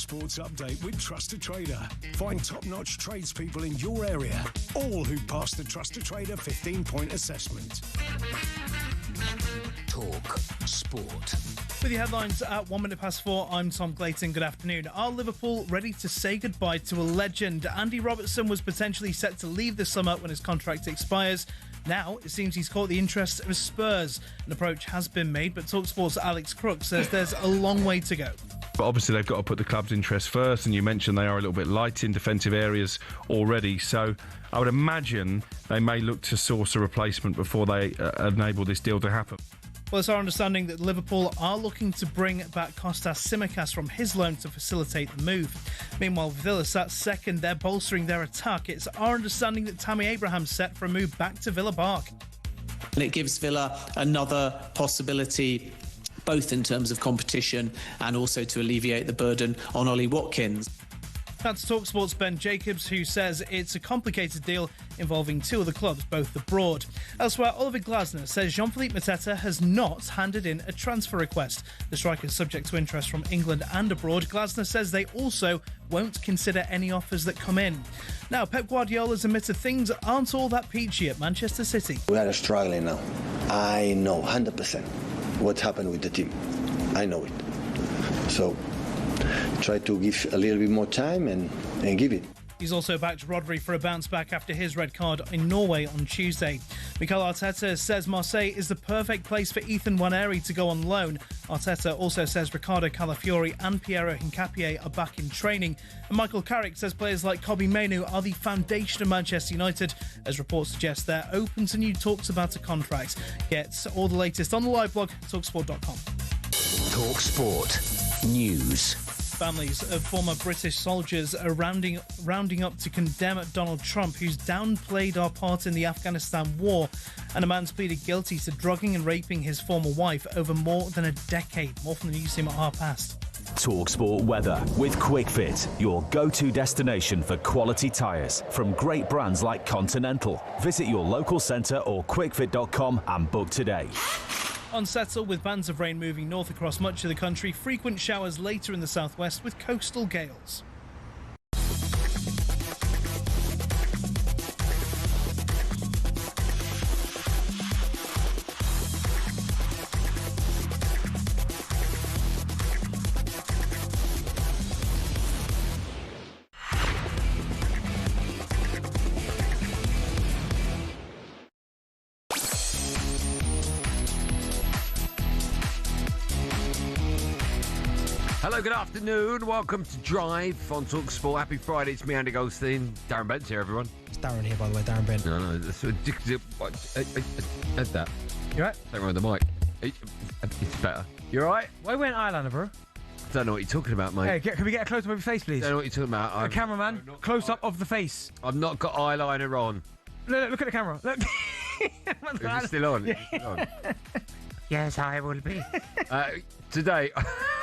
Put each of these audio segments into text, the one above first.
Sports update with Trusted Trader. Find top-notch tradespeople in your area, all who pass the Trusted Trader 15-point assessment. Talk Sport. With your headlines at 4:01, I'm Tom Clayton. Good afternoon. Are Liverpool ready to say goodbye to a legend? Andy Robertson was potentially set to leave this summer when his contract expires. Now, it seems he's caught the interest of Spurs. An approach has been made, but talkSPORT's Alex Crook says there's a long way to go. But obviously they've got to put the club's interest first, and you mentioned they are a little bit light in defensive areas already, so I would imagine they may look to source a replacement before they enable this deal to happen. Well, it's our understanding that Liverpool are looking to bring back Kostas Tsimikas from his loan to facilitate the move. Meanwhile, Villa sat second. They're bolstering their attack. It's our understanding that Tammy Abraham's set for a move back to Villa Park. And it gives Villa another possibility, both in terms of competition and also to alleviate the burden on Ollie Watkins. That's talkSPORT's Ben Jacobs, who says it's a complicated deal involving two other clubs, both abroad. Elsewhere, Oliver Glasner says Jean-Philippe Mateta has not handed in a transfer request. The striker is subject to interest from England and abroad. Glasner says they also won't consider any offers that come in. Now, Pep Guardiola's admitted things aren't all that peachy at Manchester City. We are struggling now. I know 100% what happened with the team. I know it. So try to give a little bit more time and give it. He's also backed Rodri for a bounce back after his red card in Norway on Tuesday. Mikel Arteta says Marseille is the perfect place for Ethan Nwaneri to go on loan. Arteta also says Ricardo Calafiori and Piero Hincapié are back in training. And Michael Carrick says players like Kobbie Mainoo are the foundation of Manchester United, as reports suggest they're open to new talks about a contract. Get all the latest on the live blog, talksport.com. Talk Sport News. Families of former British soldiers are rounding up to condemn Donald Trump, who's downplayed our part in the Afghanistan war. And a man's pleaded guilty to drugging and raping his former wife over more than a decade. More from the news team at 1:30. talkSPORT weather with QuickFit, your go-to destination for quality tyres from great brands like Continental. Visit your local centre or quickfit.com and book today. Unsettled with bands of rain moving north across much of the country. Frequent showers later in the southwest with coastal gales. Hello, good afternoon. Welcome to Drive on talkSPORT. Happy Friday. It's me, Andy Goldstein. Darren Bent's here, everyone. It's Darren here, by the way, Darren Bent. No, that's ridiculous. Heard that. You right? Don't run the mic. It's better. You all right? Why wearing eyeliner, bro? Don't know what you're talking about, mate. Hey, can we get a close-up of your face, please? Don't know what you're talking about. Cameraman, close-up of the face. I've not got eyeliner on. Look at the camera. Look. Is it still on? Yeah. Is it still on? Yes, I will be. Today,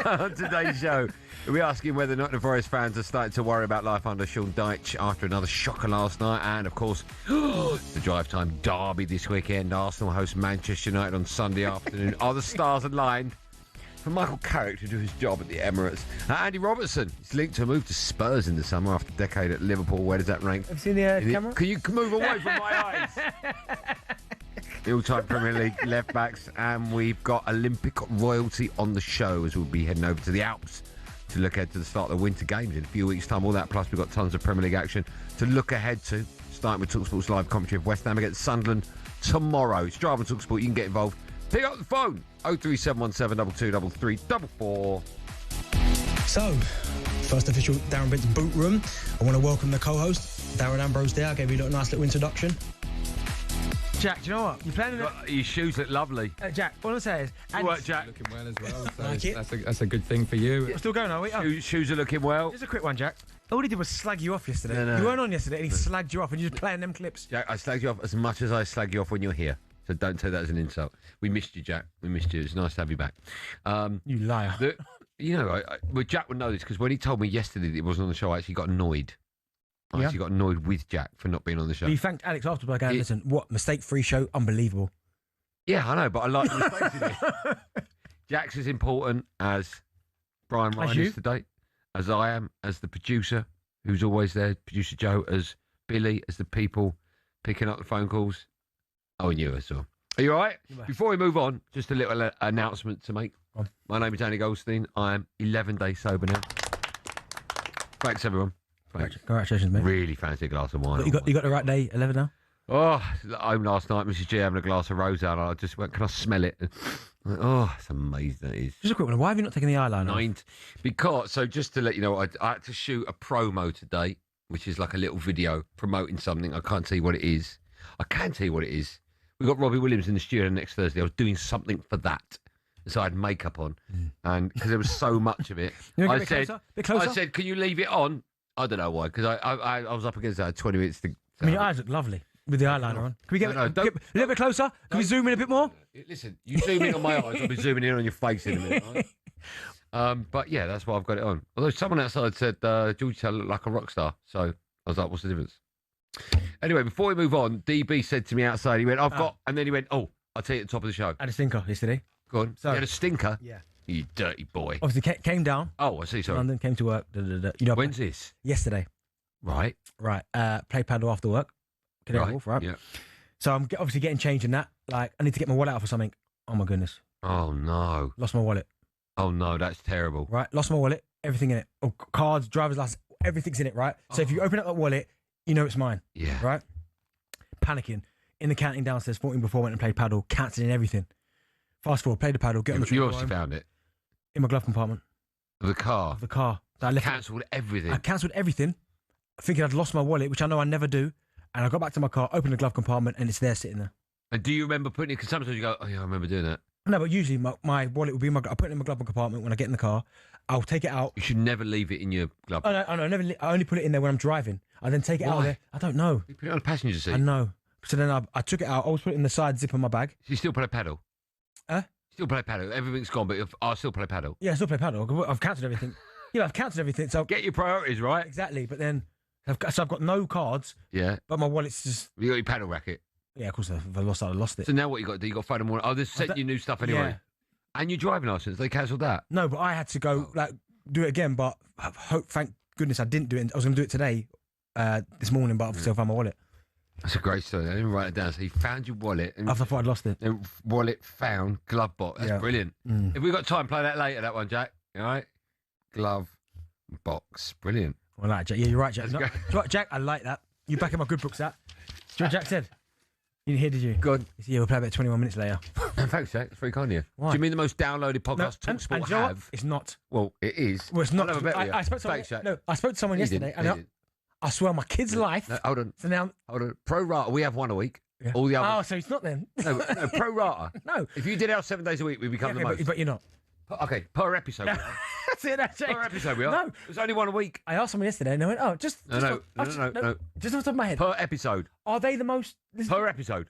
on today's show, we're asking whether Nottingham Forest fans are starting to worry about life under Sean Dyche after another shocker last night. And, of course, the drive time derby this weekend. Arsenal host Manchester United on Sunday afternoon. Are the stars aligned for Michael Carrick to do his job at the Emirates? Andy Robertson is linked to a move to Spurs in the summer after a decade at Liverpool. Where does that rank? Have you seen the camera? Can you move away from my eyes? The all-time Premier League left-backs, and we've got Olympic royalty on the show as we'll be heading over to the Alps to look ahead to the start of the winter games in a few weeks' time. All that, plus we've got tons of Premier League action to look ahead to, starting with talkSPORT's live commentary of West Ham against Sunderland tomorrow. It's Drive on talkSPORT. You can get involved. Pick up the phone, 03717 222244. So, first official Darren Bent's boot room. I want to welcome the co-host, Darren Ambrose there. I gave you a nice little introduction. Jack, do you know what? You're playing Your shoes look lovely. Jack, what I say is... Good work, Jack. Looking well as well, so Like that's a good thing for you. We're still going, are we? Shoes are looking well. Just a quick one, Jack. All he did was slag you off yesterday. No. You weren't on yesterday and he slagged you off and you're just playing them clips. Jack, I slagged you off as much as I slag you off when you're here. So don't take that as an insult. We missed you, Jack. We missed you. It's nice to have you back. You liar. Well, Jack would know this because when he told me yesterday that he wasn't on the show, I actually got annoyed. I actually got annoyed with Jack for not being on the show. He thanked Alex afterwards by going, listen, what, mistake-free show? Unbelievable. Yeah, I know, but I like the mistakes in it. Jack's as important as Brian Ryan is today. as I am, as the producer, who's always there, producer Joe, as Billy, as the people picking up the phone calls. Oh, and you as well. Are you all right? Before we move on, just a little announcement to make. My name is Andy Goldstein. I am 11 days sober now. Thanks, everyone. Thanks. Congratulations, mate. Really fancy a glass of wine. You got the right day, 11 now? Oh, home last night, Mrs. G having a glass of rosé, and I just went, can I smell it? Oh, it's amazing that is. Just a quick one. Why have you not taken the eyeliner off? Because, so just to let you know, I had to shoot a promo today, which is like a little video promoting something. I can't tell you what it is. I can tell you what it is. We've got Robbie Williams in the studio next Thursday. I was doing something for that. So I had makeup on. And because there was so much of it, I said, can you leave it on? I don't know why, because I was up against that 20 minutes. I mean, your eyes look lovely with the eyeliner on. Can we get a little bit closer? Can we zoom in a bit more? Listen, you zoom in on my eyes, I'll be zooming in on your face in a minute. Right? But yeah, that's why I've got it on. Although someone outside said, George, I look like a rock star. So I was like, what's the difference? Anyway, before we move on, DB said to me outside, he went, and then he went, I'll tell you at the top of the show. I had a stinker yesterday. Go on. So, you had a stinker? Yeah. You dirty boy. Obviously, came down. Oh, I see, sorry. London, came to work. You know, when's this? Yesterday. Right. Play paddle after work. Canary Wharf, right? Yeah. So I'm obviously getting changed in that. Like, I need to get my wallet out for something. Oh, my goodness. Oh, no. Lost my wallet. Oh, no, that's terrible. Right, lost my wallet. Everything in it. Oh, cards, driver's license, everything's in it, right? So if you open up that wallet, you know it's mine. Yeah. Right? Panicking. In the canteen downstairs, 14 before I went and played paddle, cancelling everything. Fast forward, played the paddle, get on the train. You obviously found it. In my glove compartment. Of the car? Of the car. I left cancelled everything. I cancelled everything, thinking I'd lost my wallet, which I know I never do. And I got back to my car, opened the glove compartment, and it's there sitting there. And do you remember putting it? Because sometimes you go, oh yeah, I remember doing that. No, but usually my wallet will be in my. I put it in my glove compartment when I get in the car. I'll take it out. You should never leave it in your glove. Oh no, never. I only put it in there when I'm driving. I then take it out of there. I don't know. You put it on the passenger seat. I know. So then I took it out. I always put it in the side zip of my bag. So you still play paddle? Still play paddle. Everything's gone, but I still play paddle. Yeah, I still play paddle. I've cancelled everything. Yeah, I've cancelled everything. So get your priorities right. Exactly. But then, I've got no cards. Yeah. But my wallet's just. You got your paddle racket. Yeah, of course. If I lost it. So now what you got to do? You got to phone them all. Oh, they're sending you new stuff anyway. Yeah. And your driving license, they cancelled that. No, but I had to go do it again. But thank goodness I didn't do it. I was going to do it today, this morning, but obviously I found my wallet. That's a great story. I didn't write it down. So he found your wallet. And I thought I'd lost it. Wallet found, glove box. That's brilliant. If we've got time, play that later, that one, Jack. All right? Glove box. Brilliant. Well, right, Jack. Yeah, you're right, Jack. Right, Jack, I like that. You back in my good books, that. Do you know what Jack said? You didn't hear, did you? Go on. Yeah, we'll play about 21 minutes later. Thanks, Jack. That's very kind of you. Why? Do you mean the most downloaded podcast talkSPORT have? It's not. Well, it is. Well, it's not. I spoke to someone, I spoke to someone yesterday, and I swear on my kid's life. No, hold on. So now, hold on. Pro rata, we have one a week. Yeah. All the others. Oh, so it's not then. No, pro rata. No. If you did ours 7 days a week, we become the most. But you're not. Okay, per episode. No. That's it. That's per episode, we are. No. There's only one a week. I asked someone yesterday, and they went, "Oh, just no. Just off the top of my head. Per episode. Are they the most? Per episode.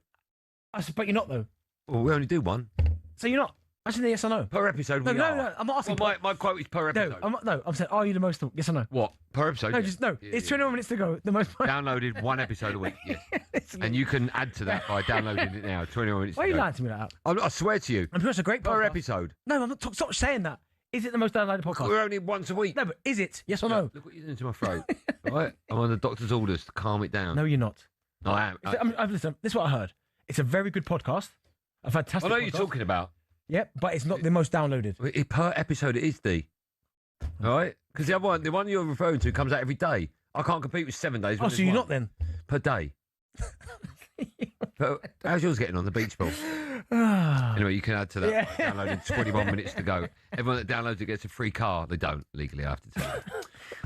I said, but you're not though. Well, we only do one. So you're not. Actually, yes or no? Per episode, no, we are. No, I'm not asking. Well, my quote is per episode. I'm saying, are you the most? Yes or no? What? Per episode? No, just no. Yeah, it's 21 minutes to go. The most. Downloaded one episode a week. Yes. And you can add to that by downloading it now. 21 minutes. Why are you lying to me like that? I swear to you. I'm sure it's a great podcast. Per episode. No, I'm not. Stop saying that. Is it the most downloaded podcast? We're only once a week. No, but is it? Yes or no? Look what you're doing to my throat. All right? I'm on the doctor's orders to calm it down. No, you're not. No, I am. Listen, this is what I heard. It's a very good podcast. A fantastic I know podcast. what you're talking about. Yep, but it's not the most downloaded. Per episode, it is, D. All right? Because the one you're referring to comes out every day. I can't compete with 7 days. Oh, so you're not then? Per day. How's yours getting on the beach ball? Anyway, you can add to that. Yeah. Downloaded 21 minutes to go. Everyone that downloads it gets a free car. They don't, legally, I have to tell you.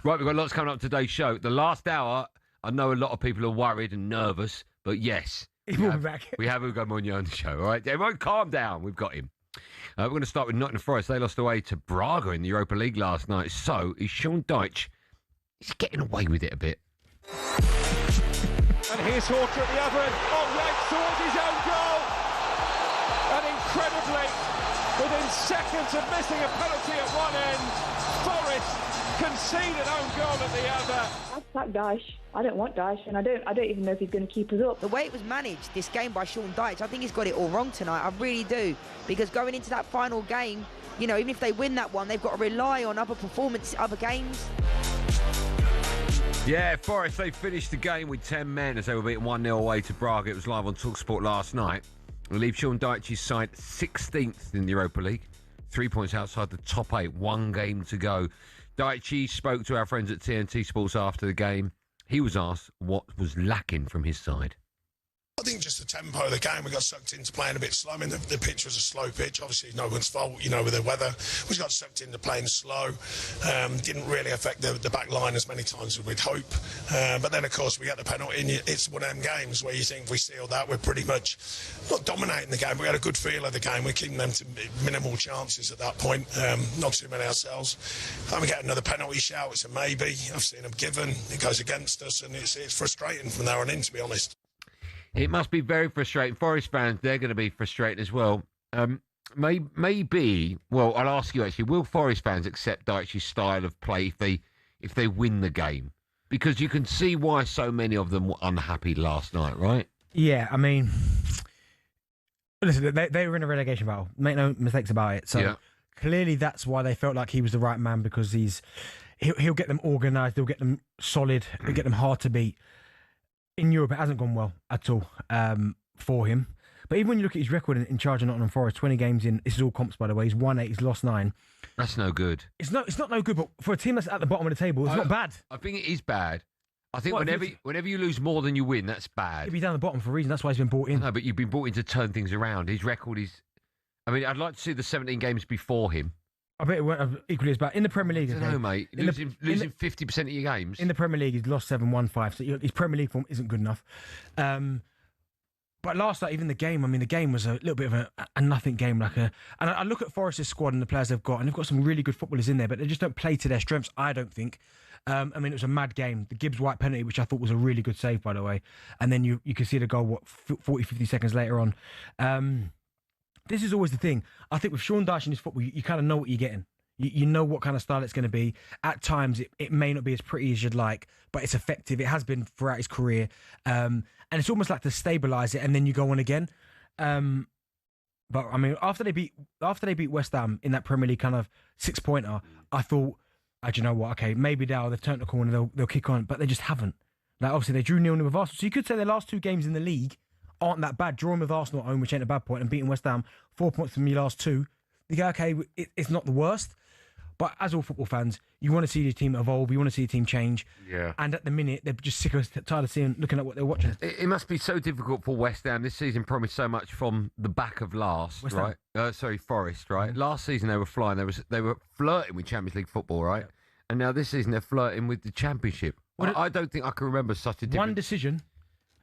Right, we've got lots coming up today's show. The last hour, I know a lot of people are worried and nervous, but yes. We have Ugo Munoz on the show, all right? Everyone calm down. We've got him. We're going to start with Nottingham Forest. They lost away to Braga in the Europa League last night. So is Sean Dyche. He's getting away with it a bit. And here's Horter at the other end. Oh, right towards his own goal. And incredibly, within seconds of missing a penalty at one end. Forest concede an own goal at the other. I'd sack Dyche. I don't want Dyche, and I don't even know if he's going to keep us up. The way it was managed, this game by Sean Dyche, I think he's got it all wrong tonight. I really do. Because going into that final game, you know, even if they win that one, they've got to rely on other performances, other games. Yeah, Forest, they finished the game with 10 men as they were beaten 1-0 away to Braga. It was live on talkSPORT last night. It'll leave Sean Dyche's side 16th in the Europa League. 3 points outside the top 8. 1 game to go. Dyche spoke to our friends at TNT Sports after the game. He was asked what was lacking from his side. I think just the tempo of the game, we got sucked into playing a bit slow. I mean, the pitch was a slow pitch. Obviously, no one's fault, you know, with the weather. We got sucked into playing slow. Didn't really affect the back line as many times as we'd hope. But then, of course, we get the penalty. And it's one of them games where you think if we seal that, we're pretty much not dominating the game. We had a good feel of the game. We're keeping them to minimal chances at that point. Not too many ourselves. And we get another penalty shout. It's a maybe. I've seen them given. It goes against us. And it's frustrating from there on in, to be honest. It must be very frustrating. Forest fans, they're going to be frustrated as well. Maybe, well, I'll ask you actually, will Forest fans accept Dyche's style of play if they win the game? Because you can see why so many of them were unhappy last night, right? Yeah, I mean, listen, they were in a relegation battle. Make no mistakes about it. So clearly that's why they felt like he was the right man, because he'll get them organised, he'll get them solid, he'll get them hard to beat. In Europe, it hasn't gone well at all for him. But even when you look at his record in charge of Nottingham Forest, 20 games in, this is all comps, by the way, he's won 8, he's lost 9. That's no good. It's not no good, but for a team that's at the bottom of the table, it's not bad. I think it is bad. I think whenever you lose more than you win, that's bad. He'll be down the bottom for a reason, that's why he's been brought in. No, but you've been brought in to turn things around. His record is... I mean, I'd like to see the 17 games before him. I bet it won't equally as bad. In the Premier League... I don't know, mate. Losing 50% of your games. In the Premier League, he's lost 7, won 5. So his Premier League form isn't good enough. But last night, even the game, I mean, the game was a little bit of a nothing game. And I look at Forest's squad and the players they've got, and they've got some really good footballers in there, but they just don't play to their strengths, I don't think. I mean, it was a mad game. The Gibbs-White penalty, which I thought was a really good save, by the way. And then you could see the goal, 40, 50 seconds later on. This is always the thing. I think with Sean Dyche in his football, you kind of know what you're getting. You know what kind of style it's going to be. At times, it may not be as pretty as you'd like, but it's effective. It has been throughout his career. And it's almost like to stabilise it, and then you go on again. But, I mean, after they beat West Ham in that Premier League kind of 6-pointer, I thought, do you know what? Okay, maybe now they've turned the corner, they'll kick on, but they just haven't. Like, obviously, they drew 0-0 with Arsenal. So you could say their last 2 games in the league aren't that bad. Drawing with Arsenal at home, which ain't a bad point, and beating West Ham 4 points from your last 2. You go, okay, it's not the worst. But as all football fans, you want to see your team evolve. You want to see your team change. Yeah. And at the minute, they're just sick of tired of looking at what they're watching. It must be so difficult for West Ham. This season promised so much from the back of last, right? Forest, right? Mm-hmm. Last season they were flying. They were flirting with Champions League football, right? Yeah. And now this season they're flirting with the Championship. Well, I don't think I can remember such a different... One decision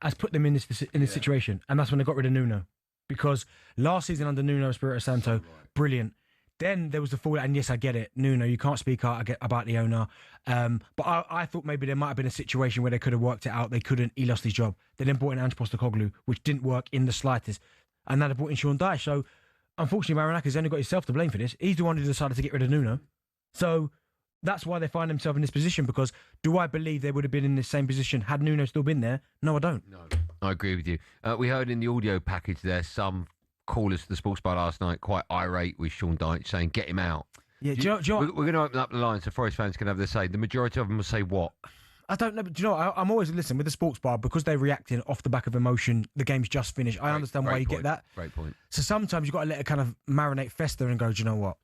has put them in this situation, and that's when they got rid of Nuno. Because last season under Nuno Espirito Santo, brilliant. Then there was the fallout, and yes, I get it. Nuno, you can't speak out about the owner. But I thought maybe there might have been a situation where they could have worked it out. They couldn't. He lost his job. They then brought in Ange Postecoglou, which didn't work in the slightest. And now they brought in Sean Dyche. So, unfortunately, Marinakis only got himself to blame for this. He's the one who decided to get rid of Nuno. So, that's why they find themselves in this position, because do I believe they would have been in the same position had Nuno still been there? No, I don't. No, I agree with you. We heard in the audio package there some callers to the sports bar last night quite irate with Sean Dyche saying, get him out. Yeah, we're going to open up the line so Forest fans can have their say. The majority of them will say what? I don't know, but do you know what? I'm always listening with the sports bar, because they're reacting off the back of emotion. The game's just finished. I understand why you get that. Great point. So sometimes you've got to let it kind of marinate, fester, and go, do you know what?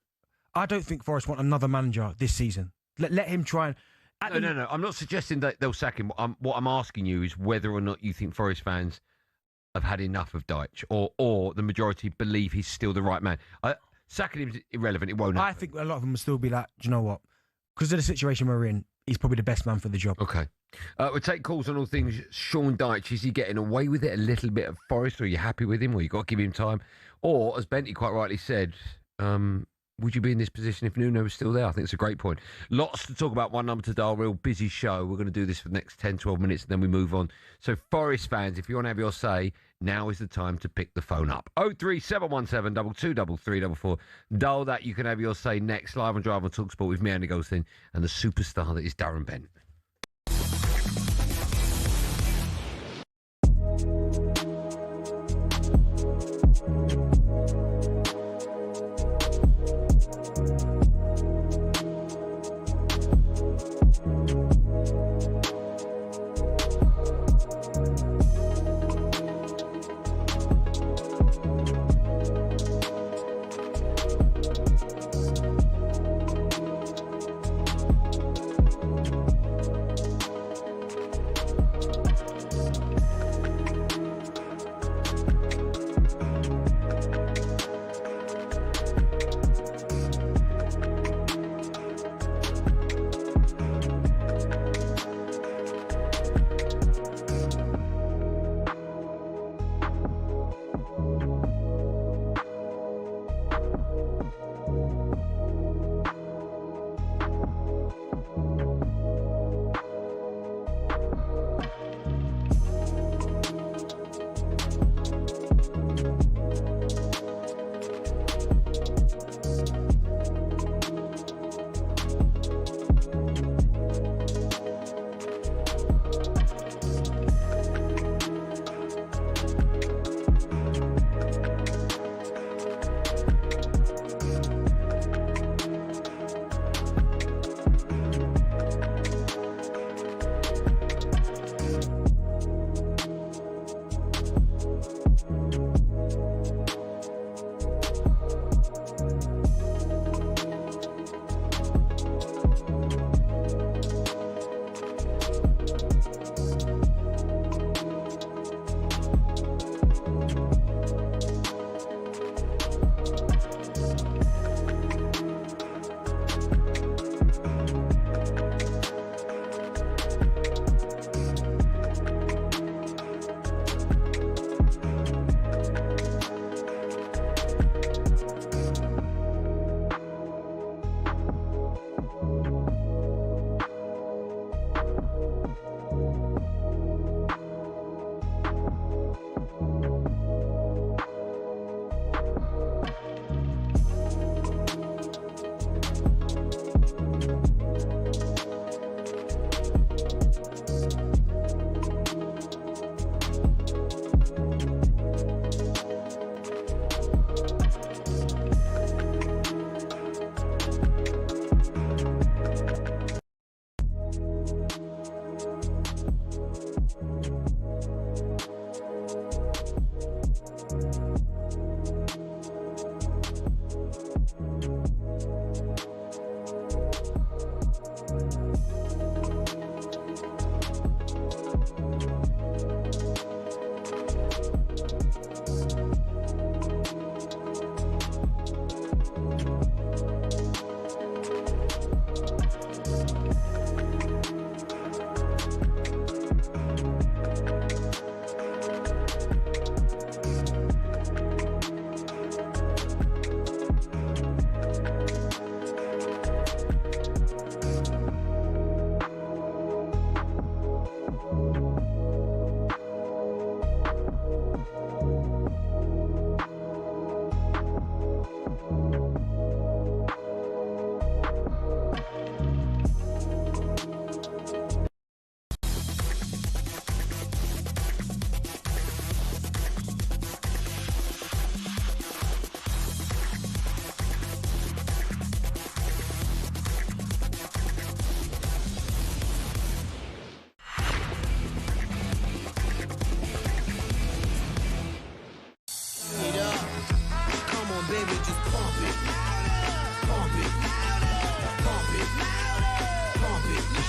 I don't think Forest want another manager this season. Let him try and... No. I'm not suggesting that they'll sack him. What I'm asking you is whether or not you think Forest fans have had enough of Dyche, or the majority believe he's still the right man. Sacking him is irrelevant. It won't happen. I think a lot of them will still be like, do you know what? Because of the situation we're in, he's probably the best man for the job. Okay. We'll take calls on all things Sean Dyche. Is he getting away with it a little bit at Forest, or are you happy with him, or you got to give him time? Or, as Benty quite rightly said, would you be in this position if Nuno was still there? I think it's a great point. Lots to talk about. One number to dial. Real busy show. We're going to do this for the next 10, 12 minutes, and then we move on. So, Forest fans, if you want to have your say, now is the time to pick the phone up. 03717 223344. Dial that. You can have your say next. Live on Drive on talkSPORT with me, Andy Goldstein, and the superstar that is Darren Bent.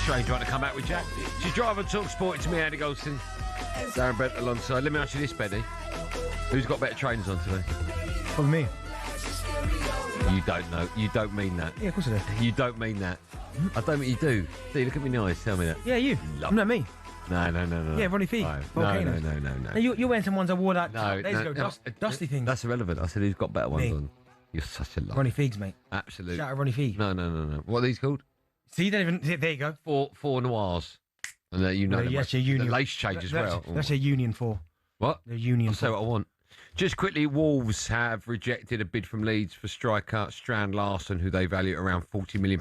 Strange trying to come out with Jack. She's driving talkSPORT. It's me, Andy Goldstein. Darren Bent alongside. Let me ask you this, Benny. Who's got better trainers on today? Probably me. You don't know. You don't mean that. Yeah, of course I do. You don't mean that. I don't think you do. Do look at me in the eyes. Tell me that. Yeah, you. Not me. No. Yeah, Ronnie Fee. No. You're wearing some ones I wore that days ago. No, Dusty things. That's irrelevant. I said who's got better ones on. You're such a liar. Ronnie Feegs, mate. Absolutely. Shout out Ronnie Feegs. No. What are these called? See, you don't even. There you go. Four noirs. And you know, that's your union. The lace change as well. That's a union 4. What? The union. I'll say what I want. Just quickly, Wolves have rejected a bid from Leeds for striker Strand Larson, who they value at around £40 million.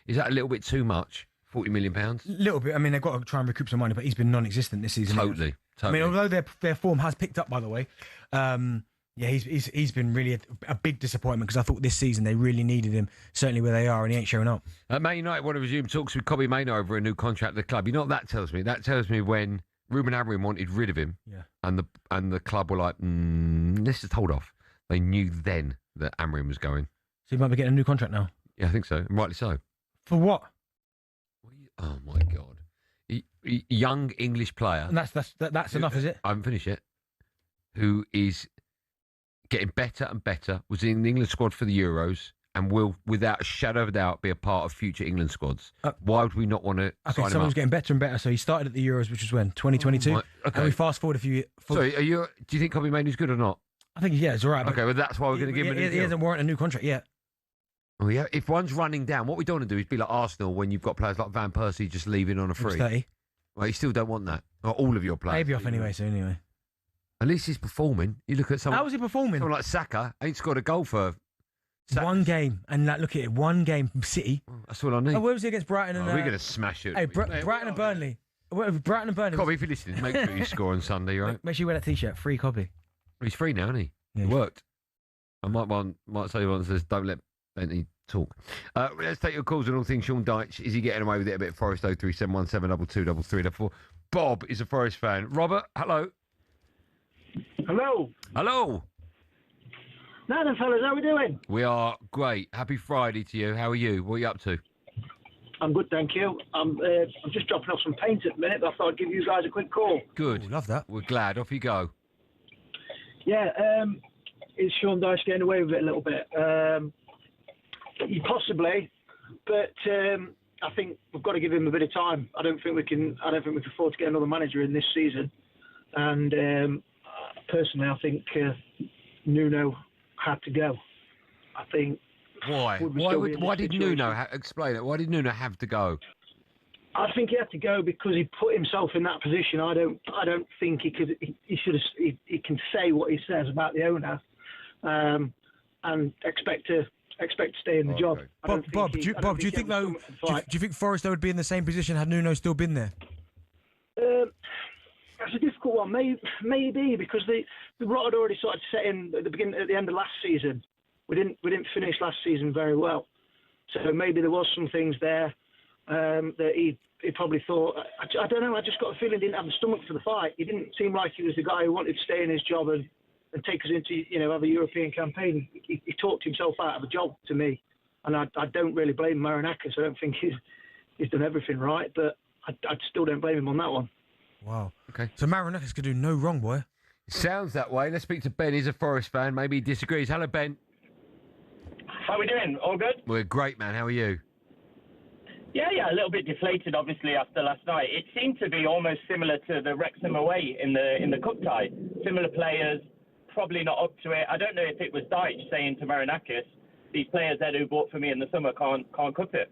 Is that a little bit too much? £40 million? A little bit. I mean, they've got to try and recoup some money, but he's been non-existent this season. Totally. I mean, although their form has picked up, by the way, he's been really a big disappointment because I thought this season they really needed him, certainly where they are, and he ain't showing up. Man United want to resume talks with Kobbie Mainoo over a new contract at the club. You know what that tells me? That tells me when Ruben Amorim wanted rid of him, and the club were like, let's just hold off. They knew then that Amorim was going. So he might be getting a new contract now? Yeah, I think so, and rightly so. For what? Oh, my God. Young English player. And that's enough, is it? I haven't finished yet. Who is getting better and better, was in the England squad for the Euros, and will, without a shadow of a doubt, be a part of future England squads. Why would we not want to sign him someone's up? getting better and better. So he started at the Euros, which was when? 2022? Okay. And we fast forward a few years. Sorry, do you think Kobbie Mainoo's good or not? I think, it's all right. Okay, well, that's why we're going to give him a new He hasn't warranted a new contract yet. Oh, yeah. If one's running down, what we don't want to do is be like Arsenal when you've got players like Van Persie just leaving on a free. 30. Well, you still don't want that. Or all of your players. Maybe off anyway, so anyway. At least he's performing. You look at someone. How was he performing? Someone like Saka ain't scored a goal for one game. And look at it, one game from City. That's all I need. Oh, where was he against Brighton? We're going to smash it. Hey, Brighton and Burnley. Brighton and Burnley. Kobbie, if you're listening, make sure you score on Sunday, right? Make sure you wear that T-shirt. Free Kobbie. He's free now, isn't he? Yeah, it worked. I might say one that says, don't let Bentley talk. Let's take your calls on all things Sean Dyche. Is he getting away with it a bit? Forest 03717 222334. Bob is a Forest fan. Robert, hello. Hello. Hello. Now then, fellas, how are we doing? We are great. Happy Friday to you. How are you? What are you up to? I'm good, thank you. I'm just dropping off some paint at the minute, but I thought I'd give you guys a quick call. Good. Ooh, love that. We're glad. Off you go. Yeah, is Sean Dyche getting away with it a little bit? Possibly, but I think we've got to give him a bit of time. I don't think we can afford to get another manager in this season. And personally, I think Nuno had to go. I think. Why? Why did Nuno explain it? Why did Nuno have to go? I think he had to go because he put himself in that position. I don't think he could. He should have. He can say what he says about the owner, and expect to stay in the job. Bob, do you think though? Do you think Forest would be in the same position had Nuno still been there? That's a difficult one. Maybe because the rot had already sort of set in at the end of last season. We didn't finish last season very well, so maybe there was some things there that he probably thought. I don't know. I just got a feeling he didn't have the stomach for the fight. He didn't seem like he was the guy who wanted to stay in his job and take us into have a European campaign. He talked himself out of a job to me, and I don't really blame Marinakis. I don't think he's done everything right, but I still don't blame him on that one. Wow. Okay. So Marinakis could do no wrong, boy. Sounds that way. Let's speak to Ben. He's a Forest fan. Maybe he disagrees. Hello, Ben. How are we doing? All good? We're great, man. How are you? Yeah, a little bit deflated, obviously, after last night. It seemed to be almost similar to the Wrexham away in the cup tie. Similar players, probably not up to it. I don't know if it was Dyche saying to Marinakis, these players that who bought for me in the summer can't cut it.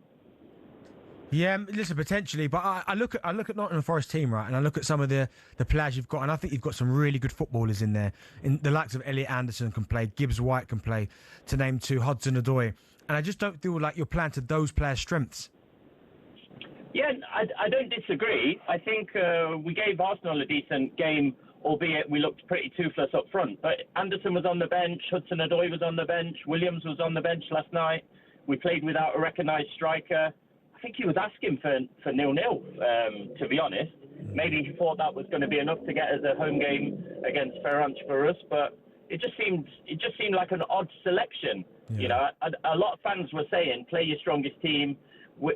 Yeah, listen, potentially, but I look at Nottingham Forest team, right, and I look at some of the players you've got, and I think you've got some really good footballers in there. In the likes of Elliot Anderson can play, Gibbs White can play, to name two, Hudson-Odoi, and I just don't feel like you're playing to those players' strengths. Yeah, I don't disagree. I think we gave Arsenal a decent game, albeit we looked pretty toothless up front. But Anderson was on the bench, Hudson-Odoi was on the bench, Williams was on the bench last night. We played without a recognised striker. I think he was asking for 0-0, to be honest. Maybe he thought that was going to be enough to get us a home game against Ferencváros for us, but it just seemed like an odd selection. Yeah. You know, a lot of fans were saying, play your strongest team.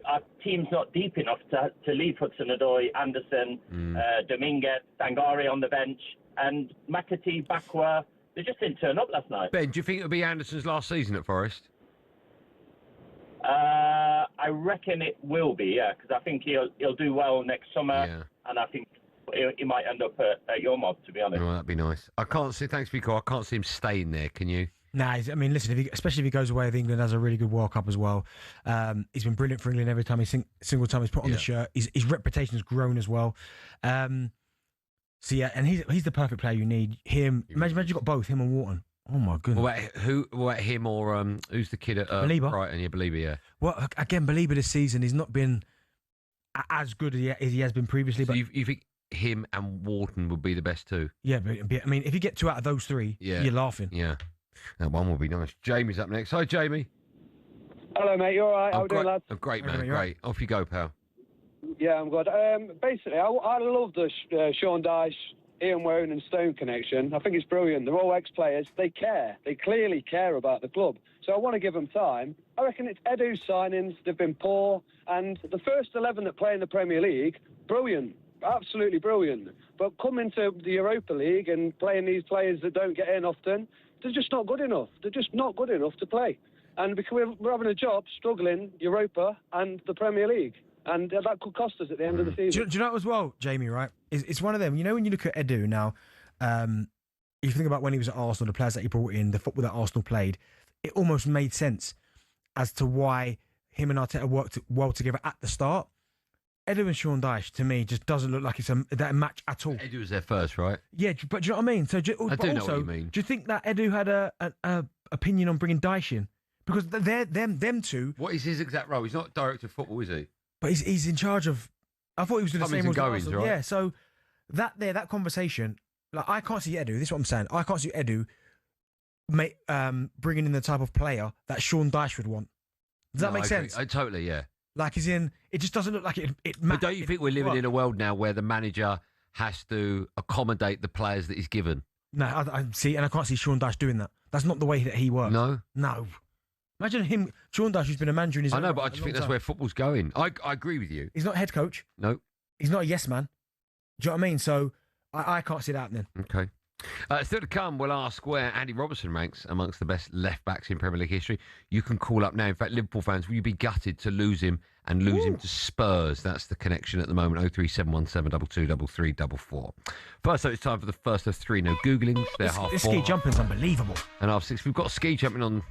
Our team's not deep enough to leave Hudson-Odoi, Anderson, Dominguez, Dangare on the bench, and McAtee, Bakwa. They just didn't turn up last night. Ben, do you think it'll be Anderson's last season at Forest? I reckon it will be, yeah, because I think he'll do well next summer, and I think he might end up at your mob, to be honest. Oh, that'd be nice. I can't see. Thanks for your call. I can't see him staying there. Can you? Nah, I mean, listen, especially if he goes away with England, has a really good World Cup as well. He's been brilliant for England every time single time he's put on the shirt. His reputation has grown as well. So yeah, and he's the perfect player you need. Him. Imagine you got both him and Wharton. Oh my goodness. What about him or who's the kid at Brighton? Yeah, Belieber, yeah. Well, again, Belieber this season, he's not been as good as he has been previously. So but you think him and Wharton would be the best two? Yeah, but I mean, if you get 2 out of those 3, you're laughing. Yeah, that one will be nice. Jamie's up next. Hi, Jamie. Hello, mate. You all right? How are we doing, lads? Great, man. Great. Off you go, pal. Yeah, I'm good. Basically, I love the Sean Dyche, Ian Woan and Stone connection. I think it's brilliant. They're all ex-players. They care. They clearly care about the club. So I want to give them time. I reckon it's Edu's signings. They've been poor. And the first 11 that play in the Premier League, brilliant. Absolutely brilliant. But come into the Europa League and playing these players that don't get in often, they're just not good enough. They're just not good enough to play. And because we're having a job struggling Europa and the Premier League. And that could cost us at the end of the season. Do you know as well, Jamie, right? It's one of them. You know, when you look at Edu now, you think about when he was at Arsenal, the players that he brought in, the football that Arsenal played, it almost made sense as to why him and Arteta worked well together at the start. Edu and Sean Dyche, to me, just doesn't look like it's that match at all. Edu was there first, right? Yeah, but do you know what I mean? So, I do know what you mean. Do you think that Edu had a opinion on bringing Dyche in? Because they're them two. What is his exact role? He's not director of football, is he? But he's in charge of. I thought he was doing the same Comings and goings, Arsenal. right? Yeah, so that conversation, like I can't see Edu. This is what I'm saying. I can't see Edu bringing in the type of player that Sean Dyche would want. Does that make sense? Totally, yeah. Like, as in, it just doesn't look like it. But don't you think we're living in a world now where the manager has to accommodate the players that he's given? No, I see, and I can't see Sean Dyche doing that. That's not the way that he works. No. Imagine him, Sean Dyche, who's been a manager in his own I know, but I right just a think long that's time. where football's going. I agree with you. He's not head coach. No. He's not a yes man. Do you know what I mean? So I can't see that happening. Okay. Still to come, we'll ask where Andy Robertson ranks amongst the best left-backs in Premier League history. You can call up now. In fact, Liverpool fans, will you be gutted to lose him and lose him to Spurs? That's the connection at the moment, 03717 223344. First up, it's time for the first of 3 no Googlings. They're half This 4 ski jumping's unbelievable. and half 6. We've got ski jumping on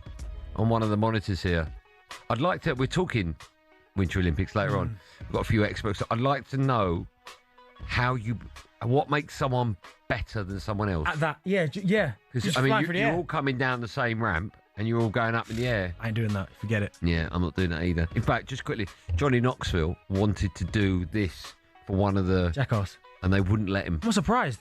one of the monitors here. I'd like to... We're talking Winter Olympics later on. We've got a few experts. I'd like to know what makes someone better than someone else. At that, yeah. Because, Just I fly mean, through the you're air. all coming down the same ramp and you're all going up in the air. I ain't doing that. Forget it. Yeah, I'm not doing that either. In fact, just quickly, Johnny Knoxville wanted to do this for one of the... Jackass. And they wouldn't let him. I'm surprised.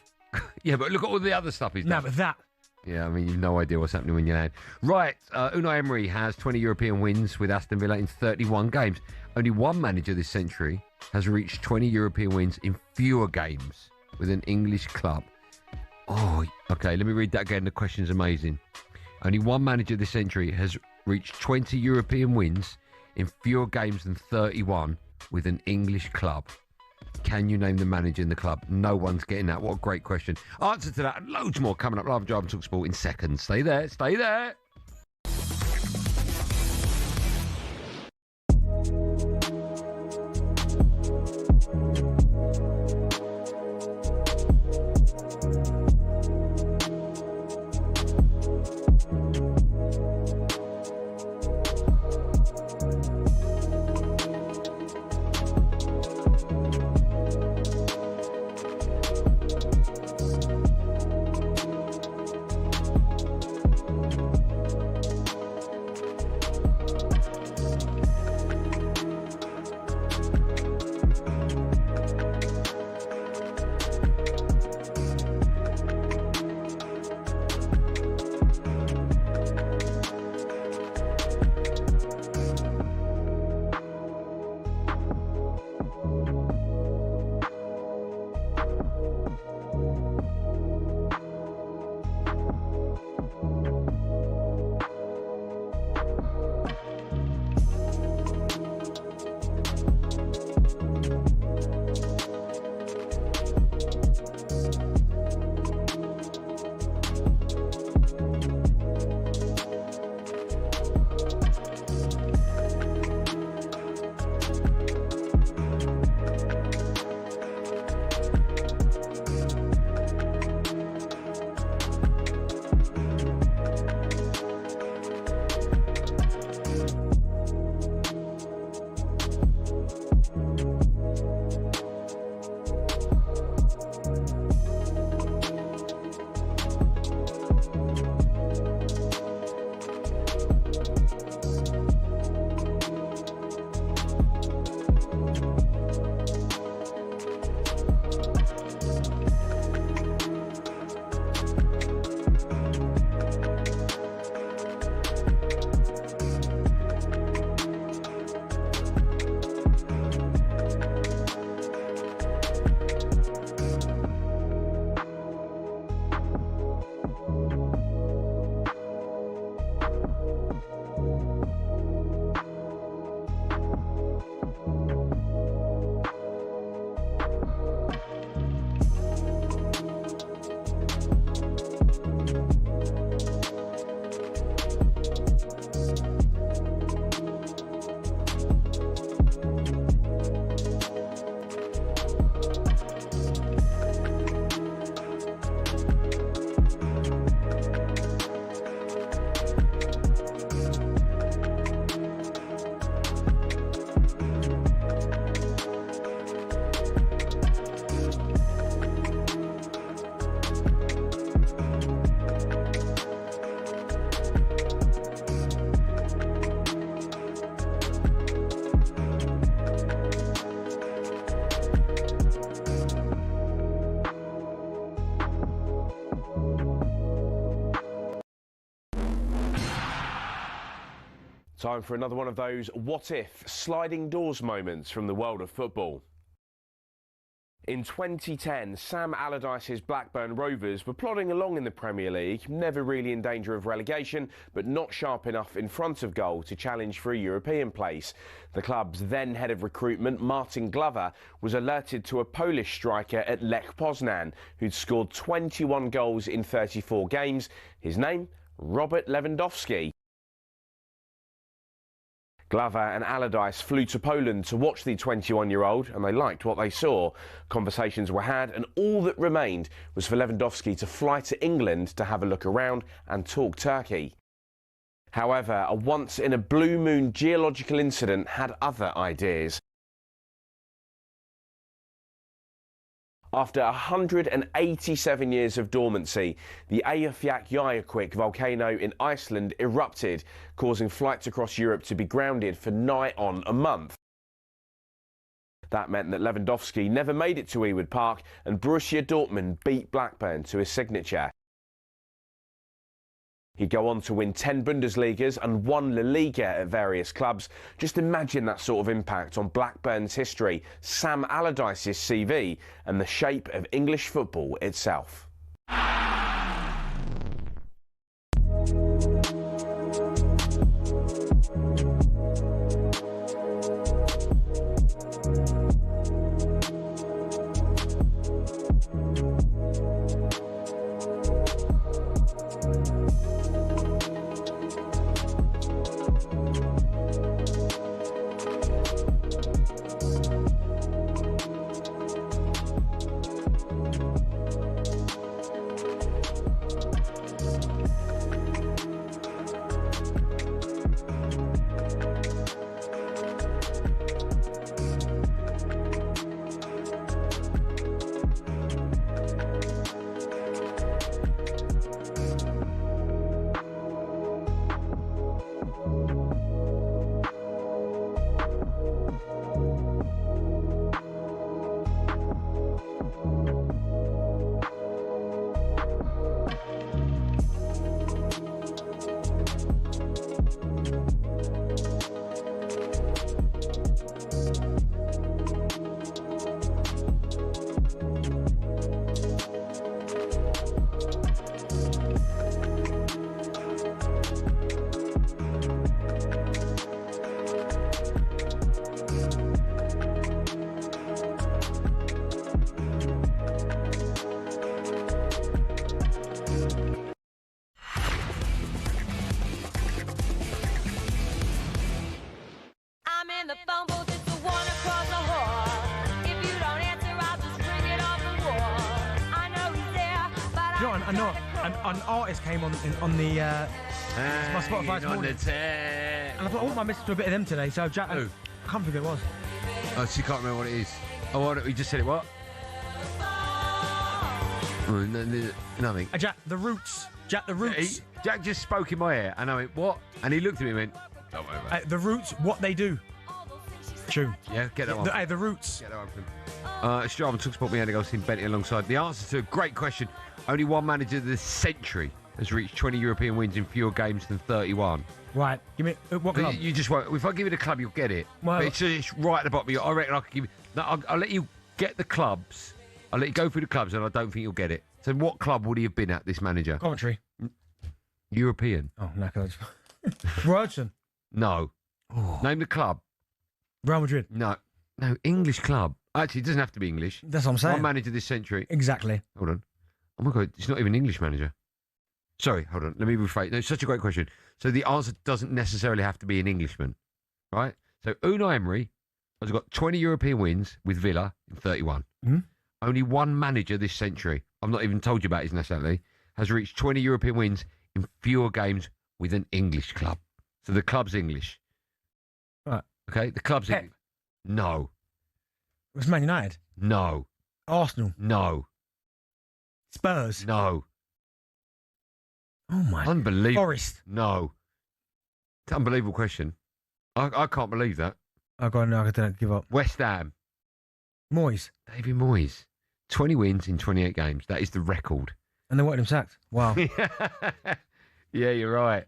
Yeah, but look at all the other stuff he's done. No, but that... Yeah, I mean, you've no idea what's happening when you land. Right, Unai Emery has 20 European wins with Aston Villa in 31 games. Only one manager this century has reached 20 European wins in fewer games with an English club. Oh, okay, let me read that again. The question's amazing. Only one manager this century has reached 20 European wins in fewer games than 31 with an English club. Can you name the manager in the club? No one's getting that. What a great question. Answer to that and loads more coming up. Live and Drive and talkSPORT in seconds. Stay there. Stay there. Time for another one of those what-if sliding doors moments from the world of football. In 2010, Sam Allardyce's Blackburn Rovers were plodding along in the Premier League, never really in danger of relegation, but not sharp enough in front of goal to challenge for a European place. The club's then head of recruitment, Martin Glover, was alerted to a Polish striker at Lech Poznan, who'd scored 21 goals in 34 games. His name? Robert Lewandowski. Glover and Allardyce flew to Poland to watch the 21-year-old, and they liked what they saw. Conversations were had, and all that remained was for Lewandowski to fly to England to have a look around and talk Turkey. However, a once-in-a-blue-moon geological incident had other ideas. After 187 years of dormancy, the Eyjafjallajökull volcano in Iceland erupted, causing flights across Europe to be grounded for nigh on a month. That meant that Lewandowski never made it to Ewood Park, and Borussia Dortmund beat Blackburn to his signature. He'd go on to win 10 Bundesligas and 1 La Liga at various clubs. Just imagine that sort of impact on Blackburn's history, Sam Allardyce's CV, and the shape of English football itself. An artist came on the my Spotify this morning, and I thought I want my missus to a bit of them today. So Jack, I can't think who it was. Oh, she can't remember what it is. Oh, you just said it. What? Nothing. Jack, the Roots. Jack, the Roots. Jack just spoke in my ear, and I went, "What?" And he looked at me and went, "Don't worry about it." The Roots. What they do. True. Yeah, get that one. The Roots. Get that one. It's Jarman talkSPORT. Me, Andy Goldstein Bent alongside. The answer to a great question. Only one manager this century has reached 20 European wins in fewer games than 31. Right. Give me what club? You just won't. If I give you the club, you'll get it. Well, but it's right at the bottom. I reckon I could give you. No, I'll let you get the clubs. I'll let you go through the clubs, and I don't think you'll get it. So, what club would he have been at? This manager? Coventry. European. Oh, no, Robertson. No. Oh. Name the club. Real Madrid. No, English club. Actually, it doesn't have to be English. That's what I'm saying. One manager this century. Exactly. Hold on. Oh my God, it's not even an English manager. Sorry, hold on. Let me rephrase. No, it's such a great question. So the answer doesn't necessarily have to be an Englishman, right? So Unai Emery has got 20 European wins with Villa in 31. Mm-hmm. Only one manager this century, I've not even told you about his nationality, has reached 20 European wins in fewer games with an English club. So the club's English. Right. Okay, the club's English. No. It was Man United? No. Arsenal? No. Spurs? No. Oh my. Unbelievable. Forest? No. It's an unbelievable question. I can't believe that. I don't give up. West Ham. Moyes. David Moyes. 20 wins in 28 games. That is the record. And they wanted him sacked. Wow. Yeah, you're right.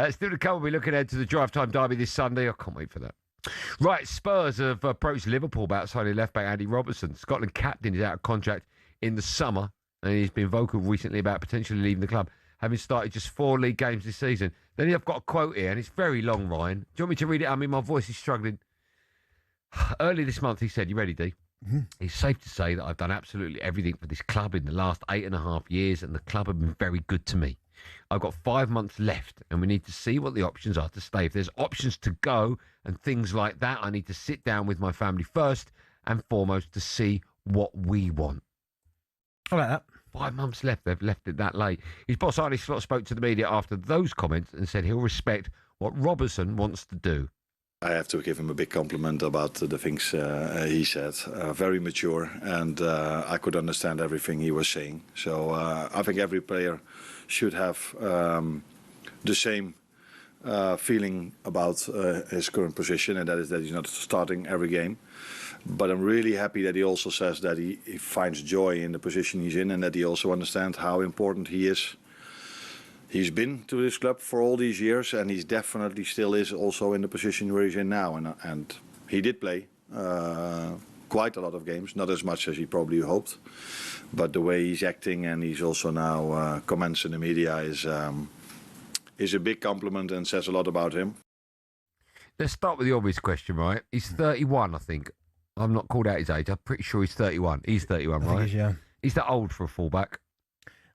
Still to come, we'll be looking ahead to the drive time derby this Sunday. I can't wait for that. Right, Spurs have approached Liverpool about signing left-back Andy Robertson. Scotland captain is out of contract in the summer, and he's been vocal recently about potentially leaving the club, having started just 4 league games this season. Then I've got a quote here, and it's very long, Ryan. Do you want me to read it? I mean, my voice is struggling. Early this month, he said, you ready, D? Mm-hmm. It's safe to say that I've done absolutely everything for this club in the last 8.5 years, and the club have been very good to me. I've got 5 months left, and we need to see what the options are to stay. If there's options to go and things like that, I need to sit down with my family first and foremost to see what we want. I like that. 5 months left. They've left it that late. His boss, Arnie Slot, spoke to the media after those comments and said he'll respect what Robertson wants to do. I have to give him a big compliment about the things he said. Very mature, and I could understand everything he was saying. So I think every player should have the same feeling about his current position, and that is that he's not starting every game. But I'm really happy that he also says that he finds joy in the position he's in, and that he also understands how important he is. He's been to this club for all these years, and he definitely still is also in the position where he's in now. And he did play quite a lot of games, not as much as he probably hoped. But the way he's acting, and he's also now comments in the media, is a big compliment and says a lot about him. Let's start with the obvious question, right? He's 31, I think. I've not called out his age. I'm pretty sure he's 31. He's 31, right? He is, yeah. He's that old for a fullback.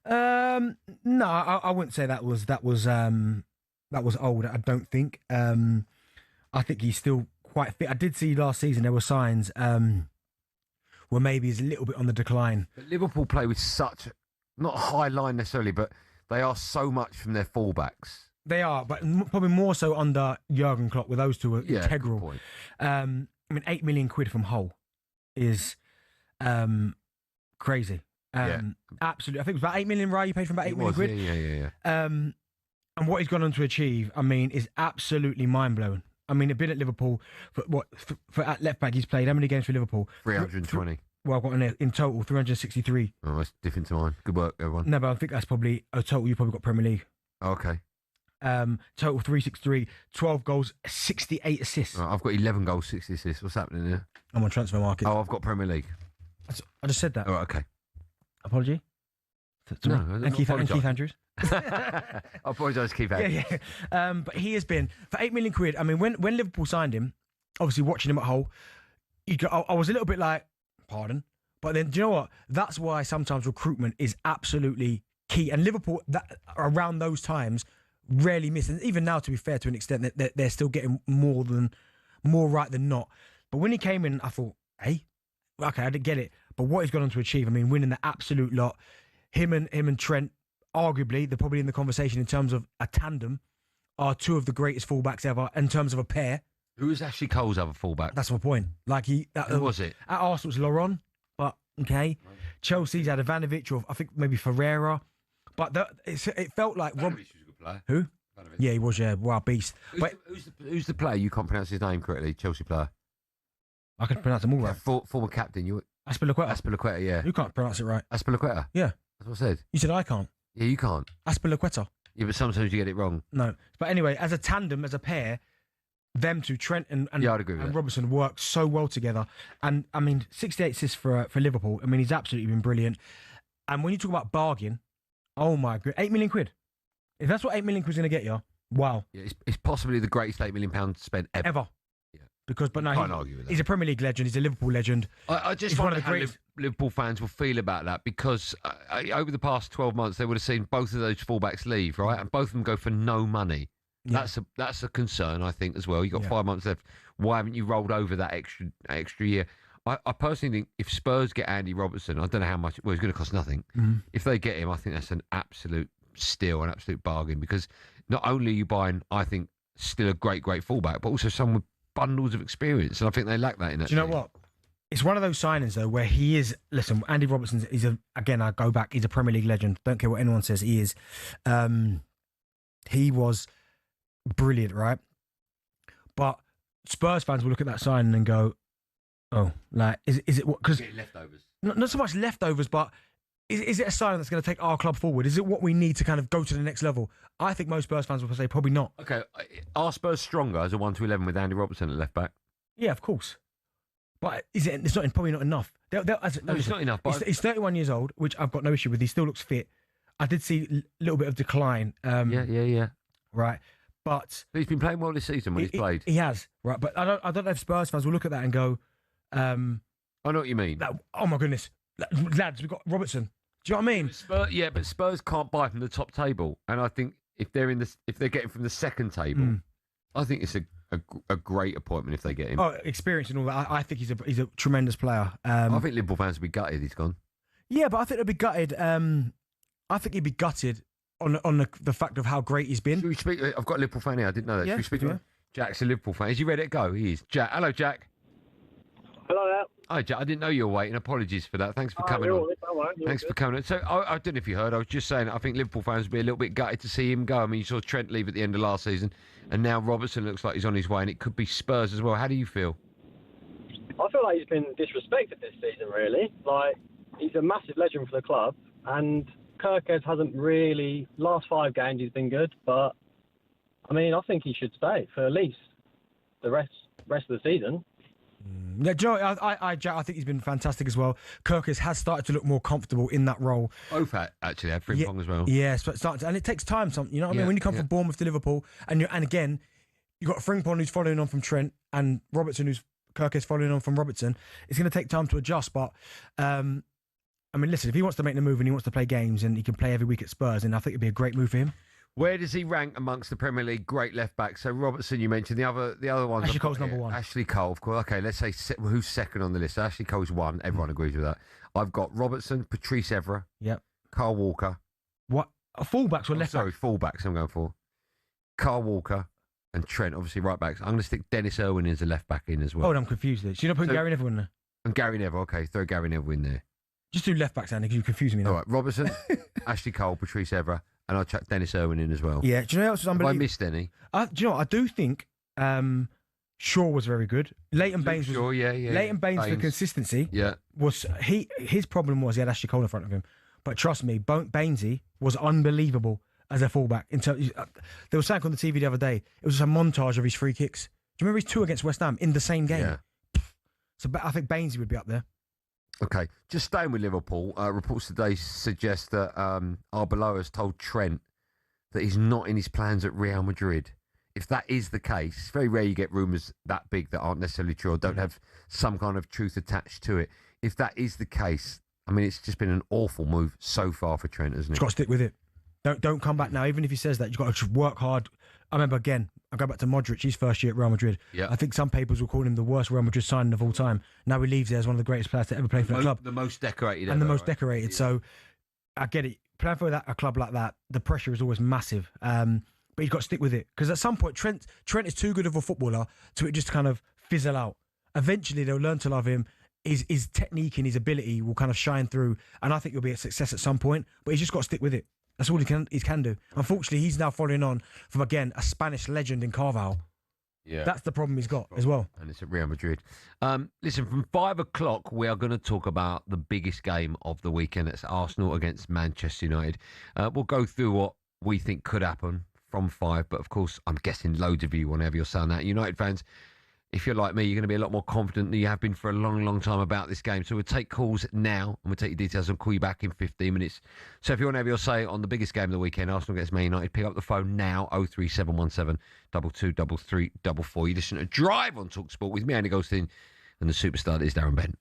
No, I wouldn't say that was old. I don't think. I think he's still quite fit. I did see last season there were signs where maybe he's a little bit on the decline. But Liverpool play with such, not a high line necessarily, but they are so much from their fullbacks. They are, but probably more so under Jurgen Klopp, where those two are integral. Good point. I mean, £8 million from Hull is crazy. Absolutely. I think it was about 8 million, right? You paid for about 8 million quid. Yeah. And what he's gone on to achieve, I mean, is absolutely mind-blowing. I mean, he's been at Liverpool for at left back. He's played how many games for Liverpool? 320. Well, I've got in total 363. Oh, that's different to mine. Good work, everyone. No, but I think that's probably a total. You probably got Premier League. Okay. Total 363, 12 goals, 68 assists. Right, I've got 11 goals, 60 assists. What's happening here? I'm on transfer market. Oh, I've got Premier League. I just said that. All right, okay. Apology? No, and Keith Andrews. I apologise, Keith Andrews. Yeah. But he has been, for 8 million quid, I mean, when Liverpool signed him, obviously watching him at Hull, I was a little bit like, pardon? But then, do you know what? That's why sometimes recruitment is absolutely key. And Liverpool, around those times, rarely miss. And even now, to be fair, to an extent, they're still getting more right than not. But when he came in, I thought, hey, okay, I didn't get it. But what he's gone on to achieve, I mean, winning the absolute lot. Him and Trent, arguably, they're probably in the conversation in terms of a tandem, are two of the greatest fullbacks ever in terms of a pair. Who was Ashley Cole's other fullback? That's my point. Like who was it? At Arsenal, it was Laurent, but okay. Right. Chelsea's had Ivanovic, or I think maybe Ferreira. But it felt like Ivanovic was a good player. Who? Ivanovic. Yeah, he was. Yeah, wow, beast. Who's the player? You can't pronounce his name correctly. Chelsea player. I can pronounce them all right. Former captain. Azpilicueta. Yeah. You can't pronounce it right. Azpilicueta. Yeah. That's what I said. You said I can't. Yeah, you can't. Azpilicueta. Yeah, but sometimes you get it wrong. No. But anyway, as a tandem, as a pair, them two, Trent and I'd agree with that. Robertson, work so well together. And I mean, 68 assists for Liverpool. I mean, he's absolutely been brilliant. And when you talk about bargain, oh my god, 8 million quid. If that's what 8 million quid's going to get you, wow. Yeah, it's possibly the greatest £8 million spent ever. Yeah. But no, can't argue with that. He's a Premier League legend. He's a Liverpool legend. I just wonder how Liverpool fans will feel about that, because over the past 12 months, they would have seen both of those fullbacks leave, right? And both of them go for no money. Yeah. That's a concern, I think, as well. You've got 5 months left. Why haven't you rolled over that extra year? I personally think if Spurs get Andy Robertson, I don't know how much. Well, it's going to cost nothing. Mm-hmm. If they get him, I think that's an absolute steal, an absolute bargain, because not only are you buying, I think, still a great fullback, but also someone with bundles of experience, and I think they lack that in that. Do you know what? It's one of those signings, though, where he is... Listen, Andy Robertson, I go back, he's a Premier League legend. Don't care what anyone says, he is. He was brilliant, right? But Spurs fans will look at that signing and go, oh, like, is it what? Because leftovers. Not so much leftovers, but Is it a sign that's going to take our club forward? Is it what we need to kind of go to the next level? I think most Spurs fans will say probably not. Okay, are Spurs stronger as a 1-11 with Andy Robertson at left back? Yeah, of course. But is it? It's not probably not enough. It's not enough. But he's 31 years old, which I've got no issue with. He still looks fit. I did see a little bit of decline. Yeah. Right, but he's been playing well this season when he's played. He has, right. But I don't know if Spurs fans will look at that and go, I know what you mean. Oh my goodness, lads, we've got Robertson. Do you know what I mean? But Spurs can't buy from the top table, and I think if they're getting from the second table, I think it's a great appointment if they get him. Oh, experience and all that. I think he's a tremendous player. I think Liverpool fans would be gutted he's gone. Yeah, but I think they'll be gutted. I think he'd be gutted on the fact of how great he's been. Should we speak? I've got a Liverpool fan here. I didn't know that. Yeah, Should we speak to him? Jack's a Liverpool fan. Is he ready to go? He is. Jack. Hello, Jack. Hello there. Hi, Jack. I didn't know you were waiting. Apologies for that. Thanks for coming on. Thanks for coming on. So, I don't know if you heard. I was just saying I think Liverpool fans would be a little bit gutted to see him go. I mean, you saw Trent leave at the end of last season, and now Robertson looks like he's on his way, and it could be Spurs as well. How do you feel? I feel like he's been disrespected this season, really. Like, he's a massive legend for the club, and Kirkes hasn't really... Last 5 games he's been good, but, I mean, I think he should stay for at least the rest of the season. Yeah, do you know, I think he's been fantastic as well. Kirkes has started to look more comfortable in that role. Both actually had Frimpong as well. Yeah, and it takes time. You know what I mean? When you come from Bournemouth to Liverpool, and again, you've got Frimpong who's following on from Trent, and Robertson who's Kirkes following on from Robertson. It's going to take time to adjust, but I mean, listen, if he wants to make the move and he wants to play games and he can play every week at Spurs, then I think it'd be a great move for him. Where does he rank amongst the Premier League great left backs? So Robertson, you mentioned the other ones. Ashley Cole's number 1. Ashley Cole, of course. Okay, let's say who's second on the list. Ashley Cole's 1. Everyone agrees with that. I've got Robertson, Patrice Evra. Yep. Carl Walker. What? Fullbacks or left backs? Sorry, fullbacks I'm going for. Carl Walker and Trent, obviously right backs. I'm going to stick Dennis Irwin as a left back in as well. Oh, I'm confused there. So you're not putting Gary Neville in there? And Gary Neville, okay, throw Gary Neville in there. Just do left backs, Andy, because you're confusing me now. All right, Robertson, Ashley Cole, Patrice Evra. And I'll chuck Dennis Irwin in as well. Yeah, do you know what else was unbelievable? Have I missed any? Do you know what? I do think Shaw was very good. Leighton Baines was... Leighton Baines for consistency. Yeah. His problem was he had Ashley Cole in front of him. But trust me, Bainesy was unbelievable as a fullback. They were saying on the TV the other day, it was just a montage of his free kicks. Do you remember his 2 against West Ham in the same game? Yeah. So I think Bainesy would be up there. Okay, just staying with Liverpool, reports today suggest that Arbeloa has told Trent that he's not in his plans at Real Madrid. If that is the case, it's very rare you get rumours that big that aren't necessarily true or don't have some kind of truth attached to it. If that is the case, I mean, it's just been an awful move so far for Trent, hasn't it? You've got to stick with it. Don't come back now. Even if he says that, you've got to work hard. I remember, again, I go back to Modric, his first year at Real Madrid. Yeah. I think some papers will call him the worst Real Madrid signing of all time. Now he leaves there as one of the greatest players to ever play for the club. The most decorated and ever, the most decorated. Yeah. So I get it. Playing for a club like that, the pressure is always massive. But you've got to stick with it. Because at some point, Trent is too good of a footballer to it just kind of fizzle out. Eventually, they'll learn to love him. His technique and his ability will kind of shine through. And I think he'll be a success at some point. But he's just got to stick with it. That's all he can do. Unfortunately, he's now following on from, again, a Spanish legend in Carvalho. Yeah. That's the problem he's got as well. And it's at Real Madrid. Listen, from 5 o'clock, we are going to talk about the biggest game of the weekend. It's Arsenal against Manchester United. We'll go through what we think could happen from 5. But, of course, I'm guessing loads of you, whenever you're saying that. United fans, if you're like me, you're going to be a lot more confident than you have been for a long, long time about this game. So we'll take calls now, and we'll take your details and call you back in 15 minutes. So if you want to have your say on the biggest game of the weekend, Arsenal against Man United, pick up the phone now, 03717 223344. You listen to Drive on talkSPORT with me, Andy Goldstein, and the superstar that is Darren Bent.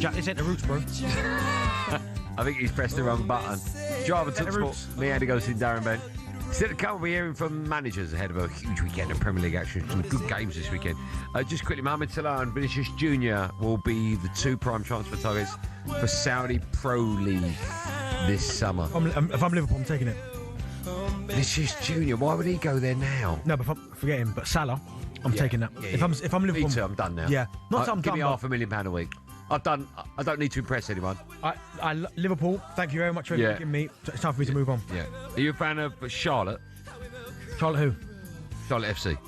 Jack, this ain't the roots, bro. I think he's pressed the wrong button. Drive on talkSPORT. Me, Andy Goldstein Darren Bent. Still to come, we're hearing from managers ahead of a huge weekend of Premier League action. Some good games this weekend. Just quickly, Mohamed Salah and Vinicius Jr. will be the two prime transfer targets for Saudi Pro League this summer. If I'm Liverpool, I'm taking it. Vinicius Jr., why would he go there now? No, but forget him. But Salah, I'm taking that. Yeah, if I'm Liverpool, Me too, I'm done now. Yeah, not that I'm give done. me £500,000 a week. I don't need to impress anyone. Liverpool, thank you very much for picking me. It's time for me to move on. Yeah. Are you a fan of Charlotte? Charlotte who? Charlotte FC.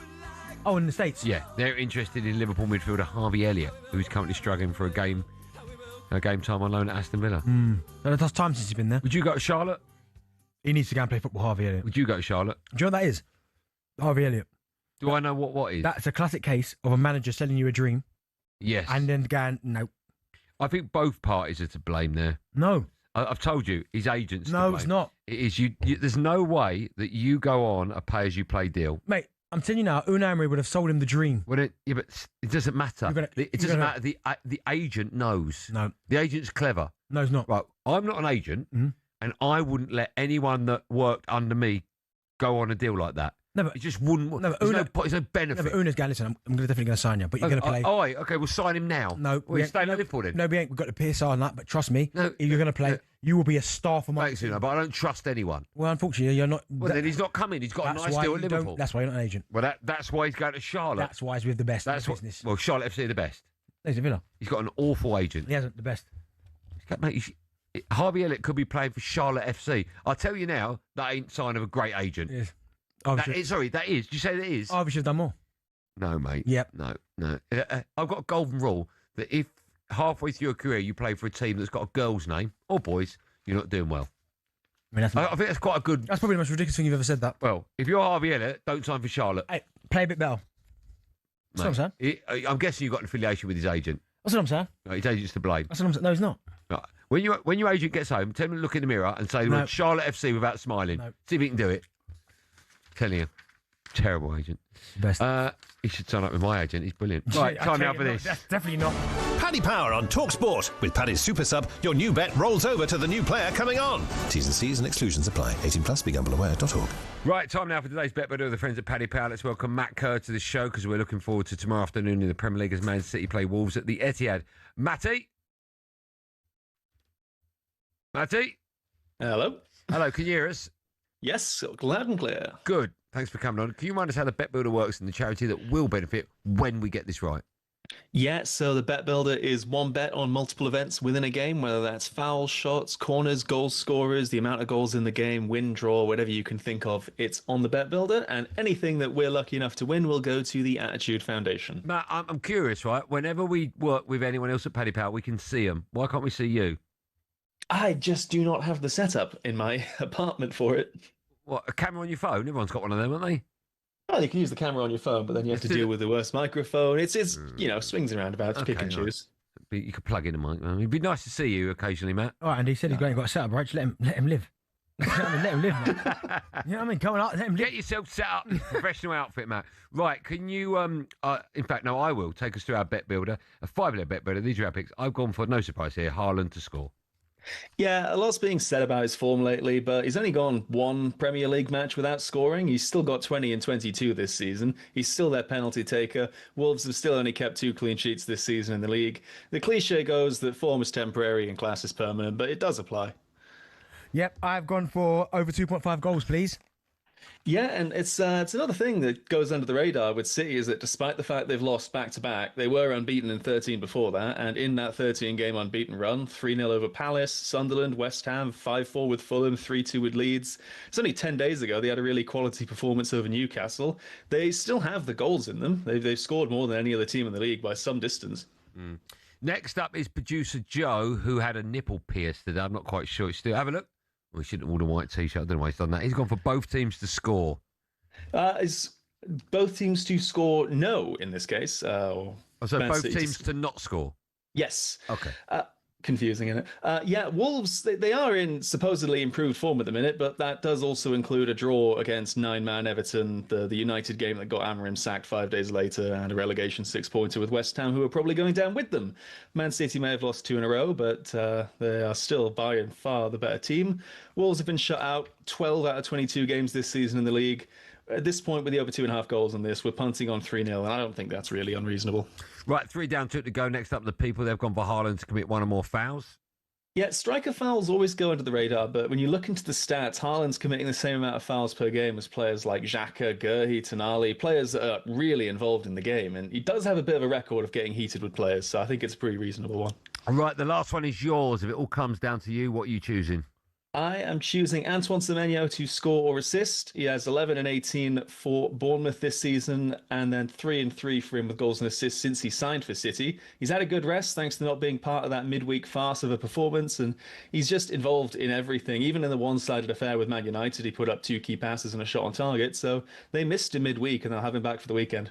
Oh, in the States? Yeah. They're interested in Liverpool midfielder Harvey Elliott, who's currently struggling for a game time on loan at Aston Villa. That's time since he's been there. Would you go to Charlotte? He needs to go and play football, Harvey Elliott. Would you go to Charlotte? Do you know what that is? Harvey Elliott. Do I know what is? That's a classic case of a manager selling you a dream. Yes. And then going, no. I think both parties are to blame there. No. I've told you, his agent's No, to blame. it's not. It is you. There's no way that you go on a pay-as-you-play deal. Mate, I'm telling you now, Unai Emery would have sold him the dream. But it doesn't matter. It doesn't matter. The agent knows. No. The agent's clever. No, it's not. Right. I'm not an agent, and I wouldn't let anyone that worked under me go on a deal like that. No, but it just wouldn't. No, but there's no benefit. No, but Una's going, listen, I'm definitely going to sign you, but you're going to play. Oh, okay, we'll sign him now. No, we're staying at Liverpool then. No, we ain't. We've got the PSR on that, but trust me, if you're going to play, you will be a star for my team. But I don't trust anyone. Well, unfortunately, you're not. Well, then he's not coming. He's got a nice deal at Liverpool. That's why you're not an agent. Well, that's why he's going to Charlotte. That's why he's with the best in the business. Well, Charlotte FC are the best. He's a Villa. He's got an awful agent. He hasn't the best. Mate, Harvey Elliott could be playing for Charlotte FC. I'll tell you now, that ain't sign of a great agent. Yes. That is. Did you say that is? Harvey should have done more. No, mate. Yep. No. I've got a golden rule that if halfway through your career you play for a team that's got a girl's name or boys, you're not doing well. I think that's quite a good. That's probably the most ridiculous thing you've ever said. That. Well, if you're Harvey Elliott, don't sign for Charlotte. Hey, play a bit better. That's what I'm saying. I'm guessing you've got an affiliation with his agent. That's what I'm saying. Right, his agent's to blame. That's what I'm saying. No, he's not. Right. When your agent gets home, tell him to look in the mirror and say the word Charlotte FC without smiling. No. See if he can do it. Telling you. Terrible agent. Best. He should sign up with my agent. He's brilliant. Right, time now for this. That's definitely not. Paddy Power on talkSPORT. With Paddy's Super Sub, your new bet rolls over to the new player coming on. T's and C's and exclusions apply. 18 plus, begambleaware.org. Right, time now for today's bet with the friends at Paddy Power. Let's welcome Matt Kerr to the show because we're looking forward to tomorrow afternoon in the Premier League as Man City play Wolves at the Etihad. Matty? Hello. Hello, can you hear us? Yes, loud and clear. Good. Thanks for coming on. Can you remind us how the Bet Builder works and the charity that will benefit when we get this right? Yeah, so the Bet Builder is one bet on multiple events within a game, whether that's fouls, shots, corners, goal scorers, the amount of goals in the game, win, draw, whatever you can think of. It's on the Bet Builder, and anything that we're lucky enough to win will go to the Attitude Foundation. Matt, I'm curious, right? Whenever we work with anyone else at Paddy Power, we can see them. Why can't we see you? I just do not have the setup in my apartment for it. What, a camera on your phone? Everyone's got one of them, haven't they? Well, you can use the camera on your phone, but then you have to deal with the worst microphone. It's swings and roundabouts, pick and choose. You could plug in a mic. It'd be nice to see you occasionally, Matt. All right, and he said he's got a setup, right? Just let him live. Let him live, man. You know what I mean? Come on, let him live. Get yourself set up. Professional outfit, Matt. Right, can you, in fact, no, I will. Take us through our Bet Builder. A 5-letter Bet Builder. These are our picks. I've gone for, no surprise here, Haaland to score. Yeah, a lot's being said about his form lately, but he's only gone one Premier League match without scoring. He's still got 20 and 22 this season. He's still their penalty taker. Wolves have still only kept 2 clean sheets this season in the league. The cliche goes that form is temporary and class is permanent, but it does apply. Yep, I've gone for over 2.5 goals, please. Yeah, and it's another thing that goes under the radar with City is that despite the fact they've lost back-to-back, they were unbeaten in 13 before that, and in that 13-game unbeaten run, 3-0 over Palace, Sunderland, West Ham, 5-4 with Fulham, 3-2 with Leeds. It's only 10 days ago they had a really quality performance over Newcastle. They still have the goals in them. They've scored more than any other team in the league by some distance. Mm. Next up is producer Joe, who had a nipple pierced today. I'm not quite sure. Have a look. Well, he shouldn't have worn a white T-shirt. I don't know why he's done that. He's gone for both teams to score. Is both teams to score? No, in this case. So both teams to not score? Yes. Okay. confusing, isn't it? Wolves, they are in supposedly improved form at the minute, but that does also include a draw against 9-man Everton, the United game that got Amorim sacked 5 days later, and a relegation 6-pointer with West Ham, who are probably going down with them. Man City may have lost 2 in a row, but they are still by and far the better team. Wolves have been shut out 12 out of 22 games this season in the league. At this point, with the over 2.5 goals on this, we're punting on 3-0, and I don't think that's really unreasonable. Right, 3 down, 2 to go. Next up, the people. They've gone for Haaland to commit 1 or more fouls. Yeah, striker fouls always go under the radar, but when you look into the stats, Haaland's committing the same amount of fouls per game as players like Xhaka, Gurhi, Tonali, players that are really involved in the game. And he does have a bit of a record of getting heated with players, so I think it's a pretty reasonable one. All right, the last one is yours. If it all comes down to you, what are you choosing? I am choosing Antoine Semenyo to score or assist. He has 11 and 18 for Bournemouth this season, and then 3 and 3 for him with goals and assists since he signed for City. He's had a good rest thanks to not being part of that midweek farce of a performance, and he's just involved in everything. Even in the one-sided affair with Man United, he put up 2 key passes and a shot on target, so they missed him midweek, and they'll have him back for the weekend.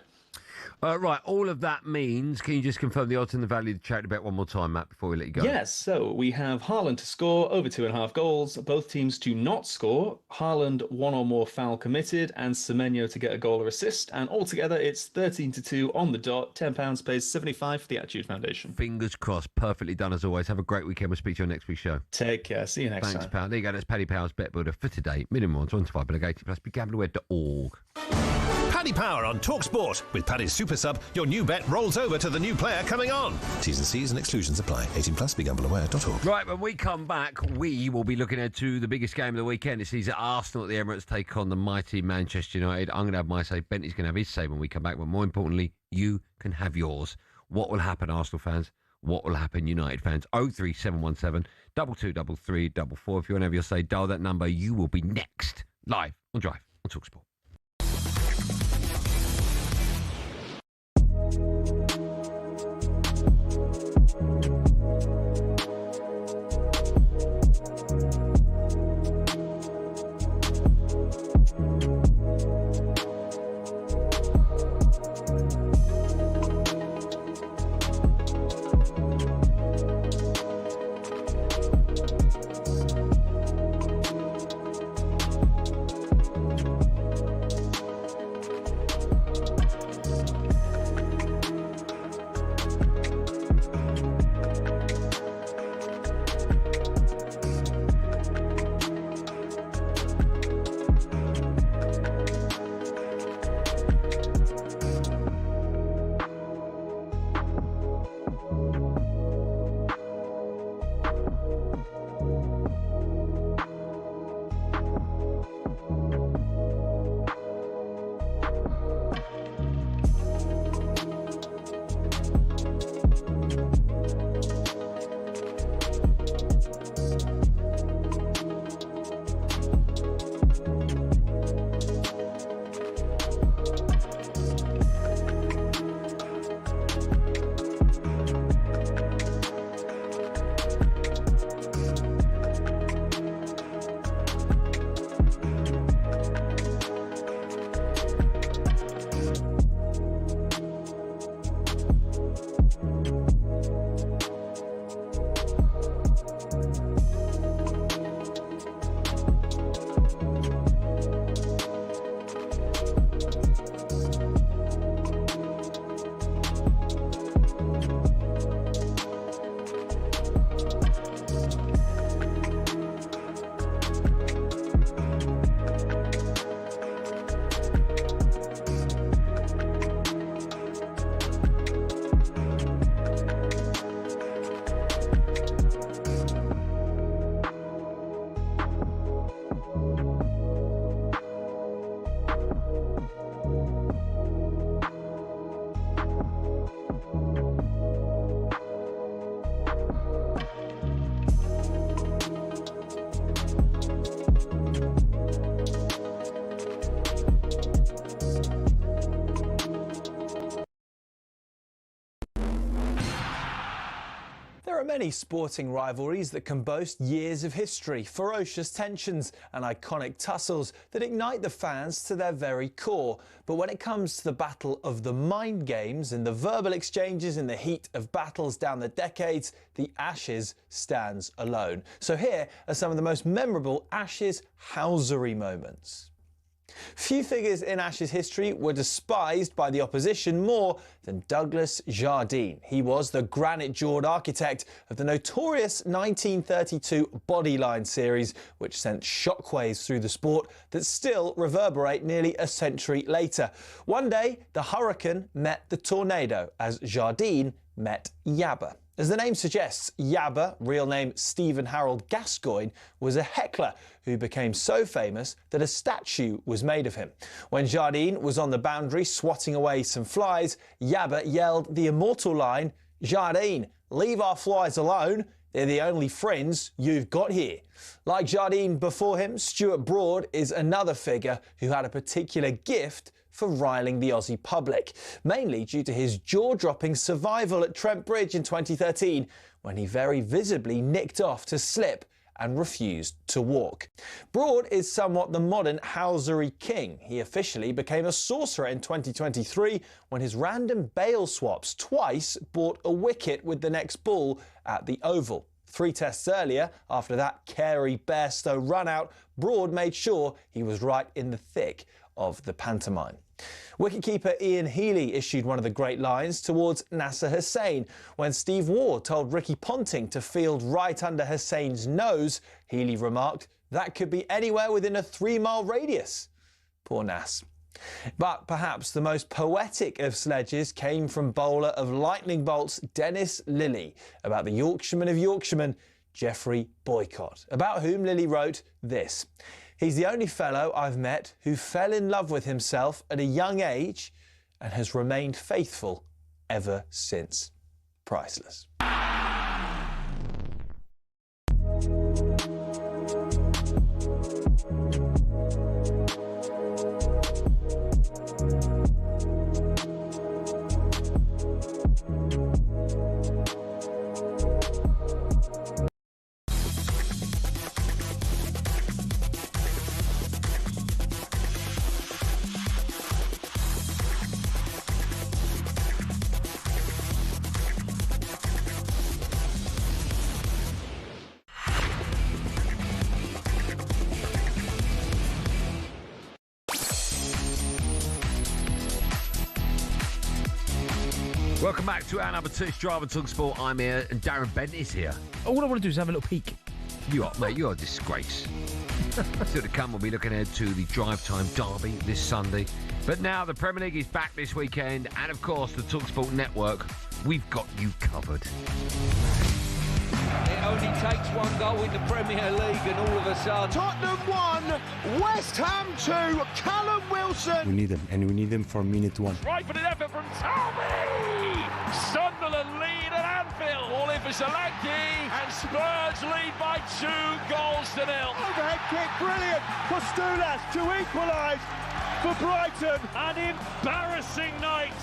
Right, all of that means, can you just confirm the odds and the value of the charity bet one more time, Matt, before we let you go? Yes, so we have Haaland to score, over 2.5 goals, both teams to not score, Haaland 1 or more foul committed, and Semenyo to get a goal or assist, and altogether it's 13-2 on the dot, £10 pays 75 for the Attitude Foundation. Fingers crossed, perfectly done as always. Have a great weekend. We'll speak to you on next week's show. Take care, see you next time. Thanks, pal. There you go, that's Paddy Power's Bet Builder for today. Minimum odds 1-5, but 80 plus, begambleaware.org. Paddy Power on talkSPORT. With Paddy's Super Sub, your new bet rolls over to the new player coming on. T's and C's and exclusions apply. 18 plus, begambleaware.org. Right, when we come back, we will be looking ahead to the biggest game of the weekend. It sees Arsenal at the Emirates take on the mighty Manchester United. I'm going to have my say. Bentley's going to have his say when we come back. But more importantly, you can have yours. What will happen, Arsenal fans? What will happen, United fans? 03717 223344. If you want to have your say, dial that number. You will be next live on Drive on talkSPORT. are many sporting rivalries that can boast years of history, ferocious tensions and iconic tussles that ignite the fans to their very core. But when it comes to the battle of the mind games and the verbal exchanges in the heat of battles down the decades, the Ashes stands alone. So here are some of the most memorable Ashes housery moments. Few figures in Ashes history were despised by the opposition more than Douglas Jardine. He was the granite-jawed architect of the notorious 1932 Bodyline series, which sent shockwaves through the sport that still reverberate nearly a century later. One day, the hurricane met the tornado as Jardine met Yabba. As the name suggests, Yabba, real name Stephen Harold Gascoigne, was a heckler who became so famous that a statue was made of him. When Jardine was on the boundary swatting away some flies, Yabba yelled the immortal line, "Jardine, leave our flies alone. They're the only friends you've got here." Like Jardine before him, Stuart Broad is another figure who had a particular gift for riling the Aussie public, mainly due to his jaw-dropping survival at Trent Bridge in 2013, when he very visibly nicked off to slip and refused to walk. Broad is somewhat the modern housery king. He officially became a sorcerer in 2023 when his random bail swaps twice bought a wicket with the next ball at the Oval. 3 tests earlier, after that Carey Bairstow run-out, Broad made sure he was right in the thick of the pantomime. Wicketkeeper Ian Healy issued one of the great lines towards Nasser Hussain. When Steve Waugh told Ricky Ponting to field right under Hussain's nose, Healy remarked, "That could be anywhere within a 3-mile radius." Poor Nass. But perhaps the most poetic of sledges came from bowler of lightning bolts Dennis Lillee, about the Yorkshireman of Yorkshiremen, Geoffrey Boycott, about whom Lillee wrote this: "He's the only fellow I've met who fell in love with himself at a young age and has remained faithful ever since." Priceless. Welcome back to our number 2 Drive and talkSPORT. I'm here and Darren Bent is here. All I want to do is have a little peek. You are, mate, you're a disgrace. Still to come, we'll be looking ahead to the Drive Time Derby this Sunday. But now the Premier League is back this weekend, and of course the talkSPORT network. We've got you covered. It only takes one goal in the Premier League and all of a sudden... Tottenham 1, West Ham 2, Callum Wilson. We need him, and we need him for minute 1. Right for an effort from Tommy! Sunderland lead at Anfield. All in for Solanke, and Spurs lead by 2 goals to 0. Overhead kick, brilliant. Postulas to equalise for Brighton. An embarrassing night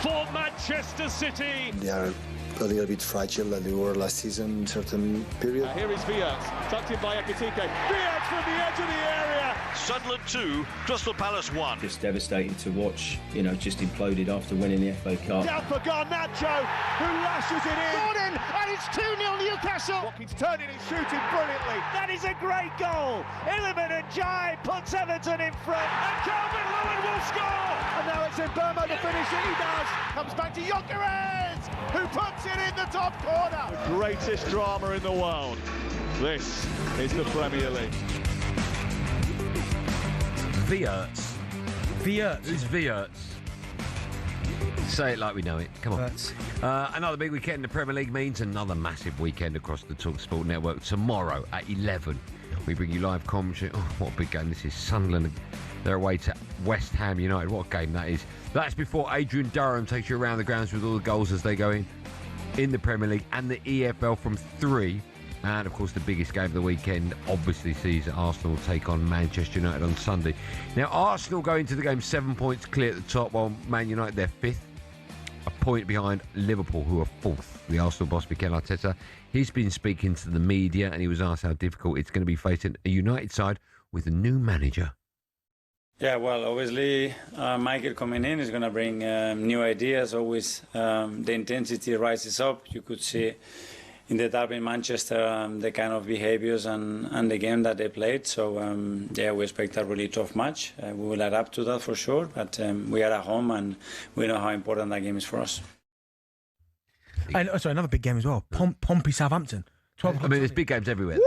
for Manchester City. They are a little bit fragile like they were last season in certain period. Here is Viat, tucked in by Ekitike. Viat from the edge of the area. Sunderland 2, Crystal Palace 1. Just devastating to watch, just imploded after winning the FA Cup. Down for Garnacho, who lashes it in. Gordon, and it's 2-0 Newcastle. Watkins turning and shooting brilliantly. That is a great goal. Illiman and Jai puts Everton in front, and Calvin Lewin will score. And now it's in Burma to finish it. He does. Comes back to Gyökeres, who puts it in the top corner. The greatest drama in the world. This is the Premier League. Wiertz. Who's Wiertz? Say it like we know it. Come on. Another big weekend in the Premier League means another massive weekend across the talkSPORT network. Tomorrow at 11, we bring you live commentary. Oh, what a big game this is. Sunderland, they're away to West Ham United. What a game that is. That's before Adrian Durham takes you around the grounds with all the goals as they go in the Premier League and the EFL from 3. And, of course, the biggest game of the weekend obviously sees Arsenal take on Manchester United on Sunday. Now, Arsenal go into the game 7 points clear at the top, while Man United, they're 5th. A point behind Liverpool, who are fourth. The Arsenal boss, Mikel Arteta, he's been speaking to the media and he was asked how difficult it's going to be facing a United side with a new manager. Yeah, well, obviously, Michael coming in is going to bring new ideas. Always the intensity rises up. You could see in the derby in Manchester the kind of behaviours and the game that they played. So, yeah, we expect a really tough match. We will adapt to that for sure. But we are at home and we know how important that game is for us. And also another big game as well. Pompey Southampton. 12 I mean, there's big games everywhere.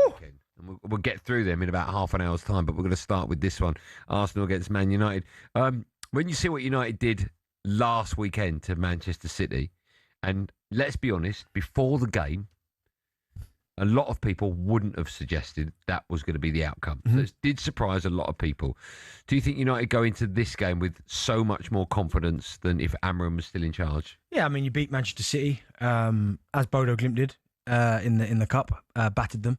And we'll get through them in about half an hour's time, but we're going to start with this one. Arsenal against Man United. When you see what United did last weekend to Manchester City, and let's be honest, before the game, a lot of people wouldn't have suggested that was going to be the outcome. So it did surprise a lot of people. Do you think United go into this game with so much more confidence than if Amram was still in charge? Yeah, I mean, you beat Manchester City, as Bodo Glimt did in the Cup, battered them.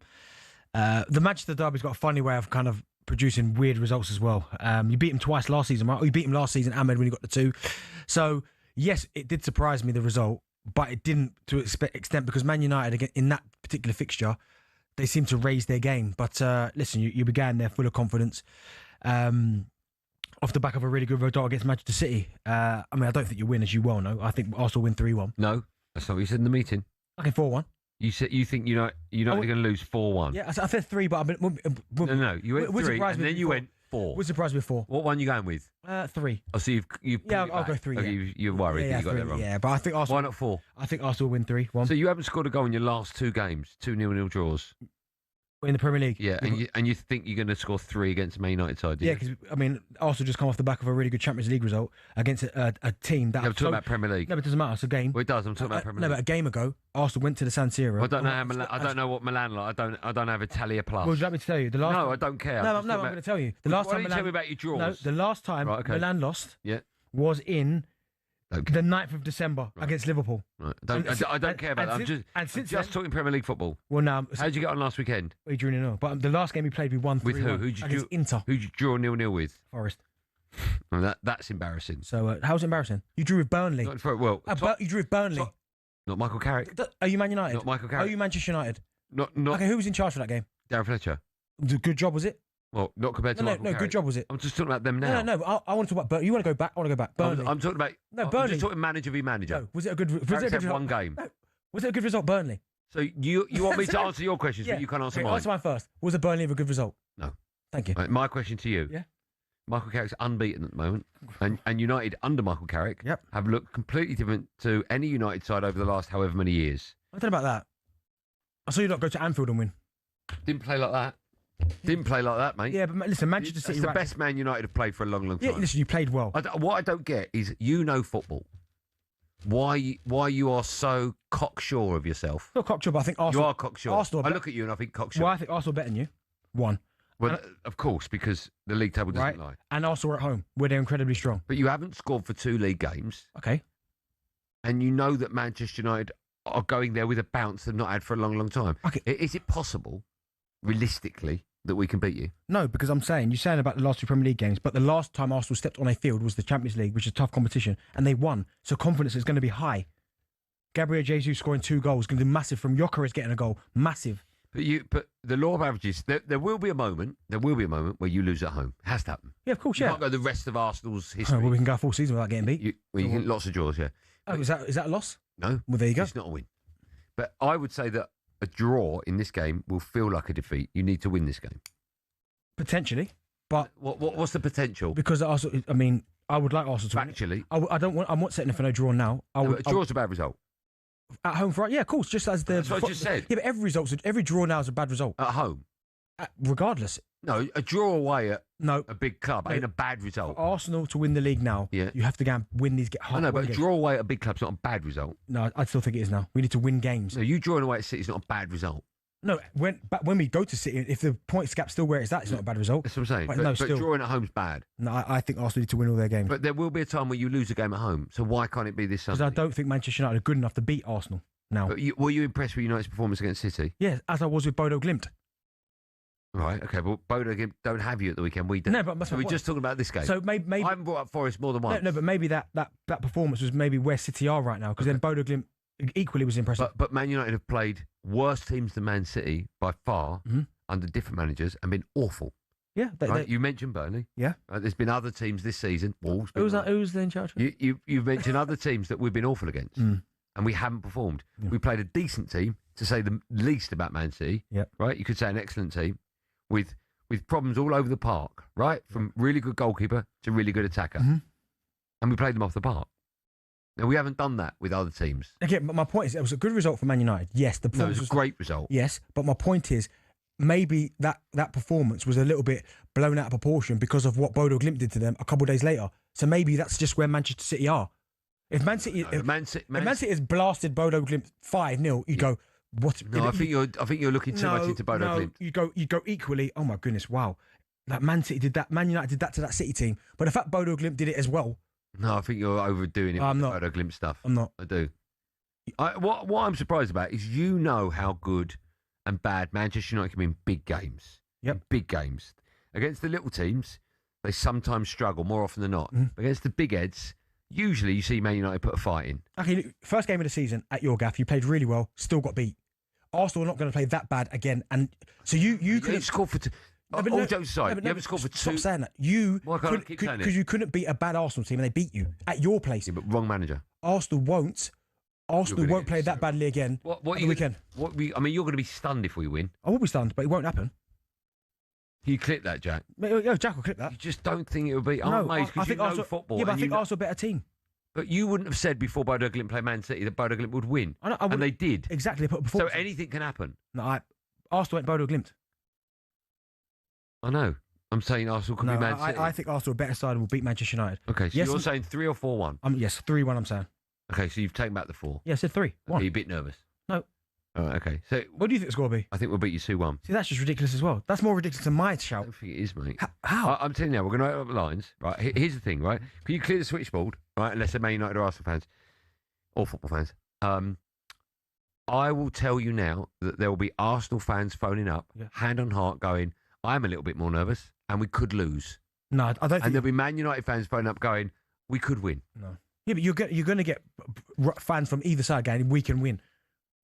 The Manchester derby's got a funny way of kind of producing weird results as well. You beat him twice last season, right? Or you beat him last season, Ahmed, when you got the 2. So, yes, it did surprise me, the result, but it didn't to extent because Man United, again, in that particular fixture, they seem to raise their game. But listen, you began there full of confidence off the back of a really good result against Manchester City. I mean, I don't think you win, as you well know. I think Arsenal win 3-1. No, that's not what you said in the meeting. Okay, 4-1. You think United are going to lose 4-1? Yeah, I said 3, but No, you went 3, and then you went 4. We're surprised with 4. What one are you going with? 3. Oh, so you've yeah, I'll go 3. Okay, Yeah. you're worried that you got 3, that wrong. Yeah, but I think Arsenal. Why not 4? I think Arsenal will win 3-1. So you haven't scored a goal in your last 2 games, 2 0-0 draws. In the Premier League. Yeah, and you think you're going to score 3 against Man United side? Yeah, because I mean, Arsenal just come off the back of a really good Champions League result against a team that. I'm talking about Premier League. No, but it doesn't matter. It's a game. Well, it does. I'm talking about Premier League. No, but a game ago, Arsenal went to the San Siro. I don't know I don't know what Milan like. I don't have Italia Plus. Well, would you like me to tell you? The last no, I don't care. No, I'm going to tell you. The last Why time don't you tell me about your draws? No, the last time Milan lost. Yeah. Was in. The 9th of December against Liverpool. Right. I don't care about that. I'm just talking Premier League football. Well, now, how did you get on last weekend? We drew 0-0. But the last game we played, we won 3-1. With who? Who'd Inter. Who'd you draw 0-0 with? Forest. Well, that's embarrassing. So how's it embarrassing? You drew with Burnley. You drew with Burnley. Not Michael Carrick. Are you Man United? Not Michael Carrick. Are you Manchester United? Not. Okay, who was in charge for that game? Darren Fletcher. Good job, was it? Well, not compared to Michael Carrick. Good job, was it? I'm just talking about them now. No, I want to talk about Burnley. You want to go back? I want to go back. Burnley. I'm talking about. Burnley. I'm just talking manager v manager. No, was it a good? Was Carrick's it a good had one game. No. Was it a good result, Burnley? So you want me to answer your questions, but you can't answer mine. Answer mine first. Was it Burnley a good result? No. Thank you. Right, my question to you. Yeah. Michael Carrick's unbeaten at the moment, and United under Michael Carrick have looked completely different to any United side over the last however many years. I don't know about that. I saw you not go to Anfield and win. Didn't play like that. Didn't play like that, mate. Yeah, but listen, Manchester City. It's the best Man United have played for a long, long time. Yeah, listen, you played well. What I don't get is you know football. Why you are so cocksure of yourself? Not cocksure, but I think Arsenal. You are cocksure. I look at you and I think cocksure. Well, I think Arsenal better than you. 1. Well, of course, because the league table doesn't lie. And Arsenal are at home, where they're incredibly strong. But you haven't scored for 2 league games. Okay. And you know that Manchester United are going there with a bounce they've not had for a long, long time. Okay. Is it possible, realistically, that we can beat you? No, because I'm saying, you're saying about the last 2 Premier League games, but the last time Arsenal stepped on a field was the Champions League, which is a tough competition, and they won. So confidence is going to be high. Gabriel Jesus scoring 2 goals, going to be massive from Gyökeres getting a goal. Massive. But the law of averages, there will be a moment where you lose at home. It has to happen. Yeah, of course, You can't go the rest of Arsenal's history. Well, we can go a full season without getting beat. You get lots of draws, yeah. Oh, is that a loss? No. Well, there you go. It's not a win. But I would say that a draw in this game will feel like a defeat. You need to win this game. Potentially, but what's the potential? Because Arsenal, I mean, I would like Arsenal to Factually. win. I'm not setting for no draw now. A draw's a bad result. At home, yeah, of course. Just as That's what I just said. Yeah, but every draw now is a bad result. At home? Regardless. No, a draw away at a big club ain't a bad result. For Arsenal to win the league now, you have to go and win these. I know, but a draw away at a big club's not a bad result. No, I still think it is now. We need to win games. No, you drawing away at City is not a bad result. No, when we go to City, if the points gap's still where it's at, it's not a bad result. That's what I'm saying. But still. Drawing at home's bad. No, I think Arsenal need to win all their games. But there will be a time where you lose a game at home. So why can't it be this Sunday? Because I don't think Manchester United are good enough to beat Arsenal now. But were you impressed with United's performance against City? Yeah, as I was with Bodo Glimt. Right, okay, well, Bodo don't have you at the weekend. We don't. No, but so we're just talking about this game. So maybe I haven't brought up Forest more than once. No, but maybe that performance was maybe where City are right now, because then Bodo Glimt equally was impressive. But Man United have played worse teams than Man City by far under different managers and been awful. Yeah, you mentioned Burnley. Yeah, there's been other teams this season. Wolves. Who's in charge? You've mentioned other teams that we've been awful against, and we haven't performed. Yeah. We played a decent team, to say the least about Man City. Yeah, right. You could say an excellent team with problems all over the park. Right, from really good goalkeeper to really good attacker, and we played them off the park. Now, we haven't done that with other teams. Okay, but my point is, it was a good result for Man United. Yes, the performance was a great result. Yes, but my point is, maybe that performance was a little bit blown out of proportion because of what Bodo Glimt did to them a couple of days later. So maybe that's just where Manchester City are. If Man City, if Man City has blasted Bodo Glimt 5-0, you go, what? No, I think you're looking too much into Bodo Glimt. You go equally. Oh my goodness, wow! Like Man City did that, Man United did that to that City team, but the fact Bodo Glimt did it as well. No, I think you're overdoing it with the Bodo Glimt stuff. I'm not. I do. What I'm surprised about is how good and bad Manchester United can be in big games. Yep. Big games. Against the little teams, they sometimes struggle more often than not. But against the big heads, usually you see Man United put a fight in. Okay, first game of the season at your gaff, you played really well, still got beat. Arsenal are not going to play that bad again, and so you couldn't score for two. All jokes aside, you haven't scored for two. Stop saying that. You Why can't I keep saying it? Because you couldn't beat a bad Arsenal team and they beat you at your place. Yeah, but wrong manager. Arsenal won't play that badly again what the weekend. You're going to be stunned if we win. I will be stunned, but it won't happen. You clip that, Jack. Yeah, Jack will clip that. You just don't think it will be. No, mate, because you know Arsenal, football. Yeah, but I think Arsenal are a better team. But you wouldn't have said before Bodo Glimt played Man City that Bodo Glimt would win. And they did. Exactly. So anything can happen. No, Arsenal went Bodo Glimt. I know. I'm saying Arsenal can be Man City. I think Arsenal are a better side and will beat Manchester United. Okay, so you're saying 3 or 4-1? Yes, 3-1 I'm saying. Okay, so you've taken back the 4. Yeah, I said 3-1. Are you a bit nervous? No. All right, okay. So what do you think the score will be? I think we'll beat you 2-1. See, that's just ridiculous as well. That's more ridiculous than my shout. I don't think it is, mate. How? I'm telling you now, we're going to open up the lines. Right, here's the thing, right? Can you clear the switchboard, right? Unless they're Man United or Arsenal fans, or football fans. I will tell you now that there will be Arsenal fans phoning up, hand on heart, going, I'm a little bit more nervous, and we could lose. No, I don't think... And there'll be Man United fans phoning up going, we could win. No. Yeah, but you're going to get fans from either side going, we can win.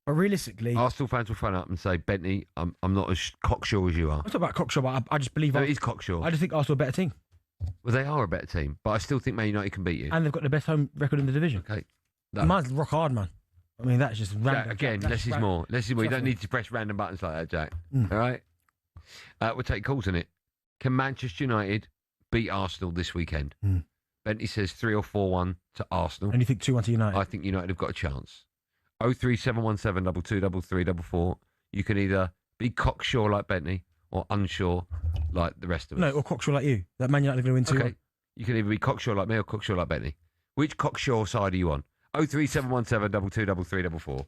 But realistically... Arsenal fans will phone up and say, Bentley, I'm not as cocksure as you are. I'm talking about cocksure, but I just believe... No, it is cocksure. I just think Arsenal are a better team. Well, they are a better team, but I still think Man United can beat you. And they've got the best home record in the division. Okay. Mine's rock hard, man. I mean, that's just random. Jack, again, less is more. Less is more. You don't need to press random buttons like that, Jack. All right? We'll take calls on it. Can Manchester United beat Arsenal this weekend? Bentley says 3 or 4-1 to Arsenal. And you think 2-1 to United? I think United have got a chance. 03717 223344. You can either be cocksure like Bentley or unsure like the rest of us. No, or cocksure like you. That Man United are going to win 2-1. Okay. You can either be cocksure like me or cocksure like Bentley. Which cocksure side are you on? 03717 223344.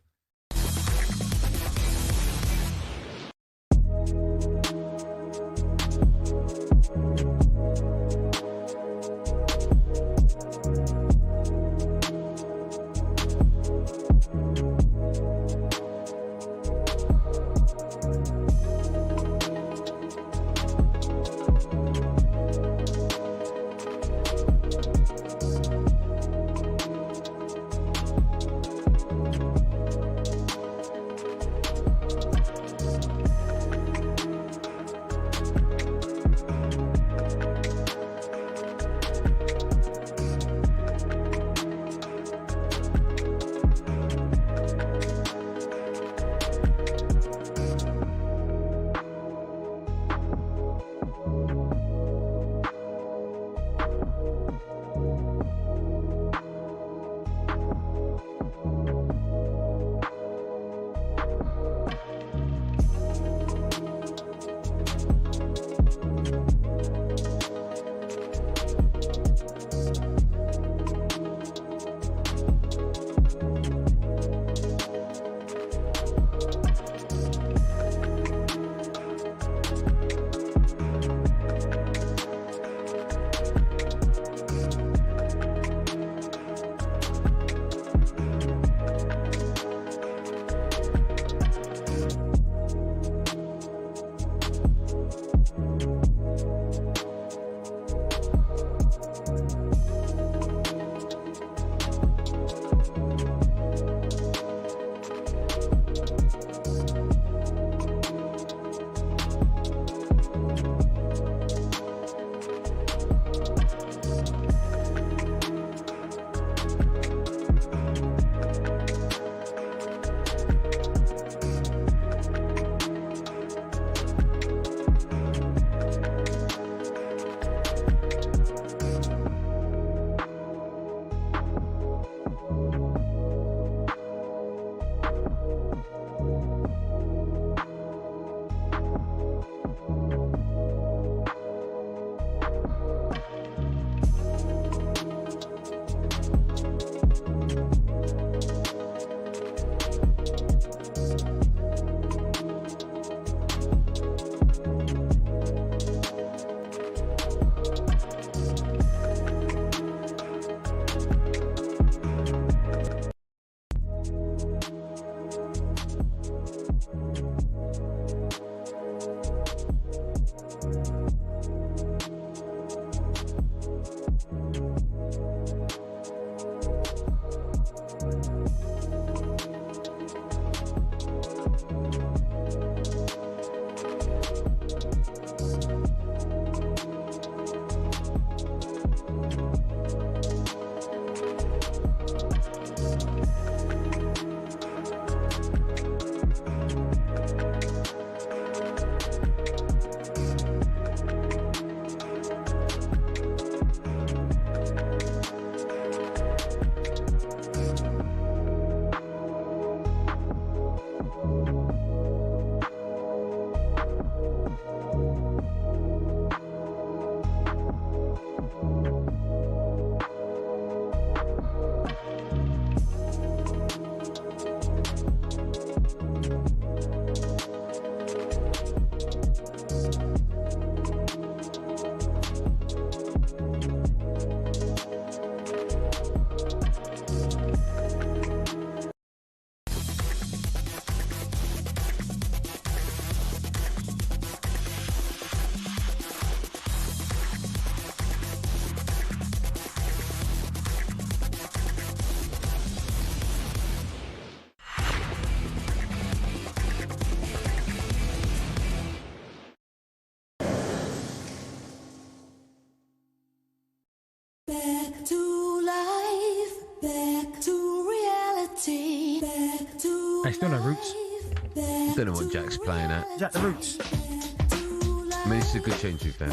Back to life, back to reality, back to Hey, still no Roots. I don't know what Jack's playing at. Jack the Roots. I mean, this is a good tune, to be fair.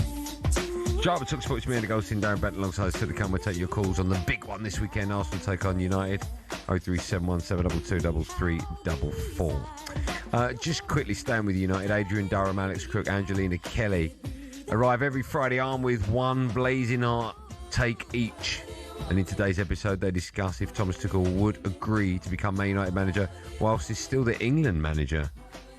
Driver talkSPORT, it's me, Andy Goldstein Darren Bent, alongside us to the camera. We'll take your calls on the big one this weekend. Arsenal take on United. 03717223344. Just quickly staying with United, Adrian Durham, Alex Crook, Angelina Kelly arrive every Friday armed with one blazing hot take each. And in today's episode, they discuss if Thomas Tuchel would agree to become Man United manager whilst he's still the England manager.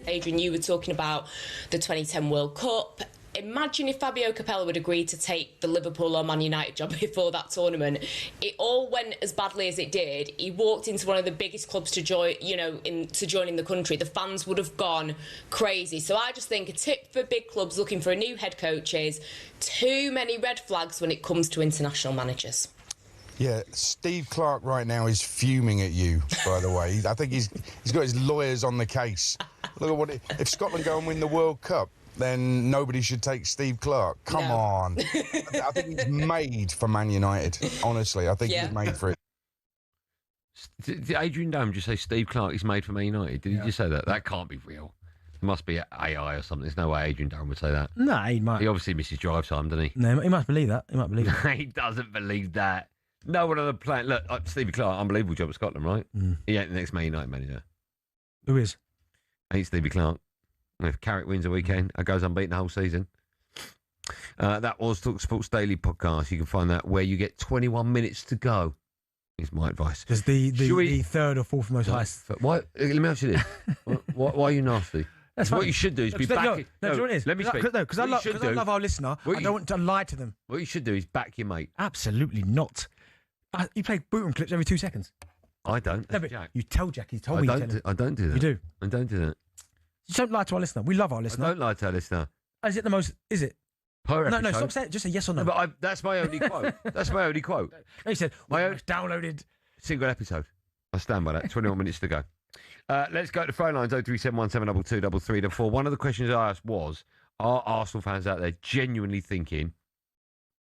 Adrian, you were talking about the 2010 World Cup. Imagine if Fabio Capello would agree to take the Liverpool or Man United job before that tournament. It all went as badly as it did. He walked into one of the biggest clubs to join, to join in the country. The fans would have gone crazy. So I just think a tip for big clubs looking for a new head coach is too many red flags when it comes to international managers. Yeah, Steve Clarke right now is fuming at you, by the way. I think he's got his lawyers on the case. Look at what if Scotland go and win the World Cup, then nobody should take Steve Clarke. Come on. I think he's made for Man United, honestly. I think he's made for it. Did Adrian Durham just say Steve Clarke is made for Man United? Did he just say that? That can't be real. It must be AI or something. There's no way Adrian Durham would say that. No, he might. He obviously misses drive time, doesn't he? No, he must believe that. He might believe that. He doesn't believe that. No one on the planet. Look, Stevie Clarke, unbelievable job at Scotland, right? He ain't the next Man United manager. Who is? Ain't Stevie Clarke. If Carrick wins a weekend, it goes unbeaten the whole season. That was talkSPORT's daily podcast. You can find that where you get 21 minutes to go. Is my advice. Because the third or fourth most highest. Why? Let me ask you this. why are you nasty? That's what funny. you should do is be back. No, do you know what it is? Let me speak. No, because I love our listener. I don't want to lie to them. What you should do is back your mate. Absolutely not. You play boot clips every 2 seconds. I don't. No, but Jack. you tell Jack. He told me. I don't do that. You do. I don't do that. You don't lie to our listener. We love our listener. I don't lie to our listener. Is it the most? Is it? Per No, episode. stop saying. Just a yes or no. But that's my only quote. That's my only quote. No, you said my own downloaded single episode. I stand by that. 21 minutes to go. Let's go to phone lines 0371722334. One of the questions I asked was, are Arsenal fans out there genuinely thinking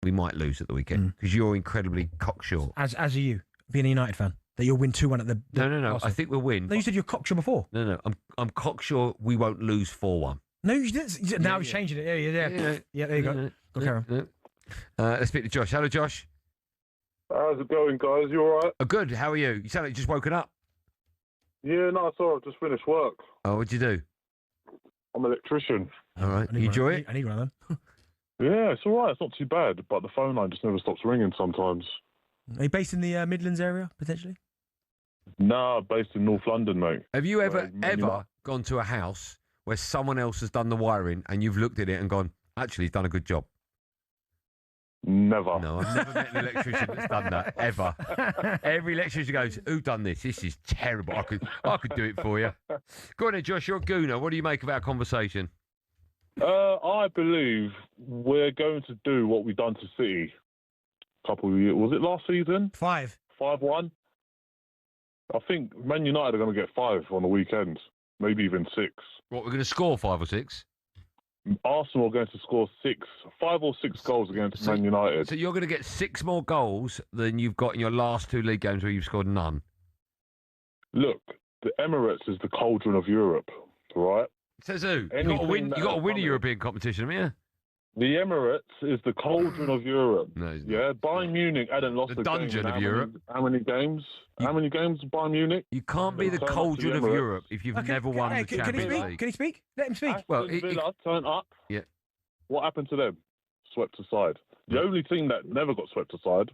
we might lose at the weekend? Because you're incredibly cocksure. As are you, being a United fan, that you'll win 2-1 at the No. Arsenal. I think we'll win. No, you said you're cocksure before. No. I'm cocksure we won't lose 4-1. No, you didn't. Now he's changing it. Yeah, there you go. Go, Karen. Let's speak to Josh. Hello, Josh. How's it going, guys? You all right? Good. How are you? You sound like you've just woken up. Yeah, no, sorry, I've just finished work. Oh, what'd you do? I'm an electrician. All right. You enjoy it? I need one of them. Yeah, it's all right. It's not too bad, but the phone line just never stops ringing sometimes. Are you based in the Midlands area, potentially? Nah, based in North London, mate. Have you ever gone to a house where someone else has done the wiring and you've looked at it and gone, actually, he's done a good job? Never. No, I've never met an electrician that's done that, ever. Every electrician goes, who done this? This is terrible. I could do it for you. Go on then, Josh, you're a gooner. What do you make of our conversation? I believe we're going to do what we've done to City a couple of years. Was it last season? 5-1. I think Man United are going to get 5 on the weekend, maybe even 6. What, we're going to score 5 or 6? Arsenal are going to score 5 or 6 goals against Man United. So you're going to get 6 more goals than you've got in your last 2 league games where you've scored none? Look, the Emirates is the cauldron of Europe, right? Says who? You got to win a European competition, haven't you? The Emirates is the cauldron of Europe. No, it's yeah, Bayern Munich hadn't lost the a dungeon game. of Europe. How many games? How many games Bayern Munich? You can't be the cauldron of Europe if you've never won the Champions League. Can he speak? Let him speak. Aston Villa turned up. Yeah. What happened to them? Swept aside. The only team that never got swept aside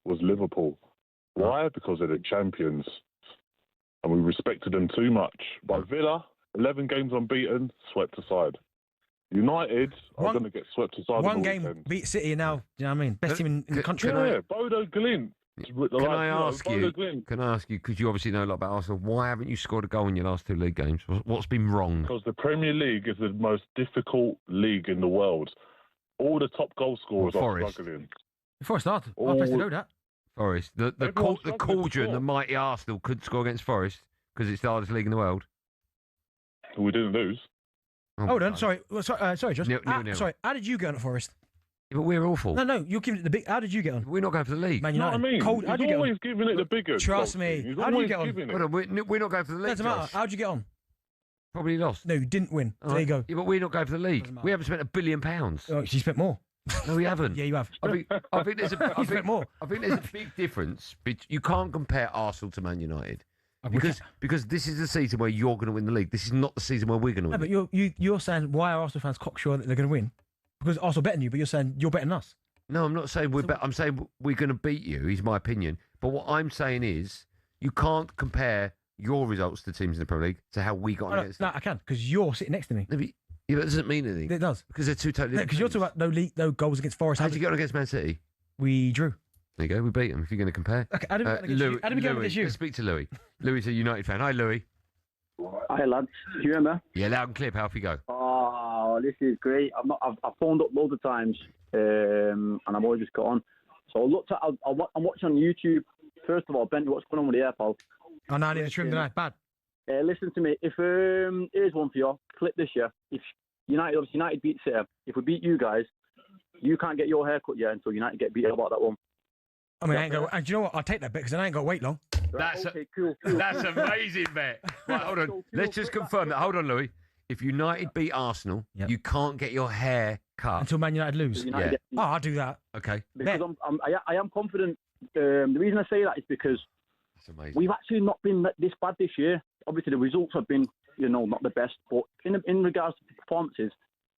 was Liverpool. Why? Because they're the champions. And we respected them too much. But Villa, 11 games unbeaten, swept aside. United are going to get swept aside. One game beat City and now, you know what I mean? Best team in the country. Yeah, Bodo Glint. Can I ask you, because you obviously know a lot about Arsenal, why haven't you scored a goal in your last 2 league games? What's been wrong? Because the Premier League is the most difficult league in the world. All the top goal scorers are struggling. Before I started, I to know that. Forest. The cauldron, the mighty Arsenal could score against Forest because it's the hardest league in the world. We didn't lose. Hold on, sorry, Josh. Nil. Sorry, how did you get on at Forest? Yeah, but we're awful. No, you're giving it the big. How did you get on? We're not going for the league. Man United. You know what I mean? Cold, how'd you get on? He's always giving it the bigger. Trust me. How did you get on? Hold on, we're not going for the league. Doesn't matter. How'd you get on? Probably lost. No, you didn't win. There you go. Yeah, but we're not going for the league. We haven't spent £1 billion. Oh, you spent more. No, we haven't. Yeah, you have. I think there's a spent more. I think there's a big difference. You can't compare Arsenal to Man United. Because this is the season where you're going to win the league. This is not the season where we're going to win. No, but you're saying, why are Arsenal fans cocksure that they're going to win? Because Arsenal better than you, but you're saying you're better than us. No, I'm not saying I'm saying we're going to beat you, is my opinion. But what I'm saying is you can't compare your results to teams in the Premier League to how we got against them. No, I can, because you're sitting next to me. No, but that doesn't mean anything. It does. Because they're two totally different. Because you're talking about no goals against Forest. How did you get on against Man City? We drew. There you go, we beat them, if you're going to compare. Okay, how did we get against you? Let's speak to Louis. Louis is a United fan. Hi, Louis. Hi, lads. Do you hear me? Yeah, loud and clear. How off you go? Oh, this is great. I've phoned up loads of times, and I've always just got on. So I looked at. I'm watching on YouTube. First of all, Bent, what's going on with the air, pal? Oh, no, I need to trim tonight. Bad. Listen to me. If here's one for you. Clip this year. If United beat City, if we beat you guys, you can't get your hair cut yet until United get beat about that one. I mean, I ain't got. And do you know what? I'll take that bet because I ain't got to wait long. That's cool. That's amazing, bet. Right, hold on. Let's just confirm that. Hold on, Louis. If United beat Arsenal, you can't get your hair cut until Man United lose. United I'll do that. Okay. Because I am confident. The reason I say that is because we've actually not been this bad this year. Obviously, the results have been, not the best. But in regards to performances,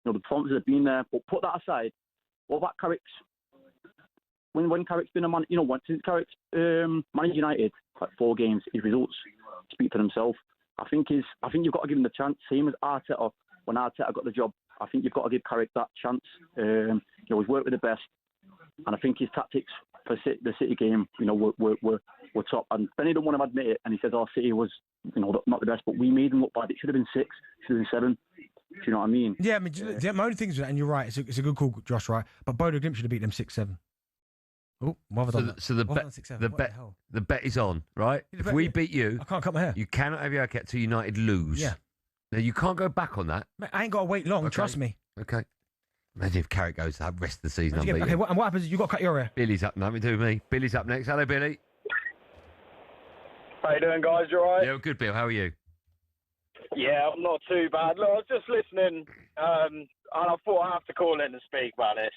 the performances have been there. But put that aside, what about Carrick's? When Carrick's been a man, since Carrick's managed United, like 4 games, his results speak for themselves. I think you've got to give him the chance. Same as Arteta. When Arteta got the job, I think you've got to give Carrick that chance. He's worked with the best, and I think his tactics for the City game, were top. And Benny don't want to admit it, and he says, "Oh, City was, not the best, but we made them look bad. It should have been 6, should have been 7." Do you know what I mean? Yeah, I mean, my only thing is, and you're right, it's a good call, Josh, right? But Bodo Glimt should have beat them 6-7. Oh, why have I done that? So the bet is on, right? If we beat you, I can't cut my hair. You cannot have your haircut till United lose. Yeah. Now, you can't go back on that. Mate, I ain't got to wait long, trust me. Okay. Imagine if Carrick goes the rest of the season unbeaten. Okay, and what happens is you've got to cut your hair? Billy's up, nothing to do with me. Billy's up next. Hello, Billy. How you doing, guys? You all right? Yeah, good, Bill. How are you? Yeah, I'm not too bad. Look, I was just listening, and I thought I have to call in and speak about this.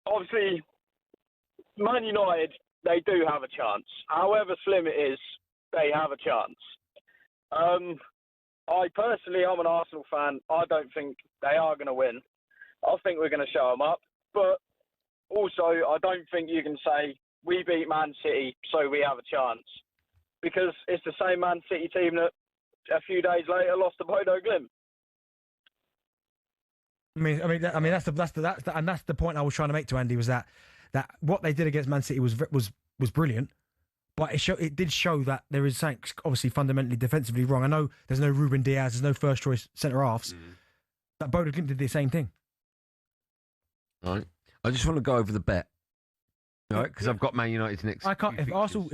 Obviously, Man United, they do have a chance. However slim it is, they have a chance. I personally, I'm an Arsenal fan. I don't think they are going to win. I think we're going to show them up. But also, I don't think you can say, we beat Man City, so we have a chance. Because it's the same Man City team that a few days later lost to Bodo Glimt. I mean, that's the point I was trying to make to Andy, was that what they did against Man City was brilliant, but it did show that there is something obviously fundamentally defensively wrong. I know there's no Ruben Diaz, there's no first choice centre halves. That Bodo Glimt did the same thing. All right, I just want to go over the bet. All right, because I've got Man United's next. I can't. If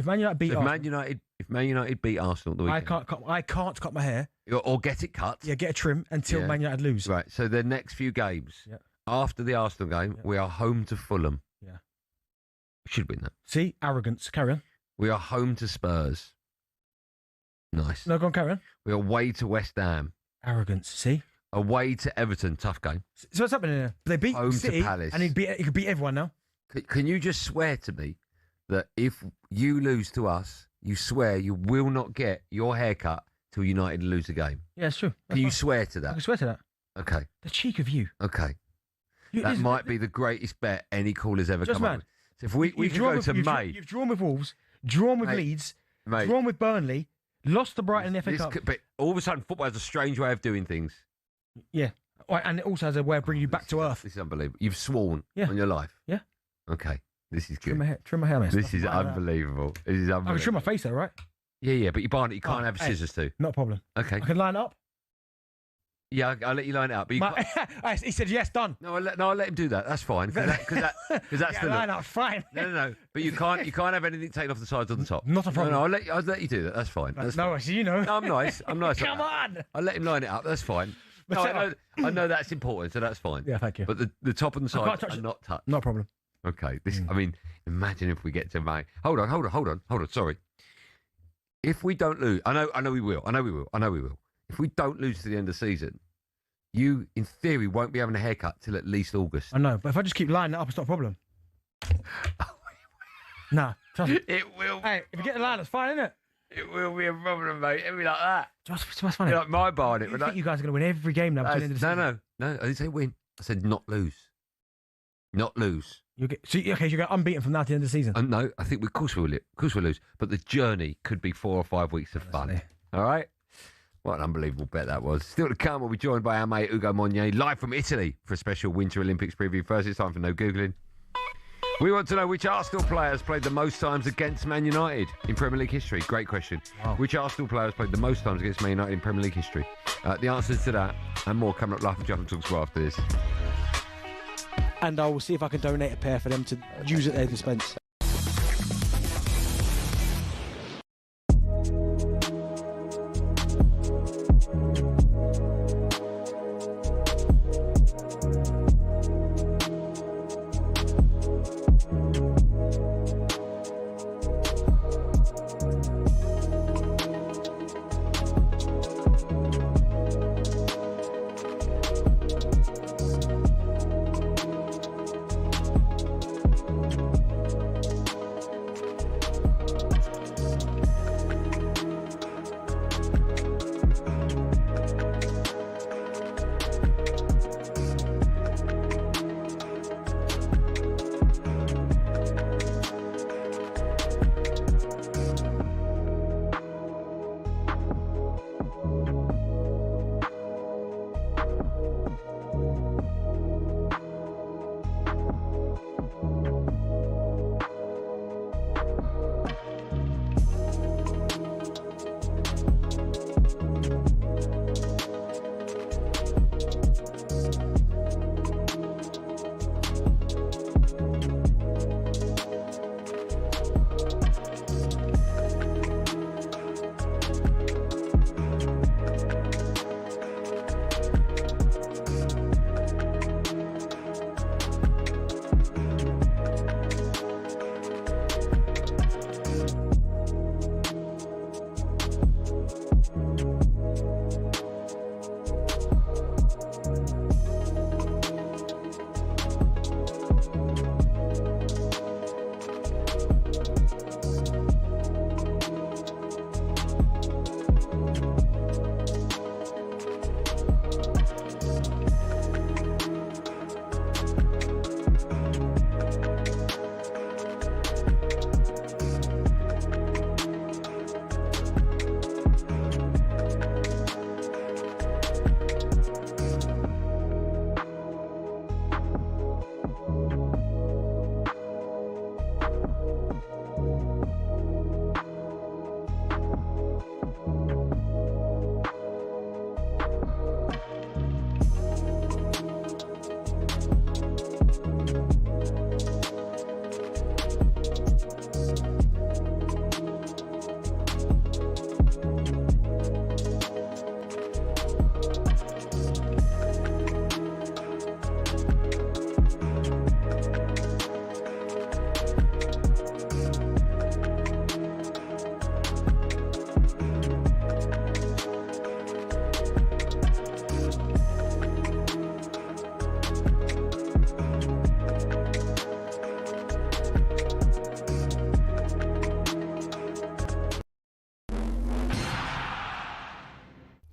Man United beat Arsenal, if Man United beat Arsenal, the weekend, I can't cut my hair or get it cut. Yeah, get a trim until Man United lose. Right. So the next few games after the Arsenal game, we are home to Fulham. Yeah, we should win that. See, arrogance. Carry on. We are home to Spurs. Nice. No, go on, carry on. We're away to West Ham. Arrogance. See. Away to Everton. Tough game. So what's happening here? They beat home City, to Palace, and he could beat everyone now. Can you just swear to me that if you lose to us, you swear you will not get your haircut till United lose the game? Yeah, it's true. Can you swear to that? I can swear to that. Okay. The cheek of you. Okay. That might be the greatest bet any caller's ever come up with. So if we can go to May. You've drawn with Wolves, drawn with Leeds, drawn with Burnley, lost to Brighton in the FA Cup. But all of a sudden, football has a strange way of doing things. Yeah. And it also has a way of bringing you back to earth. This is unbelievable. You've sworn on your life. Yeah. Okay. This is good. Trim my hair, mate. This is unbelievable. This is unbelievable. I can trim my face though, right? Yeah, but you can't have scissors too. Not a problem. Okay. I can line it up. Yeah, I'll let you line it up. But he said yes, done. No, I'll let him do that. That's fine. Because that's the line up, fine. No. But you can't have anything taken off the sides or the top. Not a problem. No, I'll let you do that. That's fine. That's no, fine. you know. No, I'm nice. Come on. I'll let him line it up. That's fine. No, I know that's important, so that's fine. Yeah, thank you. But the top and the sides are not touched. No problem. Okay. I mean, imagine if we get to May. Hold on. Sorry. If we don't lose, I know we will. If we don't lose to the end of the season, you, in theory, won't be having a haircut till at least August. I know, but if I just keep lining it up, it's not a problem. Nah, trust me. It will. Hey, if you get the line, it's fine, isn't it? It will be a problem, mate. It'll be like that. What's funny? You're like my bar on it. You think you guys are going to win every game now? No. I didn't say win. I said not lose. Not lose. You go unbeaten from now to the end of the season. No, I think of course we'll lose. But the journey could be 4 or 5 weeks of fun. All right? What an unbelievable bet that was. Still to come, we'll be joined by our mate Ugo Monnier, live from Italy for a special Winter Olympics preview. First, it's time for No Googling. We want to know which Arsenal players played the most times against Man United in Premier League history. Great question. Wow. Which Arsenal players played the most times against Man United in Premier League history? The answers to that and more coming up live from Jump and talkSPORT after this. And I will see if I can donate a pair for them to use at their dispense.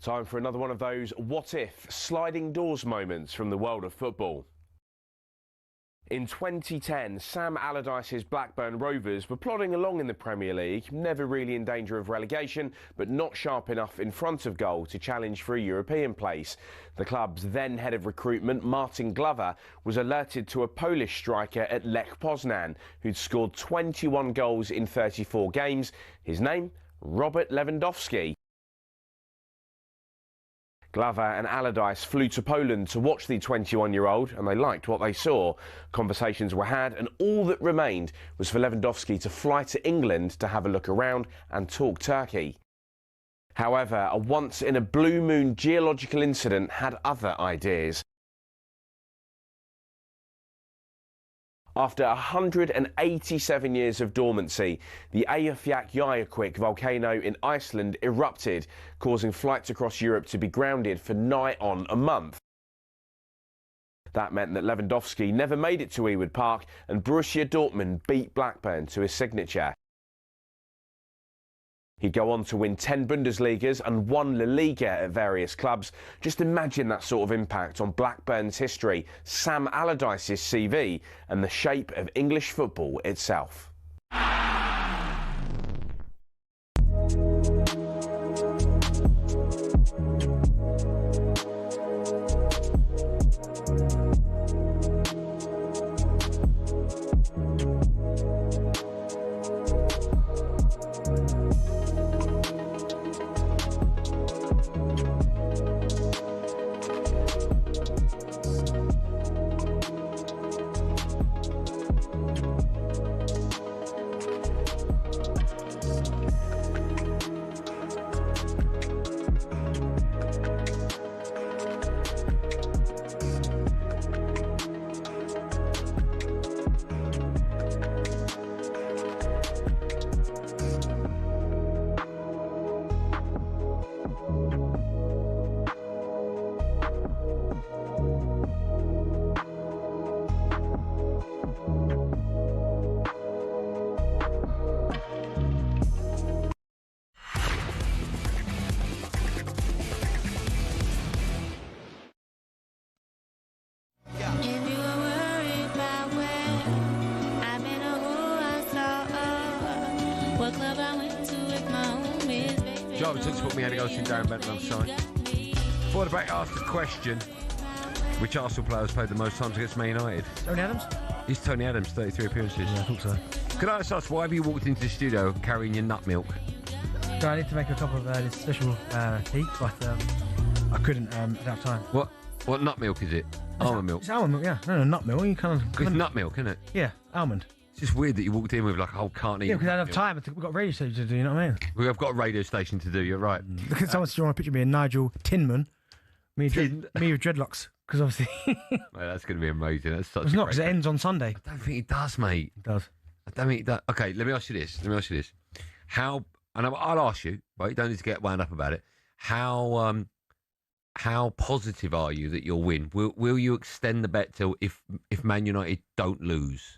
Time for another one of those what-if sliding doors moments from the world of football. In 2010, Sam Allardyce's Blackburn Rovers were plodding along in the Premier League, never really in danger of relegation, but not sharp enough in front of goal to challenge for a European place. The club's then head of recruitment, Martin Glover, was alerted to a Polish striker at Lech Poznan, who'd scored 21 goals in 34 games. His name, Robert Lewandowski. Glover and Allardyce flew to Poland to watch the 21-year-old, and they liked what they saw. Conversations were had, and all that remained was for Lewandowski to fly to England to have a look around and talk Turkey. However, a once-in-a-blue-moon geological incident had other ideas. After 187 years of dormancy, the Eyjafjallajökull volcano in Iceland erupted, causing flights across Europe to be grounded for nigh on a month. That meant that Lewandowski never made it to Ewood Park, and Borussia Dortmund beat Blackburn to his signature. He'd go on to win 10 Bundesligas and 1 La Liga at various clubs. Just imagine that sort of impact on Blackburn's history, Sam Allardyce's CV, and the shape of English football itself. Andy Goldstein Darren Bent alongside. Before the break, asked a question: which Arsenal players played the most times against Man United? Tony Adams? He's Tony Adams, 33 appearances. Yeah, I thought so. Could I just ask, why have you walked into the studio carrying your nut milk? So I need to make a cup of this special tea, but I couldn't have time. What nut milk is it? Almond milk? It's almond milk, yeah. No, nut milk. You kind of. It's nut milk, isn't it? Yeah, almond. It's just weird that you walked in with like a whole carton. Yeah, because I don't have time. We've got a radio station to do, you know what I mean? We've got a radio station to do, you're right. Look at someone's drawing a picture of me and Nigel Tinman. Me with dreadlocks, because obviously. Mate, that's going to be amazing. That's such it's not, because it ends on Sunday. I don't think it does, mate. It does. I don't think it does. Okay, let me ask you this. How, and I'll ask you, right? You don't need to get wound up about it. How positive are you that you'll win? Will you extend the bet till if Man United don't lose?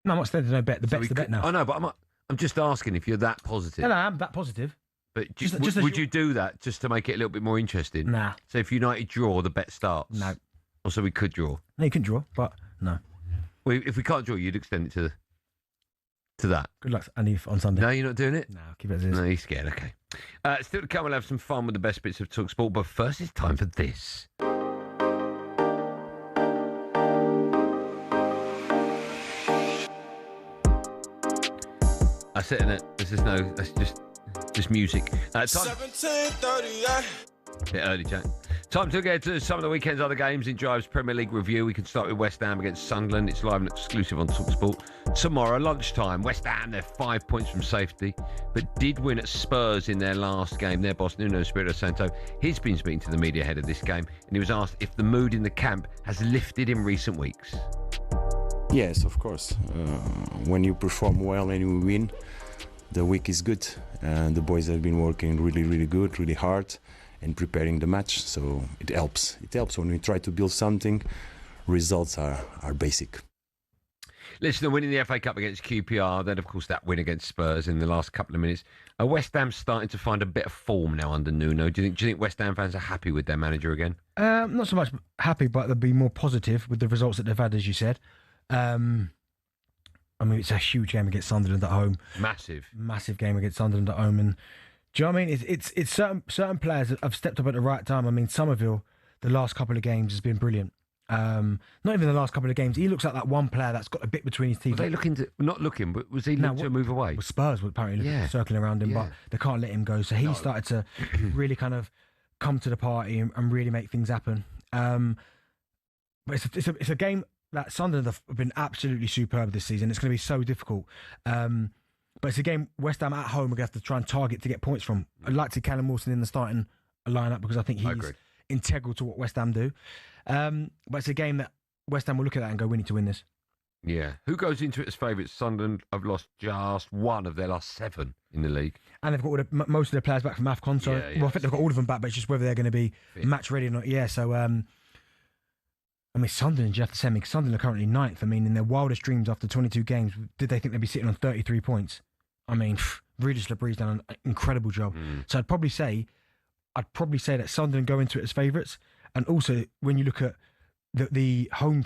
No, I'm not extending no bet. The bet's the bet now. I know, but I'm just asking if you're that positive. No, I'm that positive. But would you do that just to make it a little bit more interesting? Nah. So if United draw, the bet starts? No. Also, we could draw. No, you can draw, but no. Well, if we can't draw, you'd extend it to that. Good luck, Andy, on Sunday. No, you're not doing it? No, keep it as is. No, you're scared, okay. Still to come, we'll have some fun with the best bits of talkSPORT, but first it's time for this. That's it, isn't it? That's just music. 17:38. Bit early, Jack. Time to get to some of the weekend's other games in Drive's Premier League review. We can start with West Ham against Sunderland. It's live and exclusive on talkSPORT. Tomorrow, lunchtime, West Ham, they're 5 points from safety, but did win at Spurs in their last game. Their boss, Nuno Espirito Santo, he's been speaking to the media ahead of this game, and he was asked if the mood in the camp has lifted in recent weeks. Yes, of course. When you perform well and you win, the week is good. And the boys have been working really, really good, really hard, and preparing the match. So it helps. It helps when we try to build something. Results are basic. Listen, they're winning the FA Cup against QPR. Then, of course, that win against Spurs in the last couple of minutes. Are West Ham starting to find a bit of form now under Nuno? Do you think West Ham fans are happy with their manager again? Not so much happy, but they'll be more positive with the results that they've had, as you said. I mean, it's a huge game against Sunderland at home. Massive game against Sunderland at home. And do you know what I mean? It's certain players that have stepped up at the right time. I mean, Somerville, the last couple of games has been brilliant. Not even the last couple of games. He looks like that one player that's got a bit between his teeth. Were they looking to, not looking, but was he looking to move away? Well, Spurs were apparently circling around him, but they can't let him go. So he started to really kind of come to the party and really make things happen. But it's a game that Sunderland have been absolutely superb this season. It's going to be so difficult. But it's a game West Ham at home are going to have to try and target to get points from. I'd like to see Callum Wilson in the starting lineup because I think he's integral to what West Ham do. But it's a game that West Ham will look at that and go, we need to win this. Yeah. Who goes into it as favourites? Sunderland have lost just one of their last 7 in the league. And they've got most of their players back from AFCON. So I think they've got all of them back, but it's just whether they're going to be match ready or not. Yeah, so... I mean, Sunderland, you have to say, Sunderland are currently 9th. I mean, in their wildest dreams after 22 games, did they think they'd be sitting on 33 points? I mean, Regis Labree's done an incredible job. So I'd probably say that Sunderland go into it as favourites. And also, when you look at the home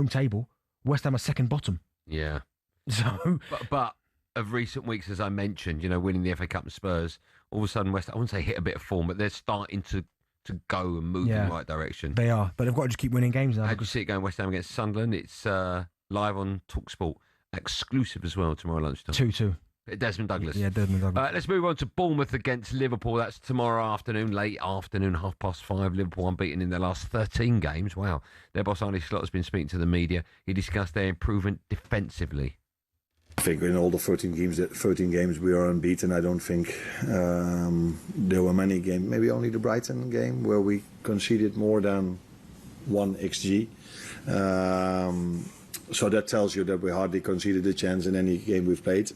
table, West Ham are second bottom. Yeah. So, but of recent weeks, as I mentioned, winning the FA Cup and Spurs, all of a sudden West Ham, I wouldn't say hit a bit of form, but they're starting to go and move in the right direction. They are, but they've got to just keep winning games now. How do you see it going West Ham against Sunderland? It's live on talkSPORT, exclusive as well tomorrow lunchtime. 2-2. Desmond Douglas. Yeah, Desmond Douglas. Let's move on to Bournemouth against Liverpool. That's tomorrow afternoon, late afternoon, 5:30. Liverpool unbeaten in their last 13 games. Wow. Their boss, Arne Slot, has been speaking to the media. He discussed their improvement defensively. I think in all the 13 games we are unbeaten. I don't think there were many games, maybe only the Brighton game, where we conceded more than 1 XG. So that tells you that we hardly conceded a chance in any game we've played.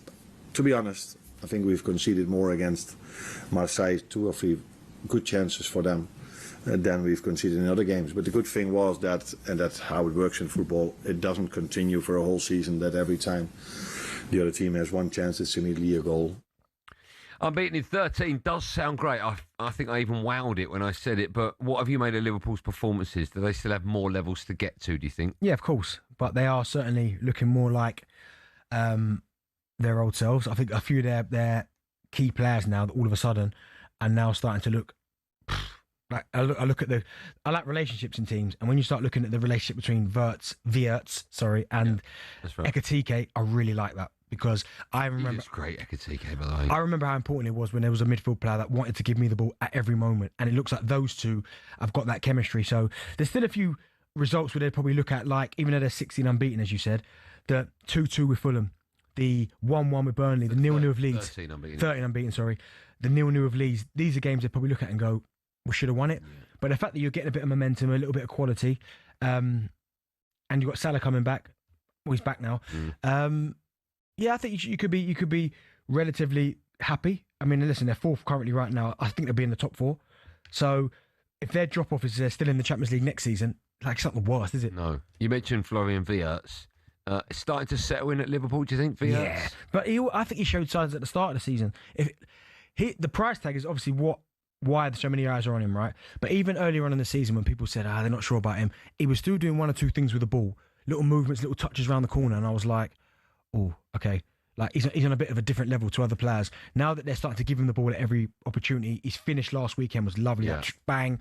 To be honest, I think we've conceded more against Marseille, 2 or 3 good chances for them than we've conceded in other games. But the good thing was that, and that's how it works in football, it doesn't continue for a whole season, that every time the other team has 1 chance, it's immediately a goal. Unbeaten in 13 does sound great. I think I even wowed it when I said it. But what have you made of Liverpool's performances? Do they still have more levels to get to, do you think? Yeah, of course. But they are certainly looking more like their old selves. I think a few of their key players now, all of a sudden, are now starting to look... Like I like relationships in teams, and when you start looking at the relationship between Wirtz, and Ekitike, I really like that because I remember it's great Ekitike, by the way. I remember how important it was when there was a midfield player that wanted to give me the ball at every moment, and it looks like those two have got that chemistry. So there's still a few results where they'd probably look at, like even though they're 16 unbeaten, as you said, the 2-2 with Fulham, the 1-1 with Burnley, the 0-0 with Leeds, 13 unbeaten, sorry, the 0-0 with Leeds. These are games they'd probably look at and go, we should have won it. But the fact that you're getting a bit of momentum, a little bit of quality, and you've got Salah coming back. Well, he's back now. I think you could be relatively happy. I mean, listen, they're 4th currently right now. I think they'll be in the top 4. So if their drop-off is they're still in the Champions League next season, like, it's not the worst, is it? No. You mentioned Florian Wirtz. Starting to settle in at Liverpool, do you think, Wirtz? Yeah. But I think he showed signs at the start of the season. The price tag is obviously why so many eyes are on him, right? But even earlier on in the season when people said, they're not sure about him, he was still doing 1 or 2 things with the ball, little movements, little touches around the corner, and I was like, oh, okay. Like, he's on a bit of a different level to other players. Now that they're starting to give him the ball at every opportunity, his finish last weekend was lovely. Yeah. Like, bang.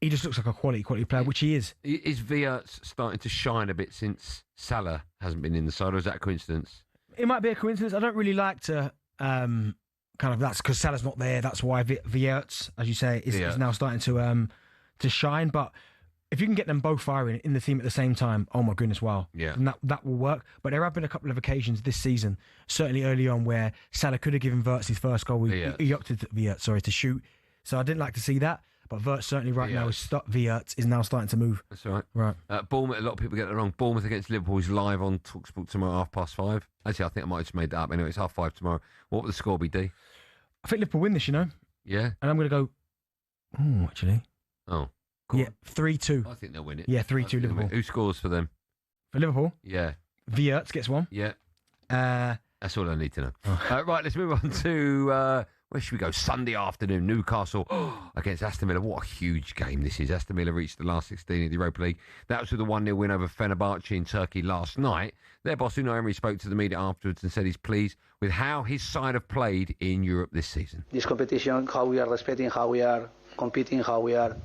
He just looks like a quality player, which he is. Is Wirtz starting to shine a bit since Salah hasn't been in the side, or is that a coincidence? It might be a coincidence. I don't really like to... kind of, that's because Salah's not there. That's why Wirtz, as you say, is now starting to shine. But if you can get them both firing in the team at the same time, oh my goodness, wow. Yeah. And that will work. But there have been a couple of occasions this season, certainly early on, where Salah could have given Wirtz his first goal. He opted to shoot. So I didn't like to see that. But Wirtz certainly now Wirtz is now starting to move. That's right. Right. Bournemouth, a lot of people get it wrong. Bournemouth against Liverpool is live on talkSPORT tomorrow, 5:30. Actually, I think I might have just made that up. Anyway, it's 5:30 tomorrow. What will the score be, D? I think Liverpool win this, Yeah? And I'm going to go, actually. Oh. Yeah, 3-2. I think they'll win it. Yeah, 3-2 Liverpool. Who scores for them? For Liverpool? Yeah. Wiertz gets one. Yeah. That's all I need to know. Oh. Right, let's move on to, where should we go? Sunday afternoon, Newcastle against Aston Villa. What a huge game this is. Aston Villa reached the last 16 of the Europa League. That was with a 1-0 win over Fenerbahce in Turkey last night. Their boss, Unai Emery, spoke to the media afterwards and said he's pleased with how his side have played in Europe this season. This competition, how we are respecting, how we are competing, how we are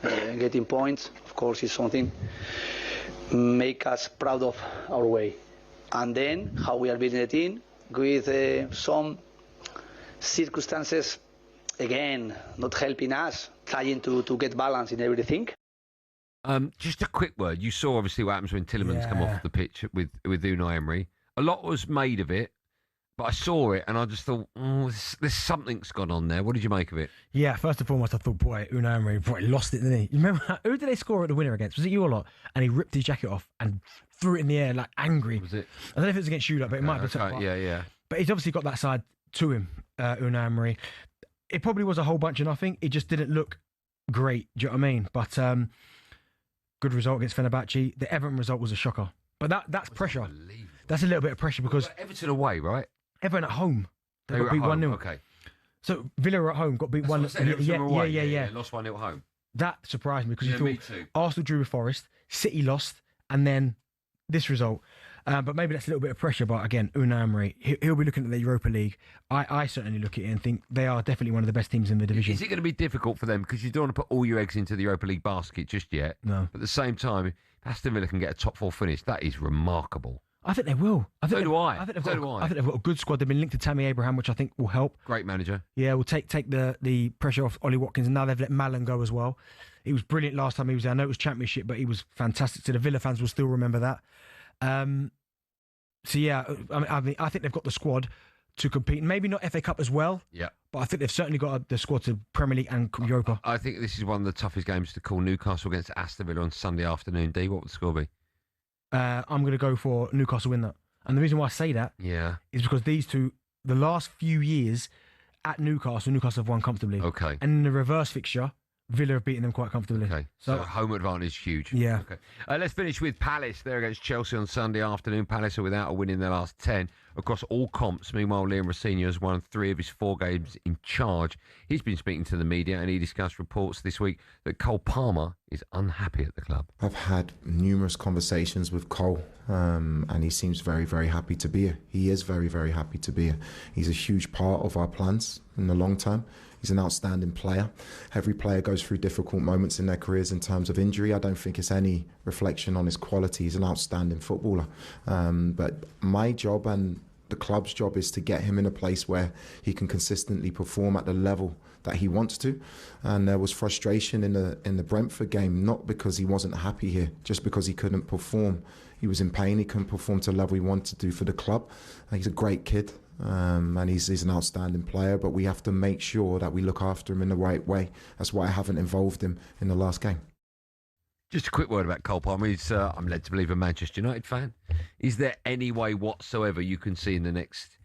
getting points, of course, is something make us proud of our way. And then how we are building the team with some circumstances, again, not helping us, trying to get balance in everything. Just a quick word. You saw obviously what happens when Tillemans come off the pitch with Unai Emery. A lot was made of it, but I saw it and I just thought, there's something's gone on there. What did you make of it? Yeah, first and foremost, I thought, Unai Emery lost it, didn't he? You remember, who did they score at the winner against? Was it you or not? And he ripped his jacket off and threw it in the air like angry. Was it? I don't know if it was against you, but it might have been. Okay, yeah. But he's obviously got that side to him, Unai Emery. It probably was a whole bunch of nothing. It just didn't look great. Do you know what I mean? But good result against Fenerbahce. The Everton result was a shocker. But that's pressure. That's a little bit of pressure because Everton away, right? Everton at home. They got beat 1-0. Okay. So Villa were at home, got beat 1-0. Yeah. Lost 1-0 at home. That surprised me because you me thought too. Arsenal drew with Forest, City lost, and then this result. But maybe that's a little bit of pressure. But again, Unai Emery, he'll be looking at the Europa League. I certainly look at it and think they are definitely one of the best teams in the division. Is it going to be difficult for them? Because you don't want to put all your eggs into the Europa League basket just yet. No. But at the same time, if Aston Villa can get a top 4 finish, that is remarkable. I think they will. I think I think they've got a good squad. They've been linked to Tammy Abraham, which I think will help. Great manager. Yeah, will take the pressure off Ollie Watkins. And now they've let Malin go as well. He was brilliant last time he was there. I know it was Championship, but he was fantastic. So the Villa fans will still remember that. So yeah, I think they've got the squad to compete. Maybe not FA Cup as well. Yeah. But I think they've certainly got the squad to Premier League and Europa. I think this is one of the toughest games to call. Newcastle against Aston Villa on Sunday afternoon. D, what would the score be? I'm going to go for Newcastle win that. And the reason why I say that is because these two, the last few years at Newcastle have won comfortably. Okay. And in the reverse fixture, Villa have beaten them quite comfortably. Okay. So home advantage huge. Yeah. Okay. Let's finish with Palace. They're against Chelsea on Sunday afternoon. Palace are without a win in their last 10 across all comps. Meanwhile, Liam Rosenior has won 3 of his 4 games in charge. He's been speaking to the media and he discussed reports this week that Cole Palmer is unhappy at the club. I've had numerous conversations with Cole and he seems very, very happy to be here. He is very, very happy to be here. He's a huge part of our plans in the long term. He's an outstanding player. Every player goes through difficult moments in their careers in terms of injury. I don't think it's any reflection on his quality. He's an outstanding footballer. But my job and the club's job is to get him in a place where he can consistently perform at the level that he wants to. And there was frustration in the Brentford game, not because he wasn't happy here, just because he couldn't perform. He was in pain. He couldn't perform to the level he wanted to do for the club. He's a great kid. And he's an outstanding player, but we have to make sure that we look after him in the right way. That's why I haven't involved him in the last game. Just a quick word about Cole Palmer. He's, I'm led to believe, a Manchester United fan. Is there any way whatsoever you can see in the next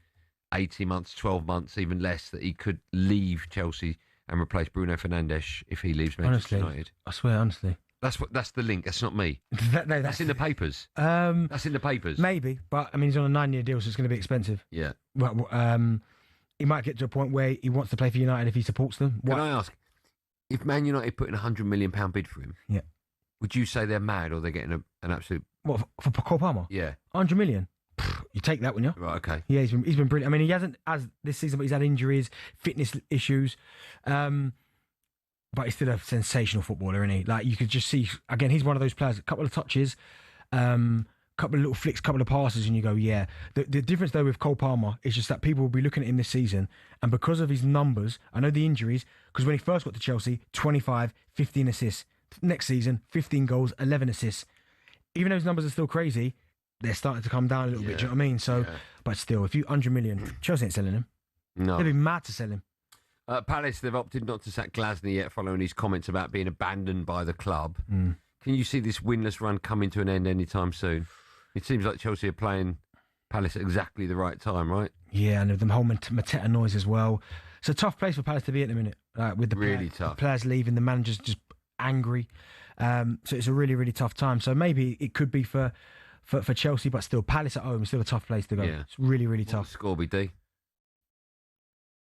18 months, 12 months, even less, that he could leave Chelsea and replace Bruno Fernandes if he leaves Manchester United? I swear, honestly. That's the link. That's not me. That's in the papers. That's in the papers. Maybe, but I mean, he's on a 9-year deal, so it's going to be expensive. Yeah. Well, he might get to a point where he wants to play for United if he supports them. Can I ask, if Man United put in £100 million bid for him, would you say they're mad or they're getting an absolute... What, for Cole Palmer? Yeah. 100 million? You take that, wouldn't you? Right, okay. Yeah, he's been brilliant. I mean, he hasn't as this season, but he's had injuries, fitness issues. But he's still a sensational footballer, isn't he? Like, you could just see, again, he's one of those players, a couple of touches, couple of little flicks, couple of passes, and you go, yeah. The difference, though, with Cole Palmer is just that people will be looking at him this season, and because of his numbers, I know the injuries, because when he first got to Chelsea, 25, 15 assists. Next season, 15 goals, 11 assists. Even though his numbers are still crazy, they're starting to come down a little bit, do you know what I mean? So, but still, if you 100 million, Chelsea ain't selling him. No. They'd be mad to sell him. Palace, they've opted not to sack Glasner yet following his comments about being abandoned by the club. Can you see this winless run coming to an end anytime soon? It seems like Chelsea are playing Palace at exactly the right time, right? Yeah, and the whole Mateta noise as well. It's a tough place for Palace to be at the minute. With the really tough. The players leaving, the manager's just angry. So it's a really, really tough time. So maybe it could be for for Chelsea, but still, Palace at home is still a tough place to go. Yeah. It's really, really tough. Score be D.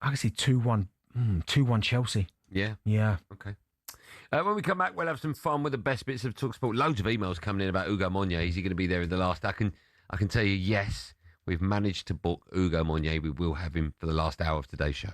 I can see 2-1. 2-1 Chelsea. Yeah. Yeah. Okay. When we come back, we'll have some fun with the best bits of talkSPORT. Loads of emails coming in about Hugo Monye. Is he going to be there in the last? I can tell you, yes, we've managed to book Hugo Monye. We will have him for the last hour of today's show.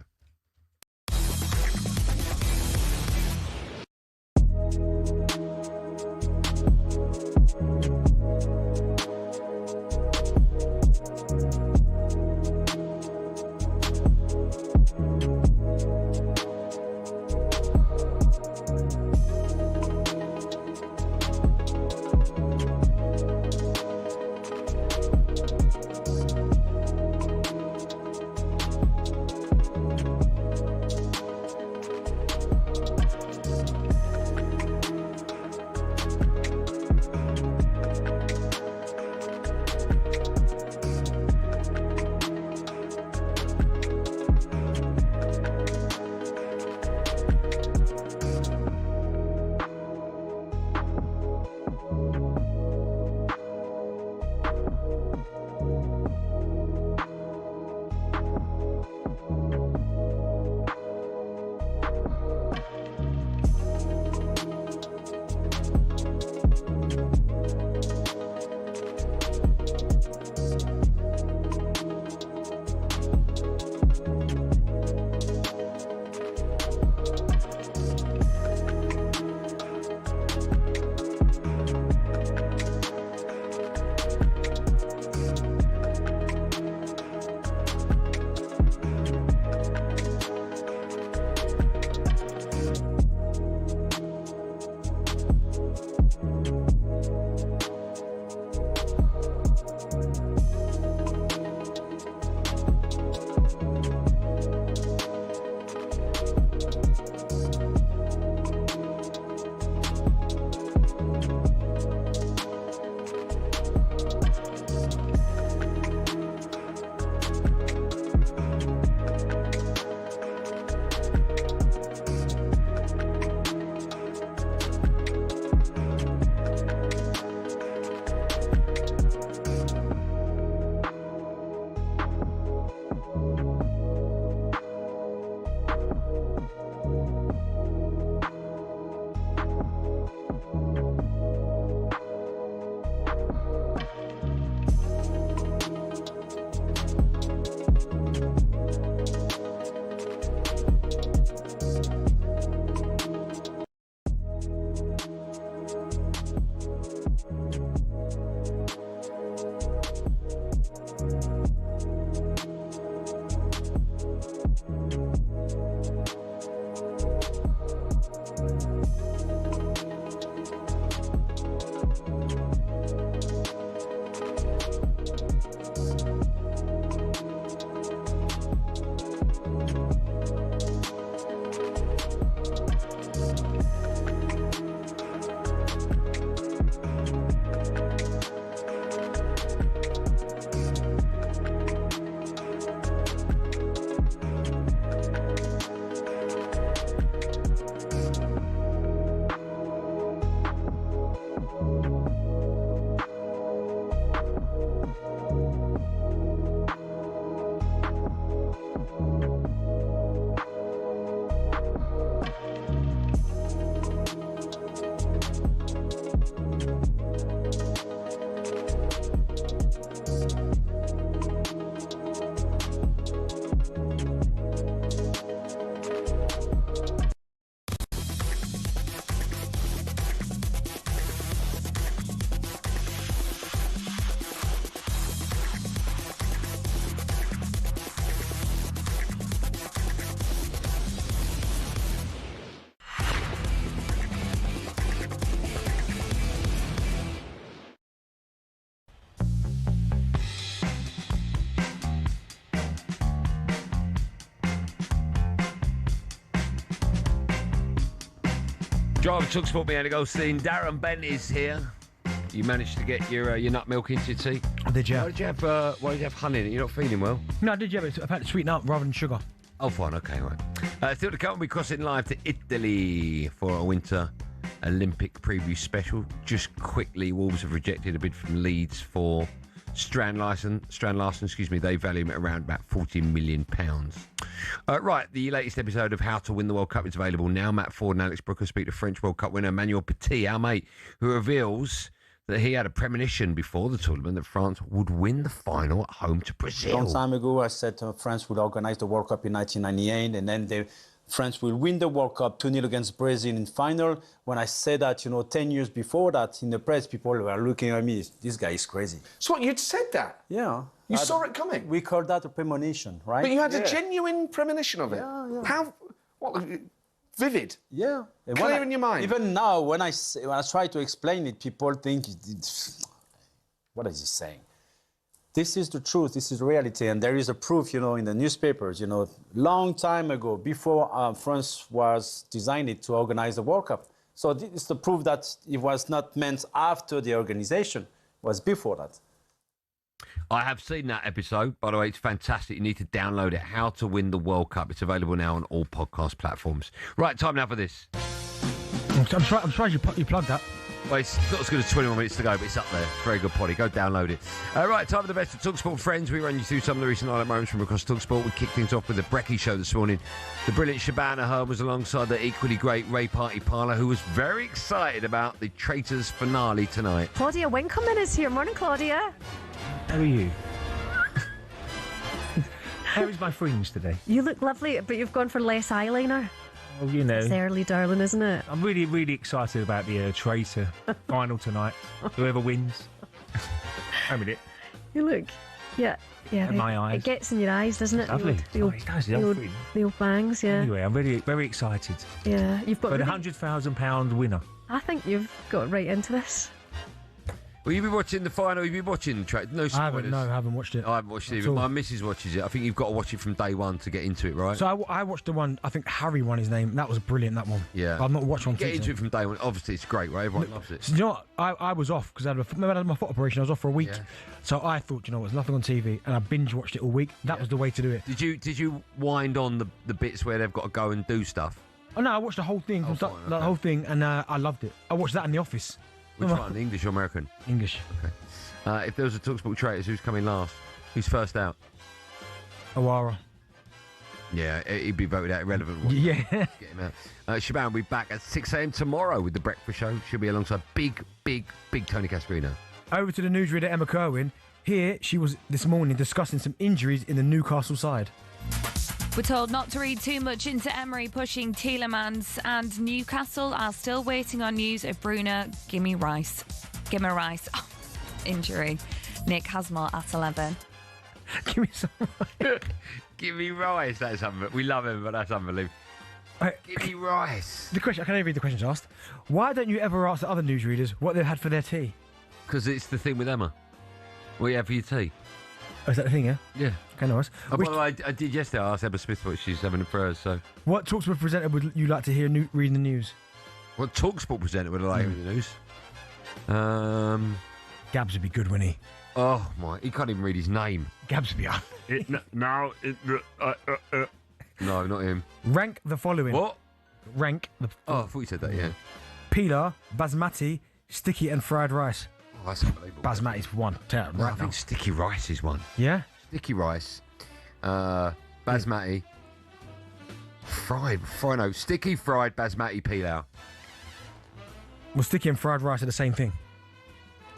Driver talkSPORT, me Andy Goldstein Darren Bent is here. You managed to get your nut milk into your tea. Did you? Why did you have honey in it? You're not feeling well. No, I did. Yeah, but I've had to sweeten up rather than sugar. Oh, fine. Okay, right. Still to come, we'll be crossing live to Italy for a winter Olympic preview special. Just quickly, Wolves have rejected a bid from Leeds for Strand Larson, they value him at around about £40 million. Right, the latest episode of How to Win the World Cup is available now. Matt Ford and Alex Brooker speak to French World Cup winner Emmanuel Petit, our mate, who reveals that he had a premonition before the tournament that France would win the final at home to Brazil. A long time ago, I said France would organize the World Cup in 1998, and then France will win the World Cup 2-0 against Brazil in final. When I said that, 10 years before that, in the press, people were looking at me, this guy is crazy. So what, you'd said that? Yeah. You saw it coming? We call that a premonition, right? But you had a genuine premonition of it? Yeah. How, vivid? Yeah. Clear in your mind? Even now, when I try to explain it, people think, what is he saying? This is the truth, this is reality, and there is a proof, in the newspapers, long time ago, before France was designed to organize the World Cup. So this is the proof that it was not meant after the organization, it was before that. I have seen that episode, by the way, it's fantastic. You need to download it, How to Win the World Cup. It's available now on all podcast platforms. Right, time now for this. I'm surprised you plugged that. Well, it's not as good as 21 minutes to go, but it's up there. Very good potty. Go download it. Right, time for the best of talkSPORT friends. We run you through some of the recent highlight moments from across talkSPORT. We kick things off with the Brecky show this morning. The brilliant Shabana Hearn was alongside the equally great Ray Party Parler, who was very excited about the Traitors finale tonight. Claudia Winkleman is here. Morning, Claudia. How are you? How is my fringe today? You look lovely, but you've gone for less eyeliner. Oh, It's early, darling, isn't it? I'm really, really excited about the Traitor final tonight. Whoever wins. I'm with it. You look, yeah. And my eyes. It gets in your eyes, doesn't it? Lovely. The old bangs, yeah. Anyway, I'm very, very excited. Yeah, you've got. But £100,000 winner. I think you've got right into this. Will you be watching the final? Will you be watching No spoilers. I haven't watched it. I haven't watched it either. My missus watches it. I think you've got to watch it from day one to get into it, right? So I watched the one, I think Harry won his name. That was brilliant, that one. Yeah. I've not watched one. Get into it from day one. Obviously, it's great, right? Everyone loves it. So, you know what? I was off because I had my foot operation. I was off for a week. Yeah. So I thought, there's nothing on TV. And I binge watched it all week. That was the way to do it. Did you wind on the bits where they've got to go and do stuff? Oh, no, I watched the whole thing. The whole thing, and I loved it. I watched that in the office. Which one? English or American? English. Okay. If there was a talkSPORT Traitors, who's coming last? Who's first out? Awara. Yeah, he'd be voted out irrelevant. Yeah. Get him out. Shaban will be back at 6 a.m. tomorrow with the breakfast show. She'll be alongside big Tony Casperino. Over to the newsreader Emma Kerwin. Here, she was this morning discussing some injuries in the Newcastle side. We're told not to read too much into Emery pushing Tielemans, and Newcastle are still waiting on news of Bruno Guimaraes. Injury. Nick Hasmore at 11. Give me some. Give me rice. That's unbelievable. We love him, but that's unbelievable. Give me rice. The question. I can only read the questions asked. Why don't you ever ask the other newsreaders what they've had for their tea? Because it's the thing with Emma. What do you have for your tea? Oh, is that the thing, yeah? Yeah. Okay, nice. Oh, by the way, I did yesterday. I asked Emma Smith what she's having for hers. So, what talkSPORT presenter would you like to hear reading the news? What talkSPORT presenter would I like reading the news? Gabs would be good, wouldn't he? Oh my! He can't even read his name. Gabs would be up. No, not him. Rank the following. What? Rank the. Oh, I thought you said that. Yeah. Pilar, basmati, sticky, and fried rice. Oh, that's unbelievable. Basmati's one. Tell I think sticky rice is one. Yeah. Sticky rice, basmati, sticky fried basmati pilau. Well, sticky and fried rice are the same thing.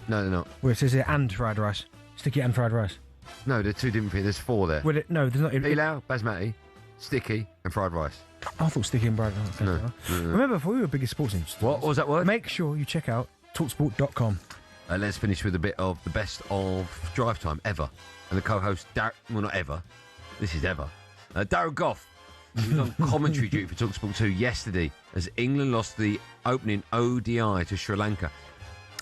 No, they're not. Well, it says here and fried rice. Sticky and fried rice. No, they're two different things. There's four there. Well, no, there's not. Pilau, basmati, sticky, and fried rice. I thought sticky and fried rice. No. Remember, before we were biggest sports industry. What was that word? Make sure you check out talksport.com. Let's finish with a bit of the best of drive time ever. And the co-host, well, not ever. This is ever. Darren Goff. He was on commentary duty for talkSPORT 2 yesterday as England lost the opening ODI to Sri Lanka.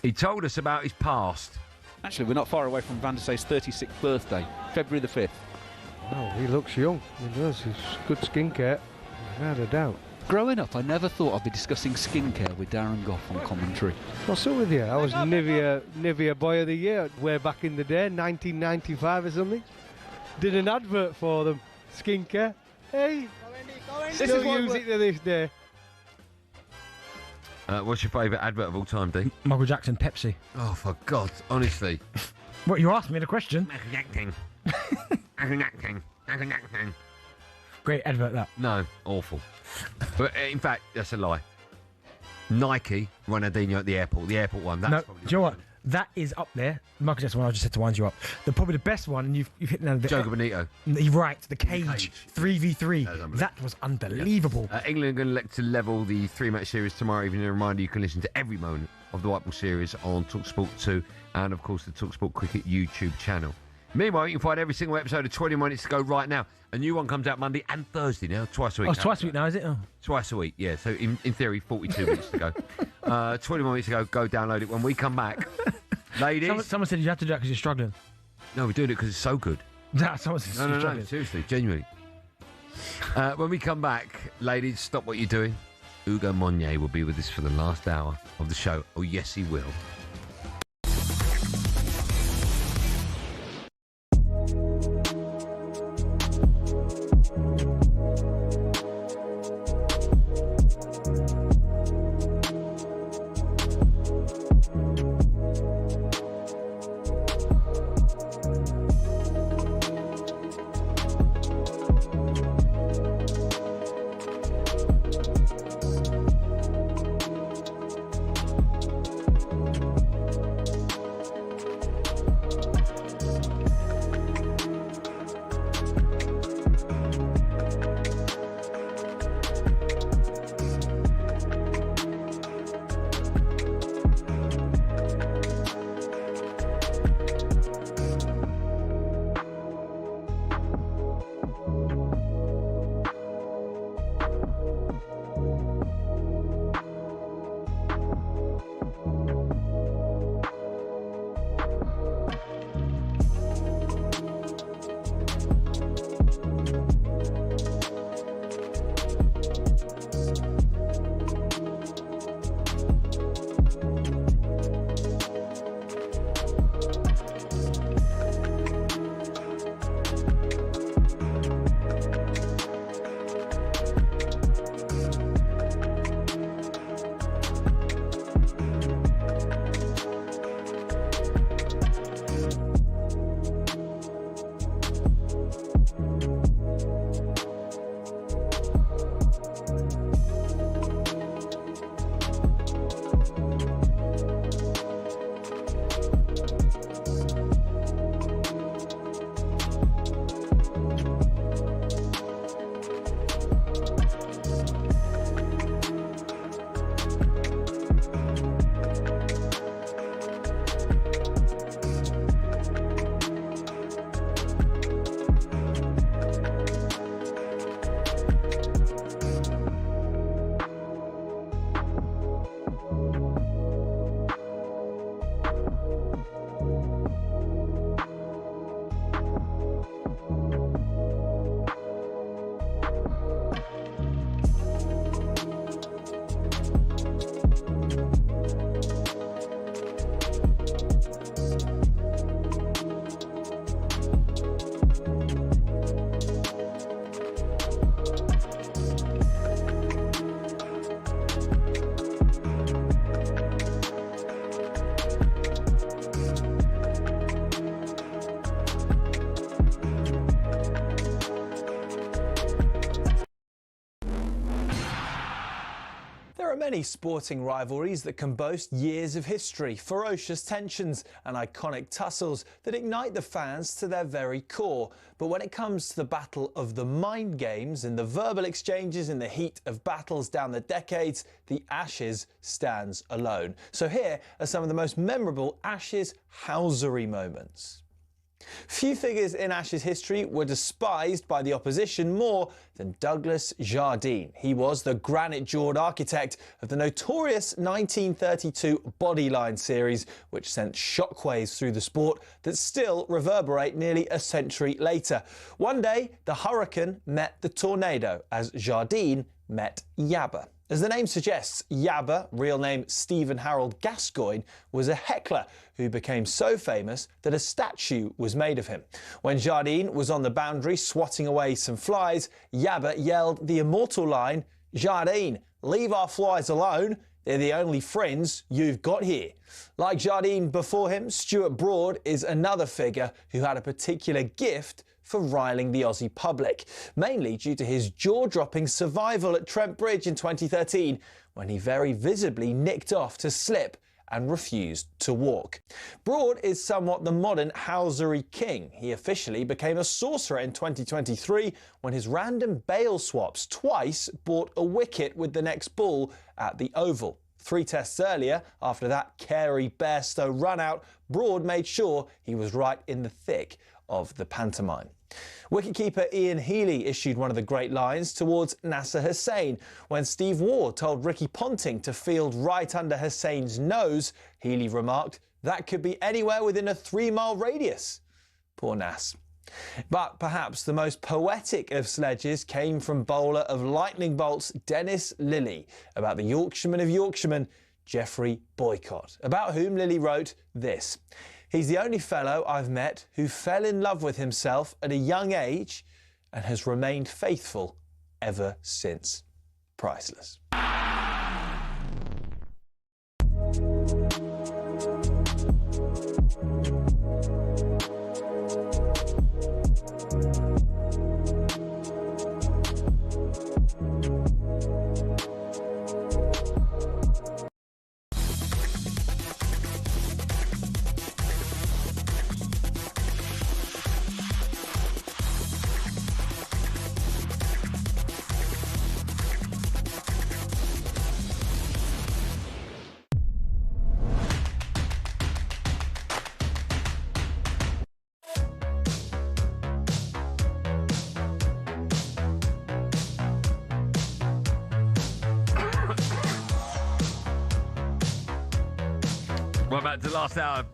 He told us about his past. Actually, we're not far away from Van der Say's 36th birthday, February the 5th. Oh, he looks young. He does. He's good skincare, without a doubt. Growing up, I never thought I'd be discussing skincare with Darren Goff on commentary. What's up with you? I was Nivea Boy of the Year way back in the day, 1995 or something. Did an advert for them. Skincare. Hey, still use it to this day. What's your favourite advert of all time, Dean? Michael Jackson, Pepsi. Oh, for God, honestly. What, you asked me the question? Great advert, that. No, awful. But in fact, that's a lie. Nike, Ronaldinho at the airport one. That's No, probably do you know what? That is up there. Michael Jackson one I just said to wind you up. Probably the best one, and you've hit the Joker Bonito. You're right, the cage. 3v3. That was unbelievable. England are going to look to level the 3-match series tomorrow evening. A reminder, you can listen to every moment of the White Ball series on talkSPORT 2 and, of course, the talkSPORT Cricket YouTube channel. Meanwhile, you can find every single episode of 20 Minutes to Go right now. A new one comes out Monday and Thursday now, twice a week. Oh, it's twice a week now, is it? Oh. Twice a week, yeah. So, in theory, 42 minutes to go. 20 minutes to go. Go download it. When we come back, ladies... Someone said you had to do that because you're struggling. No, we're doing it because it's so good. Someone said you're struggling. No, seriously, genuinely. When we come back, ladies, stop what you're doing. Hugo Monnier will be with us for the last hour of the show. Oh, yes, he will. There are many sporting rivalries that can boast years of history, ferocious tensions and iconic tussles that ignite the fans to their very core. But when it comes to the battle of the mind games and the verbal exchanges in the heat of battles down the decades, the Ashes stands alone. So here are some of the most memorable Ashes housery moments. Few figures in Ashes history were despised by the opposition more than Douglas Jardine. He was the granite-jawed architect of the notorious 1932 Bodyline series, which sent shockwaves through the sport that still reverberate nearly a century later. One day, the hurricane met the tornado as Jardine met Yabba. As the name suggests, Yabba, real name Stephen Harold Gascoigne, was a heckler who became so famous that a statue was made of him. When Jardine was on the boundary swatting away some flies, Yabba yelled the immortal line, "Jardine, leave our flies alone." they're the only friends you've got here. Like Jardine before him, Stuart Broad is another figure who had a particular gift for riling the Aussie public, mainly due to his jaw-dropping survival at Trent Bridge in 2013, when he very visibly nicked off to slip and refused to walk. Broad is somewhat the modern housery king. He officially became a sorcerer in 2023 when his random bail swaps twice bought a wicket with the next ball at the Oval. 3 tests earlier, after that Carey Bairstow run-out, Broad made sure he was right in the thick of the pantomime. Wicketkeeper Ian Healy issued one of the great lines towards Nasser Hussain. When Steve Waugh told Ricky Ponting to field right under Hussain's nose, Healy remarked, "That could be anywhere within a 3-mile radius." Poor Nas. But perhaps the most poetic of sledges came from bowler of lightning bolts Dennis Lillee about the Yorkshireman of Yorkshiremen, Geoffrey Boycott, about whom Lillee wrote this. "He's the only fellow I've met who fell in love with himself at a young age and has remained faithful ever since." Priceless. Well, back to the last hour.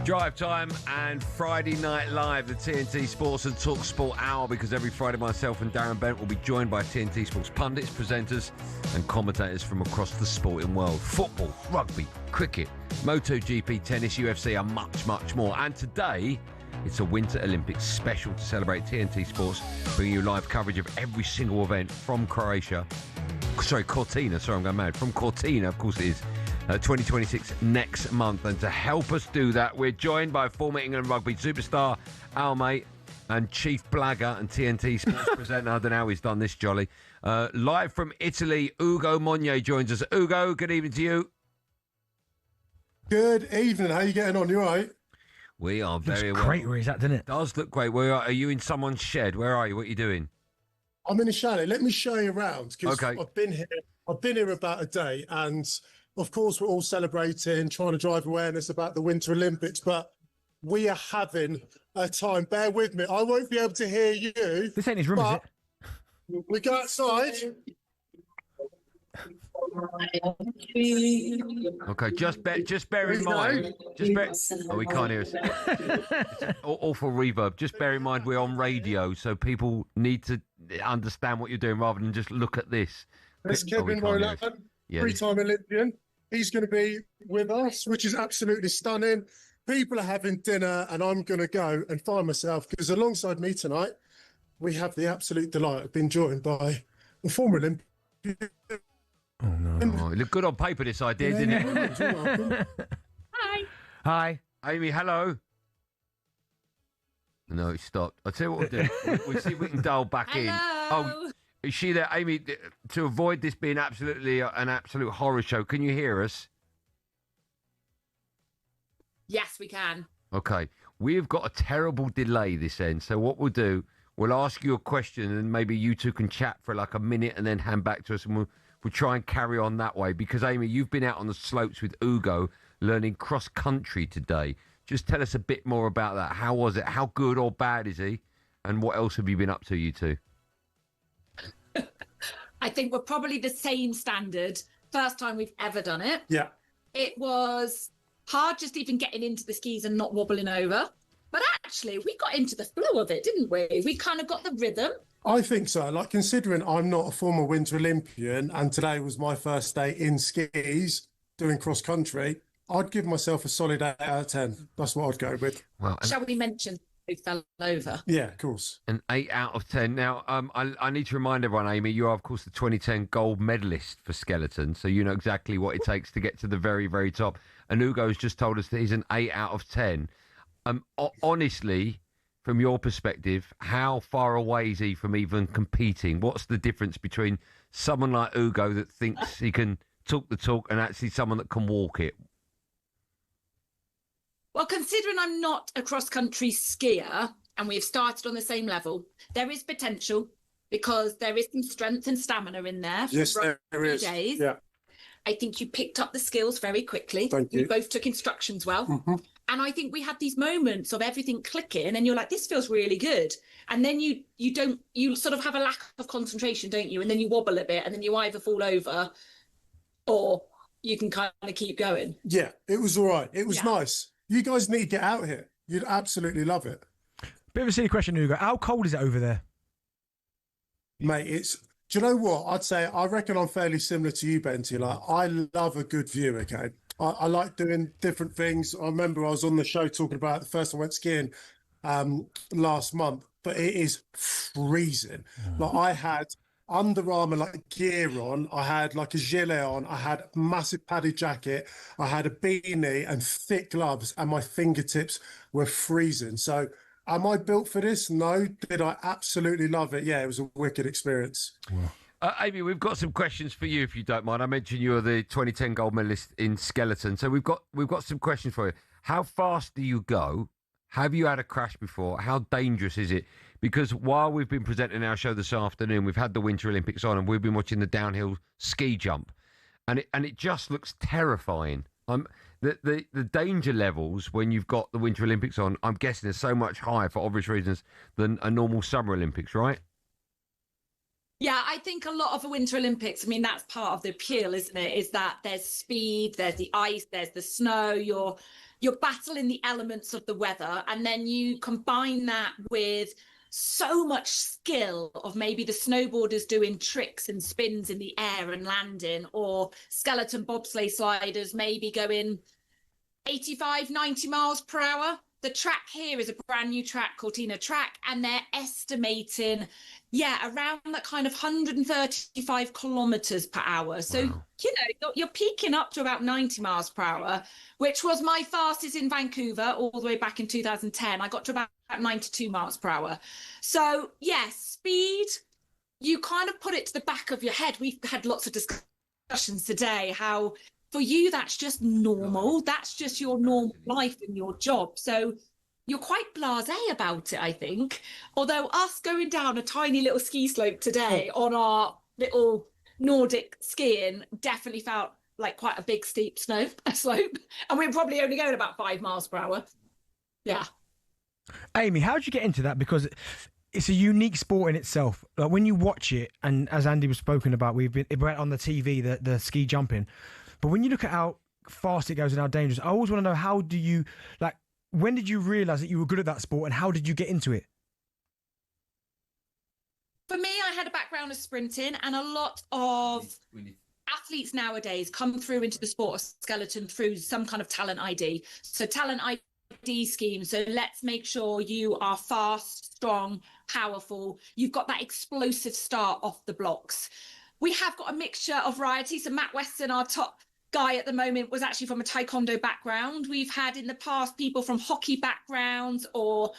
Drive Time and Friday Night Live, the TNT Sports and talkSPORT hour, because every Friday myself and Darren Bent will be joined by TNT Sports pundits, presenters and commentators from across the sporting world. Football, rugby, cricket, MotoGP, tennis, UFC and much, much more. And today, it's a Winter Olympics special to celebrate. TNT Sports bringing you live coverage of every single event from Cortina. I'm going mad. From Cortina, of course it is. 2026 next month, and to help us do that, we're joined by former England rugby superstar our mate and chief blagger and TNT Sports presenter. I don't know how he's done this, jolly. Live from Italy, Ugo Monye joins us. Ugo, good evening to you. Good evening. How are you getting on? You all right? We are very Looks well. great where he's at, doesn't it? Does look great. Where are you? In someone's shed? Where are you? What are you doing? I'm in a chalet. Let me show you around, because Okay. I've been here about a day, and of course we're all celebrating, trying to drive awareness about the Winter Olympics, but we are having a time. Bear with me. I won't be able to hear you. This ain't his room, is it? We go outside. Okay, just bear in mind. Oh, we can't hear us. It's awful reverb. Just bear in mind we're on radio, so people need to understand what you're doing rather than just look at this. That's Kevin Rowland, three-time Olympian. He's going to be with us, which is absolutely stunning. People are having dinner, and I'm going to go and find myself, because alongside me tonight, we have the absolute delight of being joined by a former Olympian. Oh, no. Oh, it looked good on paper, this idea, didn't it? Hi. Hi. Amy, hello. No, it stopped. I'll tell you what we'll do. We'll see if we can dial back in. Oh, is she there? Amy, to avoid this being absolutely an absolute horror show, can you hear us? Yes, we can. Okay. We've got a terrible delay this end, so what we'll do, we'll ask you a question and maybe you two can chat for like a minute and then hand back to us, and we'll try and carry on that way. Because, Amy, you've been out on the slopes with Ugo learning cross-country today. Just tell us a bit more about that. How was it? How good or bad is he? And what else have you been up to, you two? I think we're probably the same standard. First time we've ever done it. Yeah. It was hard just even getting into the skis and not wobbling over. But actually, we got into the flow of it, didn't we? We kind of got the rhythm. I think so. Like, considering I'm not a former Winter Olympian and today was my first day in skis doing cross-country, I'd give myself a solid 8 out of 10. That's what I'd go with. Well, Shall we mention They fell over. Yeah, of course. An 8 out of 10. Now, I need to remind everyone, Amy, you are, of course, the 2010 gold medalist for skeleton, so you know exactly what it takes to get to the very, very top. And Ugo's just told us that he's an 8 out of 10. Honestly, from your perspective, how far away is he from even competing? What's the difference between someone like Ugo that thinks he can talk the talk and actually someone that can walk it? Well, considering I'm not a cross-country skier and we've started on the same level, there is potential because there is some strength and stamina in there. Yes, there is. Days. Yeah. I think you picked up the skills very quickly. Thank you. We both took instructions well. Mm-hmm. And I think we had these moments of everything clicking and you're like, this feels really good. And then you sort of have a lack of concentration, don't you? And then you wobble a bit and then you either fall over or you can kind of keep going. Yeah, it was all right. It was nice. You guys need to get out here. You'd absolutely love it. Bit of a silly question, Ugo. How cold is it over there? Mate, do you know what? I reckon I'm fairly similar to you, Benty. Like, I love a good view, okay? I like doing different things. I remember I was on the show talking about the first time I went skiing last month, but it is freezing. Like, I had Under Armour like gear on, I had like a gilet on, I had a massive Paddy jacket, I had a beanie and thick gloves, and my fingertips were freezing. So am I built for this? No. Did I absolutely love it? Yeah, it was a wicked experience. Amy, we've got some questions for you, if you don't mind. I mentioned you were the 2010 gold medalist in skeleton, so we've got some questions for you. How fast do you go? Have you had a crash before? How dangerous is it? Because while we've been presenting our show this afternoon, we've had the Winter Olympics on, and we've been watching the downhill ski jump, and it just looks terrifying. The danger levels when you've got the Winter Olympics on, I'm guessing, are so much higher for obvious reasons than a normal Summer Olympics, right? Yeah, I think a lot of the Winter Olympics, I mean, that's part of the appeal, isn't it? Is that there's speed, there's the ice, there's the snow, you're battling the elements of the weather, and then you combine that with so much skill of maybe the snowboarders doing tricks and spins in the air and landing, or skeleton bobsleigh sliders maybe going 85, 90 miles per hour. The track here is a brand new track, Cortina track, and they're estimating, around that kind of 135 kilometers per hour. So, you're peaking up to about 90 miles per hour, which was my fastest in Vancouver all the way back in 2010. I got to about 92 miles per hour. So, yes, speed, you kind of put it to the back of your head. We've had lots of discussions today, how for you, that's just normal. That's just your normal life and your job. So you're quite blasé about it, I think. Although us going down a tiny little ski slope today on our little Nordic skiing definitely felt like quite a big steep slope. And we're probably only going about 5 miles per hour. Yeah. Amy, how did you get into that? Because it's a unique sport in itself. Like when you watch it, and as Andy was spoken about, it went on the TV, the ski jumping. But when you look at how fast it goes and how dangerous, I always want to know, when did you realise that you were good at that sport and how did you get into it? For me, I had a background of sprinting, and a lot of athletes nowadays come through into the sport of skeleton through some kind of talent ID. So talent ID scheme. So let's make sure you are fast, strong, powerful. You've got that explosive start off the blocks. We have got a mixture of variety. So Matt Weston, our top guy at the moment, was actually from a taekwondo background. We've had in the past people from hockey backgrounds or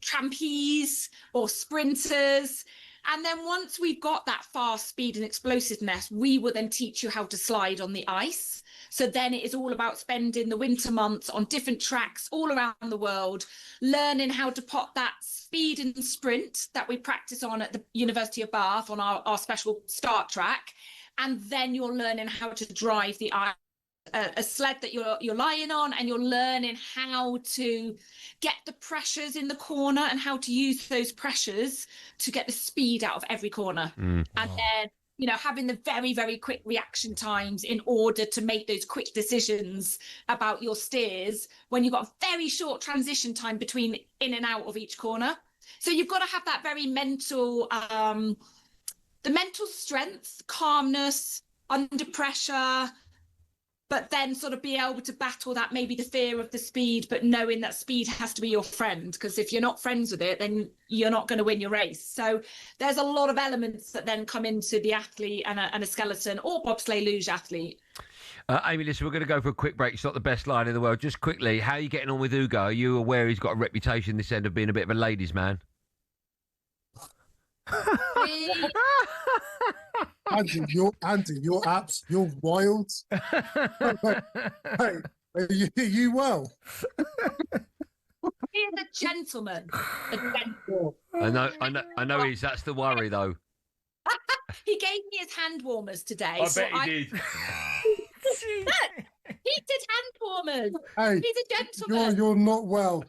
trapeze or sprinters. And then once we've got that fast speed and explosiveness, we will then teach you how to slide on the ice. So then it is all about spending the winter months on different tracks all around the world, learning how to pop that speed and sprint that we practice on at the University of Bath on our special start track. And then you're learning how to drive the ice, a sled that you're lying on, and you're learning how to get the pressures in the corner and how to use those pressures to get the speed out of every corner. And then, having the very, very quick reaction times in order to make those quick decisions about your steers when you've got a very short transition time between in and out of each corner. So you've got to have that very mental, the mental strength, calmness, under pressure, but then sort of be able to battle that, maybe the fear of the speed, but knowing that speed has to be your friend, because if you're not friends with it, then you're not going to win your race. So there's a lot of elements that then come into the athlete and a skeleton or bobsleigh luge athlete. Amy, listen, we're going to go for a quick break. It's not the best line in the world. Just quickly, how are you getting on with Ugo? Are you aware he's got a reputation this end of being a bit of a ladies' man? Andy, you're wild. Hey, are you well? He is a gentleman. I know he's. That's the worry, though. He gave me his hand warmers today. I bet he did. Look, he did hand warmers. Hey, he's a gentleman. You're not well.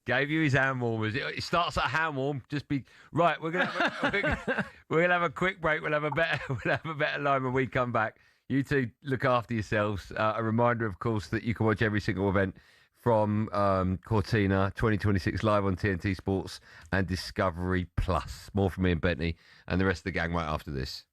Gave you his hand warmers. It starts at hand warm. Just be right. We're gonna have a quick break. We'll have a better line when we come back. You two look after yourselves. A reminder, of course, that you can watch every single event from Cortina 2026 live on TNT Sports and Discovery Plus. More from me and Bentley and the rest of the gang right after this.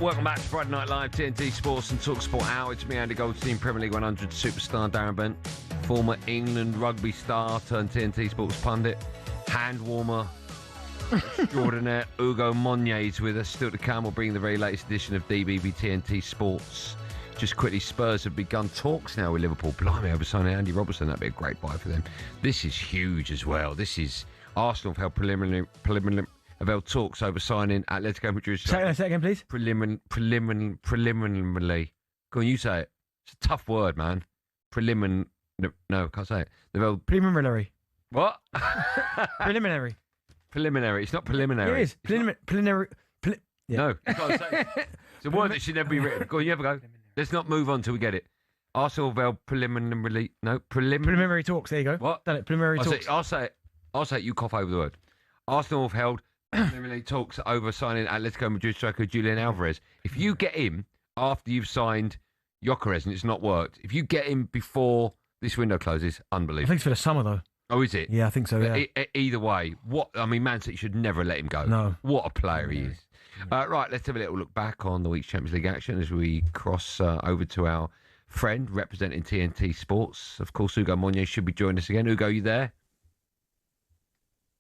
Welcome back to Friday Night Live, TNT Sports and talkSPORT Hour. It's me, Andy Goldstein, Premier League 100 superstar Darren Bent, former England rugby star turned TNT Sports pundit, hand warmer extraordinaire Ugo Monye's with us. Still to come, we'll bring the very latest edition of DBB TNT Sports. Just quickly, Spurs have begun talks now with Liverpool. Blimey, over signing Andy Robertson. That'd be a great buy for them. This is huge as well. This is Arsenal have held preliminary have held talks over signing Atletico Madrid. Say that again, please. Preliminarily. Go on, you say it. It's a tough word, man. No, I can't say it. They've held Preliminary. What? Preliminary. Preliminary. It's not preliminary. It is. Preliminary. Yeah. No, you can't say it. It's a word that should never be written. Go on, you have a go. Let's not move on till we get it. Arsenal have held preliminary talks. There you go. What? Done it. Preliminary talks. I'll say it. You cough over the word. Arsenal have held preliminary talks over signing Atletico Madrid striker Julian Alvarez. If you get him after you've signed Gyökeres and it's not worked, if you get him before this window closes, unbelievable. I think it's for the summer though. Oh, is it? Yeah, I think so. Yeah. Either way, Man City should never let him go. No. What a player he is. Right, let's have a little look back on the week's Champions League action as we cross over to our friend representing TNT Sports. Of course, Ugo Monye should be joining us again. Ugo, you there?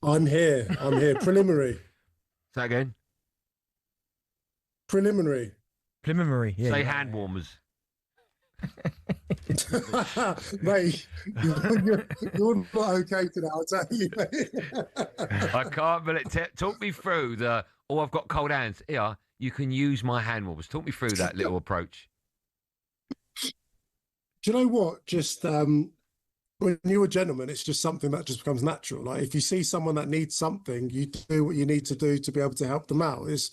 I'm here. Preliminary. Say that again. Preliminary. Yeah. Say hand warmers. Mate, you're not okay today, I'll tell you. I can't believe it. Talk me through I've got cold hands. Here, you can use my hand warmers. Talk me through that little approach. Do you know what? Just when you're a gentleman, it's just something that just becomes natural. Like if you see someone that needs something, you do what you need to do to be able to help them out. It's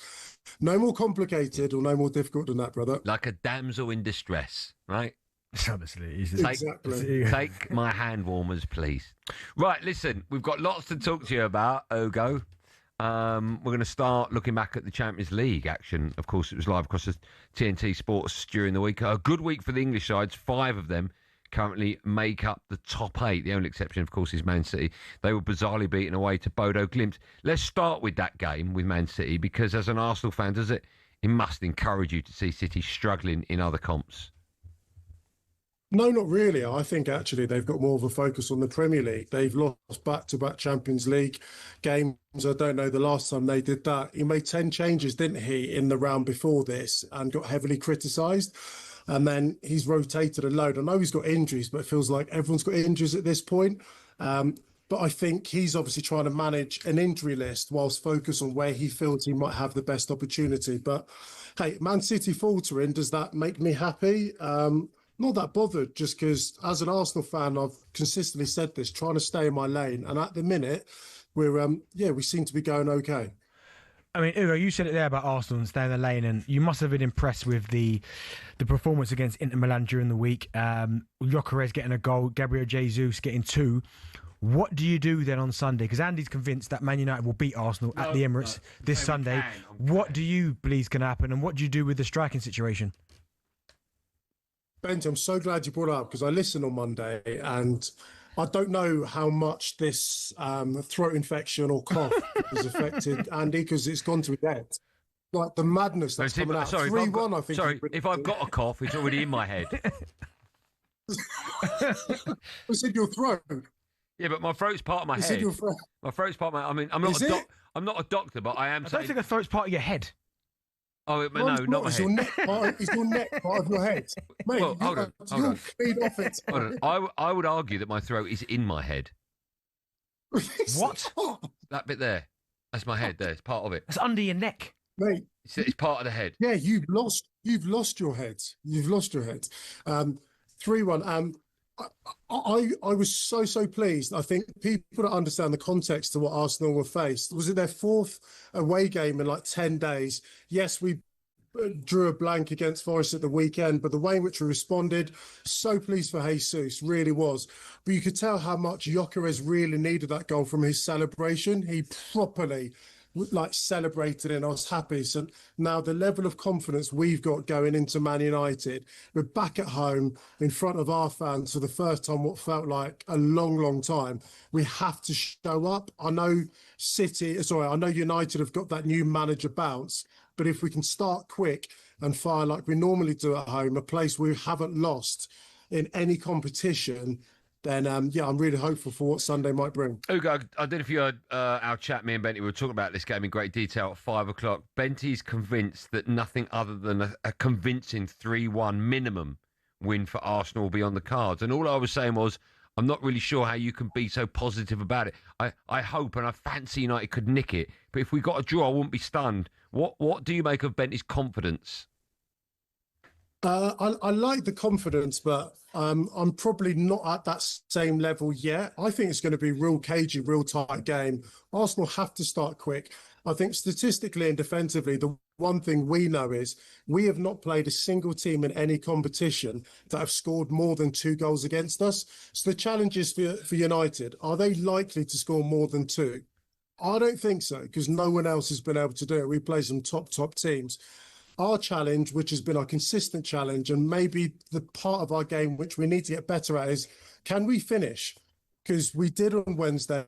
no more complicated or no more difficult than that, brother. Like a damsel in distress, right? Honestly, exactly. Take my hand warmers, please. Right, listen, we've got lots to talk to you about, Ugo. We're going to start looking back at the Champions League action. Of course, it was live across the TNT Sports during the week. A good week for the English sides. 5 of them currently make up the top 8. The only exception, of course, is Man City. They were bizarrely beaten away to Bodo Glimt. Let's start with that game with Man City, because as an Arsenal fan, it must encourage you to see City struggling in other comps. No, not really. I think actually they've got more of a focus on the Premier League. They've lost back-to-back Champions League games. I don't know the last time they did that. He made 10 changes, didn't he, in the round before this and got heavily criticised. And then he's rotated a load. I know he's got injuries, but it feels like everyone's got injuries at this point. But I think he's obviously trying to manage an injury list whilst focus on where he feels he might have the best opportunity. But, hey, Man City faltering, does that make me happy? Not that bothered, just because as an Arsenal fan, I've consistently said this, trying to stay in my lane. And at the minute, we seem to be going okay. I mean, Ugo, you said it there about Arsenal and staying in the lane, and you must have been impressed with the performance against Inter Milan during the week. Gyökeres getting a goal, Gabriel Jesus getting 2. What do you do then on Sunday? Because Andy's convinced that Man United will beat Arsenal at the Emirates this Sunday. What do you believe can happen, and what do you do with the striking situation? Bent, I'm so glad you brought it up, because I listened on Monday and I don't know how much this throat infection or cough has affected Andy, because it's gone to his head. Like the madness that's coming out. 3-1, I think. Sorry, if I've got a cough, it's already in my head. I said your throat. Yeah, but my throat's part of my head. My throat's part of my... I mean, I'm not a doctor, but I am... I don't think a throat's part of your head. Oh, no, not my head. Is your neck part of your head? Mate, well, hold on. Feed off it. Hold on. I would argue that my throat is in my head. What? That bit there. That's my head there. It's part of it. It's under your neck. Mate. It's part of the head. Yeah, you've lost your head. You've lost your head. 3-1. I was so pleased. I think people don't understand the context of what Arsenal were faced. Was it their 4th away game in like 10 days? Yes, we drew a blank against Forest at the weekend, but the way in which we responded, so pleased for Jesus, really was. But you could tell how much Gyökeres really needed that goal from his celebration. He properly celebrated it, and I was happy. So now the level of confidence we've got going into Man United, we're back at home in front of our fans for the first time, what felt like a long time. We have to show up. I know United have got that new manager bounce, But if we can start quick and fire like we normally do at home, a place we haven't lost in any competition, then yeah, I'm really hopeful for what Sunday might bring. Ugo, I don't know if you heard our chat. Me and Benty were talking about this game in great detail at 5 o'clock. Benty's convinced that nothing other than a convincing 3-1 minimum win for Arsenal will be on the cards. And all I was saying was, I'm not really sure how you can be so positive about it. I hope and I fancy United could nick it. But if we got a draw, I wouldn't be stunned. What do you make of Benty's confidence? I like the confidence, but I'm probably not at that same level yet. I think it's going to be real cagey, real tight game. Arsenal have to start quick. I think statistically and defensively, the one thing we know is we have not played a single team in any competition that have scored more than 2 goals against us. So the challenge is for United, are they likely to score more than 2? I don't think so, because no one else has been able to do it. We play some top teams. Our challenge, which has been our consistent challenge, and maybe the part of our game which we need to get better at, is can we finish? Because we did on Wednesday,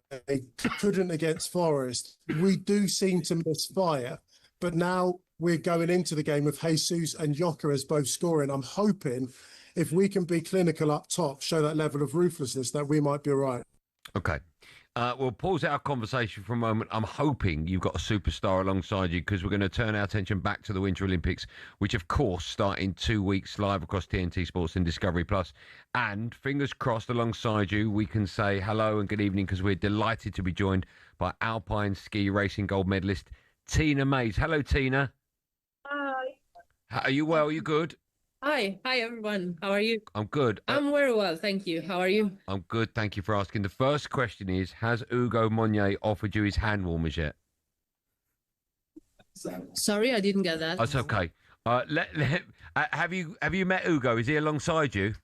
couldn't against Forest. We do seem to misfire, but now we're going into the game with Jesus and Gyökeres both scoring. I'm hoping if we can be clinical up top, show that level of ruthlessness, that we might be all right. Okay. We'll pause our conversation for a moment. I'm hoping you've got a superstar alongside you, because we're going to turn our attention back to the Winter Olympics, which, of course, start in 2 weeks live across TNT Sports and Discovery Plus. And fingers crossed, alongside you, we can say hello and good evening, because we're delighted to be joined by Alpine ski racing gold medalist Tina Mays. Hello, Tina. Hi. Are you well? Are you good? Hi everyone. How are you? I'm good. I'm very well, thank you. How are you? I'm good, thank you for asking. The first question is, has Ugo Monye offered you his hand warmers yet? Sorry, I didn't get that. That's okay. Have you met Ugo? Is he alongside you?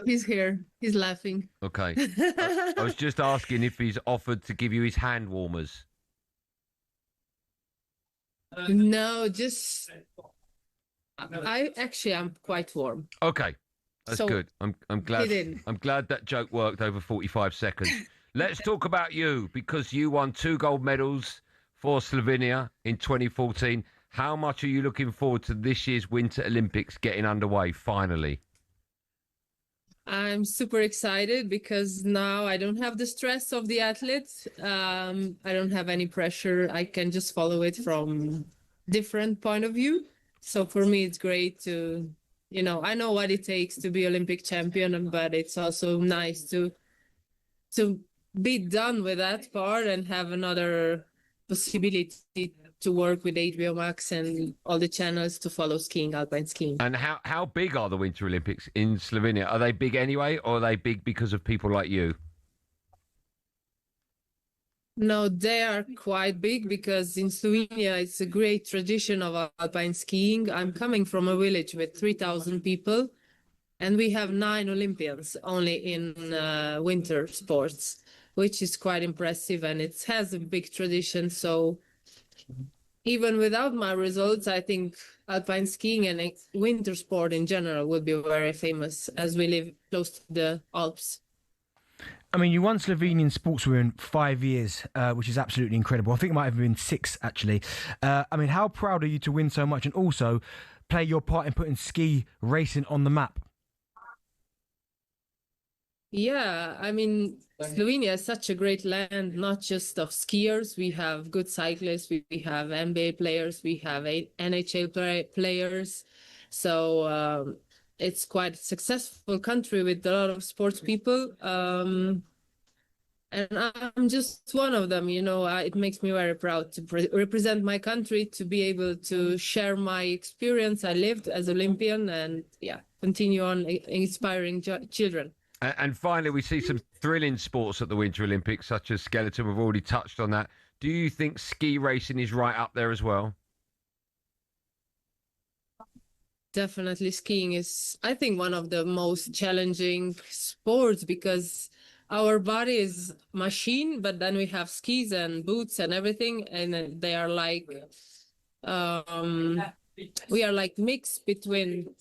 He's here. He's laughing. Okay. I was just asking if he's offered to give you his hand warmers. No, just... I'm quite warm. Okay, that's good. I'm glad. I'm glad that joke worked over 45 seconds. Let's talk about you, because you won 2 gold medals for Slovenia in 2014. How much are you looking forward to this year's Winter Olympics getting underway finally? I'm super excited because now I don't have the stress of the athletes. I don't have any pressure. I can just follow it from different point of view. So for me, it's great to, I know what it takes to be Olympic champion, but it's also nice to be done with that part and have another possibility to work with HBO Max and all the channels to follow skiing, alpine skiing. And how big are the Winter Olympics in Slovenia? Are they big anyway, or are they big because of people like you? No, they are quite big because in Slovenia, it's a great tradition of alpine skiing. I'm coming from a village with 3,000 people, and we have 9 Olympians only in winter sports, which is quite impressive, and it has a big tradition. So even without my results, I think alpine skiing and winter sport in general will be very famous as we live close to the Alps. I mean, you won Slovenian Sportswear in 5 years, which is absolutely incredible. I think it might have been 6, actually. I mean, how proud are you to win so much and also play your part in putting ski racing on the map? Yeah, I mean, Slovenia is such a great land, not just of skiers. We have good cyclists, we have NBA players, we have NHL players. So it's quite a successful country with a lot of sports people. And I'm just one of them, it makes me very proud to represent my country, to be able to share my experience I lived as Olympian and continue on inspiring children. And finally, we see some thrilling sports at the Winter Olympics, such as skeleton. We've already touched on that. Do you think ski racing is right up there as well? Definitely skiing is, I think, one of the most challenging sports because our body is machine, but then we have skis and boots and everything, and they are like, we are like mixed between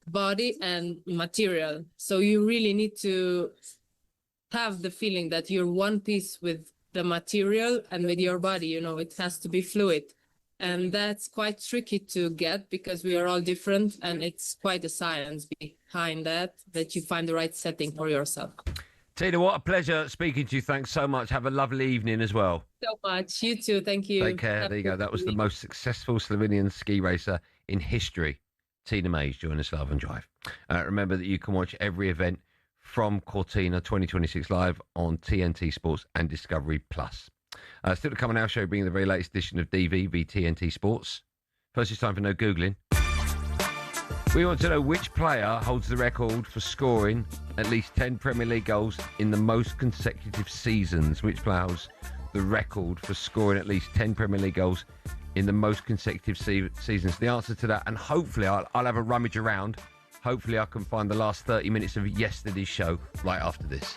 body and material. So you really need to have the feeling that you're one piece with the material and with your body. You know, it has to be fluid. And that's quite tricky to get because we are all different, and it's quite a science behind that you find the right setting for yourself. Tina, what a pleasure speaking to you. Thanks so much. Have a lovely evening as well. So much. You too. Thank you. Take care. There you go. That was the most successful Slovenian ski racer in history. Tina Mays joined us live on Drive. Remember that you can watch every event from Cortina 2026 live on TNT Sports and Discovery Plus. Still to come on our show, bringing the very latest edition of DV v TNT Sports. First, it's time for no Googling. We want to know which player holds the record for scoring at least 10 Premier League goals in the most consecutive seasons. Which player holds the record for scoring at least 10 Premier League goals in the most consecutive seasons? The answer to that, and hopefully I'll have a rummage around. Hopefully I can find the last 30 minutes of yesterday's show right after this.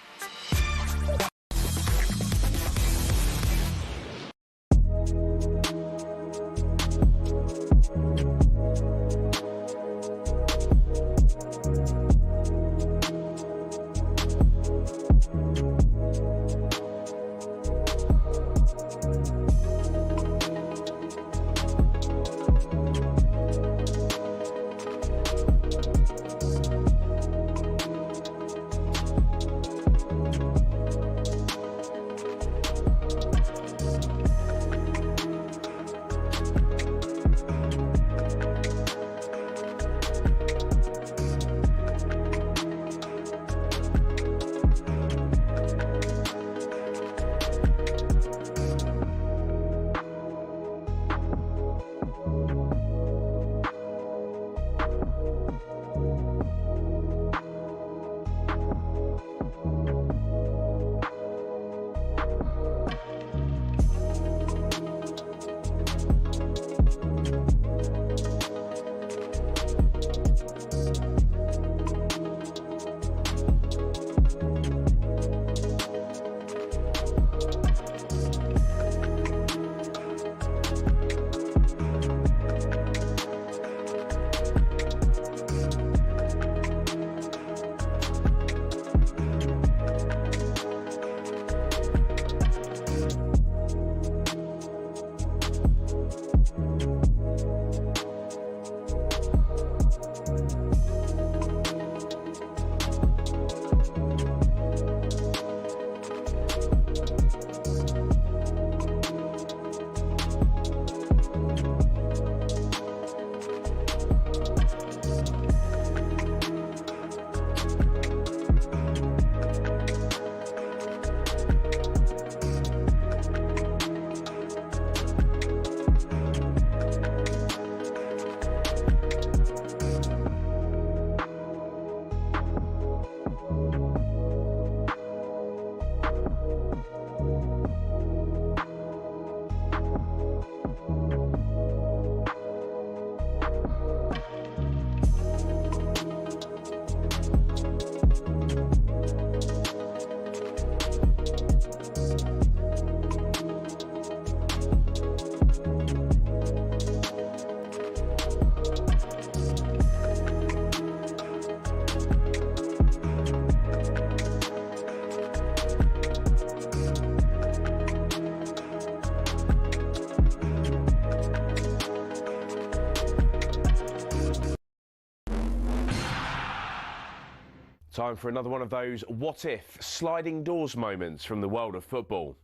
Time for another one of those what-if sliding doors moments from the world of football.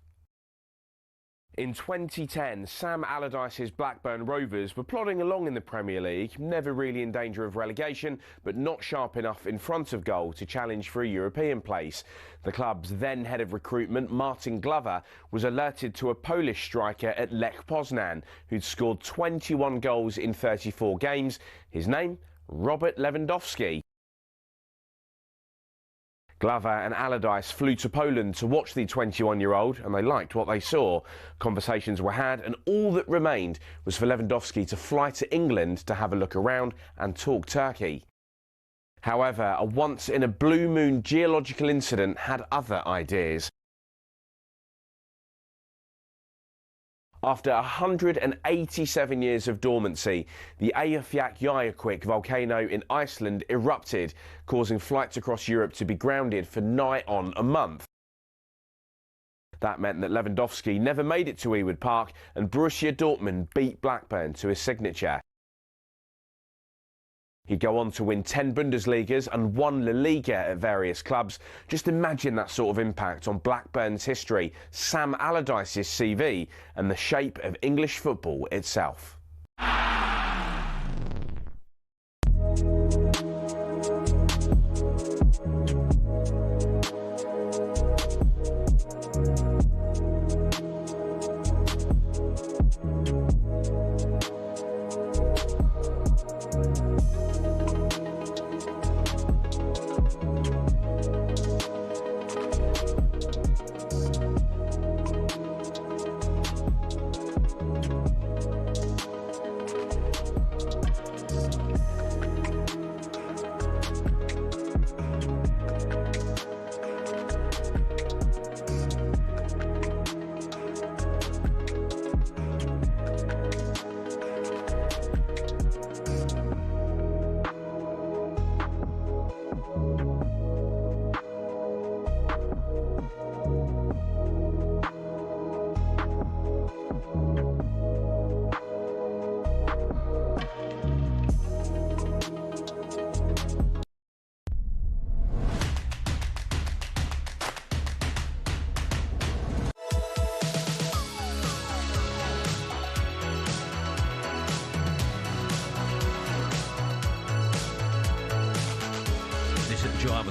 In 2010, Sam Allardyce's Blackburn Rovers were plodding along in the Premier League, never really in danger of relegation, but not sharp enough in front of goal to challenge for a European place. The club's then head of recruitment, Martin Glover, was alerted to a Polish striker at Lech Poznan, who'd scored 21 goals in 34 games. His name, Robert Lewandowski. Glover and Allardyce flew to Poland to watch the 21-year-old, and they liked what they saw. Conversations were had, and all that remained was for Lewandowski to fly to England to have a look around and talk Turkey. However, a once-in-a-blue-moon geological incident had other ideas. After 187 years of dormancy, the Eyjafjallajökull volcano in Iceland erupted, causing flights across Europe to be grounded for nigh on a month. That meant that Lewandowski never made it to Ewood Park, and Borussia Dortmund beat Blackburn to his signature. He'd go on to win 10 Bundesligas and 1 La Liga at various clubs. Just imagine that sort of impact on Blackburn's history, Sam Allardyce's CV, and the shape of English football itself.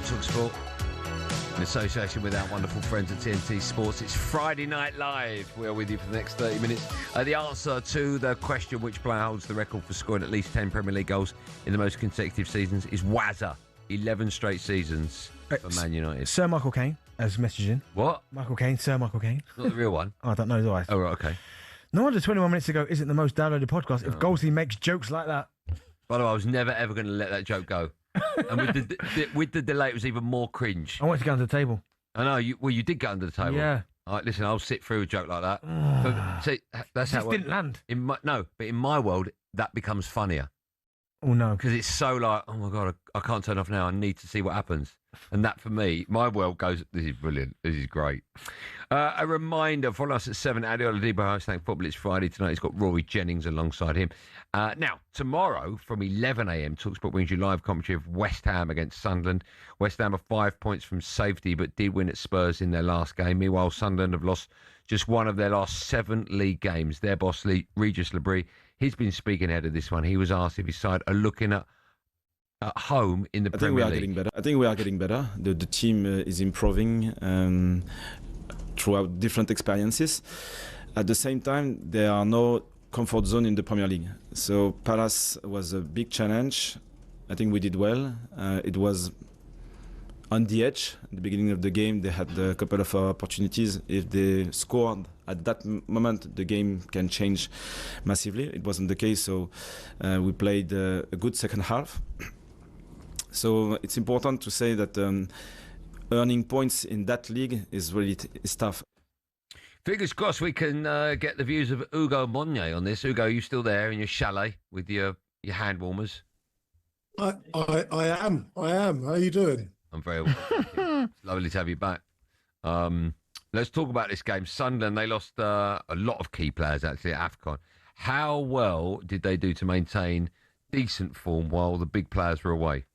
talkSPORT in association with our wonderful friends at TNT Sports. It's Friday Night Live. We're with you for the next 30 minutes. The answer to the question which player holds the record for scoring at least 10 Premier League goals in the most consecutive seasons is Wazza. 11 straight seasons for Man United. Sir Michael Caine has messaged in. What? Michael Caine, Sir Michael Caine. Not the real one. Oh, I don't know, do I? Oh, right, okay. No wonder 21 minutes ago isn't the most downloaded podcast if Goldstein makes jokes like that. By the way, I was never ever going to let that joke go. And with the delay, it was even more cringe. I wanted to go under the table. I know. You did go under the table. Yeah. All right, listen, I'll sit through a joke like that. But, see, that's how it didn't land. But in my world, that becomes funnier. Oh, no. Because it's so like, oh, my God, I can't turn off now. I need to see what happens. And that, for me, my world goes, this is brilliant. This is great. A reminder, follow us at 7, Adiola Debo, hashtag football. It's Friday tonight. He's got Rory Jennings alongside him. Now, tomorrow from 11 a.m, talkSPORT brings you live commentary of West Ham against Sunderland. West Ham are 5 points from safety, but did win at Spurs in their last game. Meanwhile, Sunderland have lost just one of their last 7 league games. Their boss, Regis Labrie, he's been speaking ahead of this one. He was asked if his side are looking at home in the Premier League. I think we are getting better. The team is improving throughout different experiences. At the same time, there are no comfort zone in the Premier League. So Palace was a big challenge. I think we did well. It was on the edge. At the beginning of the game, they had a couple of opportunities. If they scored at that moment, the game can change massively. It wasn't the case, so we played a good second half. So it's important to say that earning points in that league is really tough. Fingers crossed we can get the views of Hugo Monye on this. Hugo, are you still there in your chalet with your hand warmers? I am. How are you doing? I'm very well. It's lovely to have you back. Let's talk about this game. Sunderland, they lost a lot of key players actually at AFCON. How well did they do to maintain decent form while the big players were away?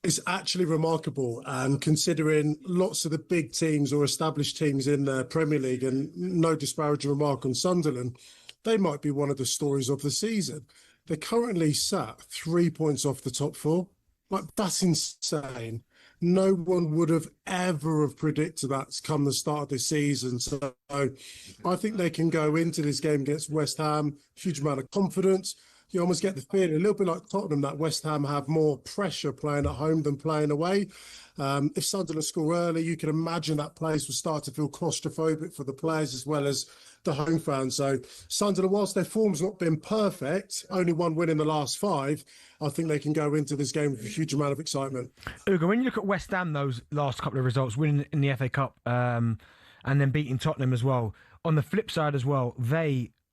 It's actually remarkable, and considering lots of the big teams or established teams in the Premier League, and no disparaging remark on Sunderland, they might be one of the stories of the season. They're currently sat 3 points off the top 4. Like, that's insane. No one would have ever have predicted that come the start of the season. So I think they can go into this game against West Ham, huge amount of confidence. You almost get the feeling, a little bit like Tottenham, that West Ham have more pressure playing at home than playing away. If Sunderland score early, you can imagine that place will start to feel claustrophobic for the players as well as the home fans. So Sunderland, whilst their form's not been perfect, only one win in the last 5, I think they can go into this game with a huge amount of excitement. Hugo, when you look at West Ham, those last couple of results, winning in the FA Cup and then beating Tottenham as well, on the flip side as well,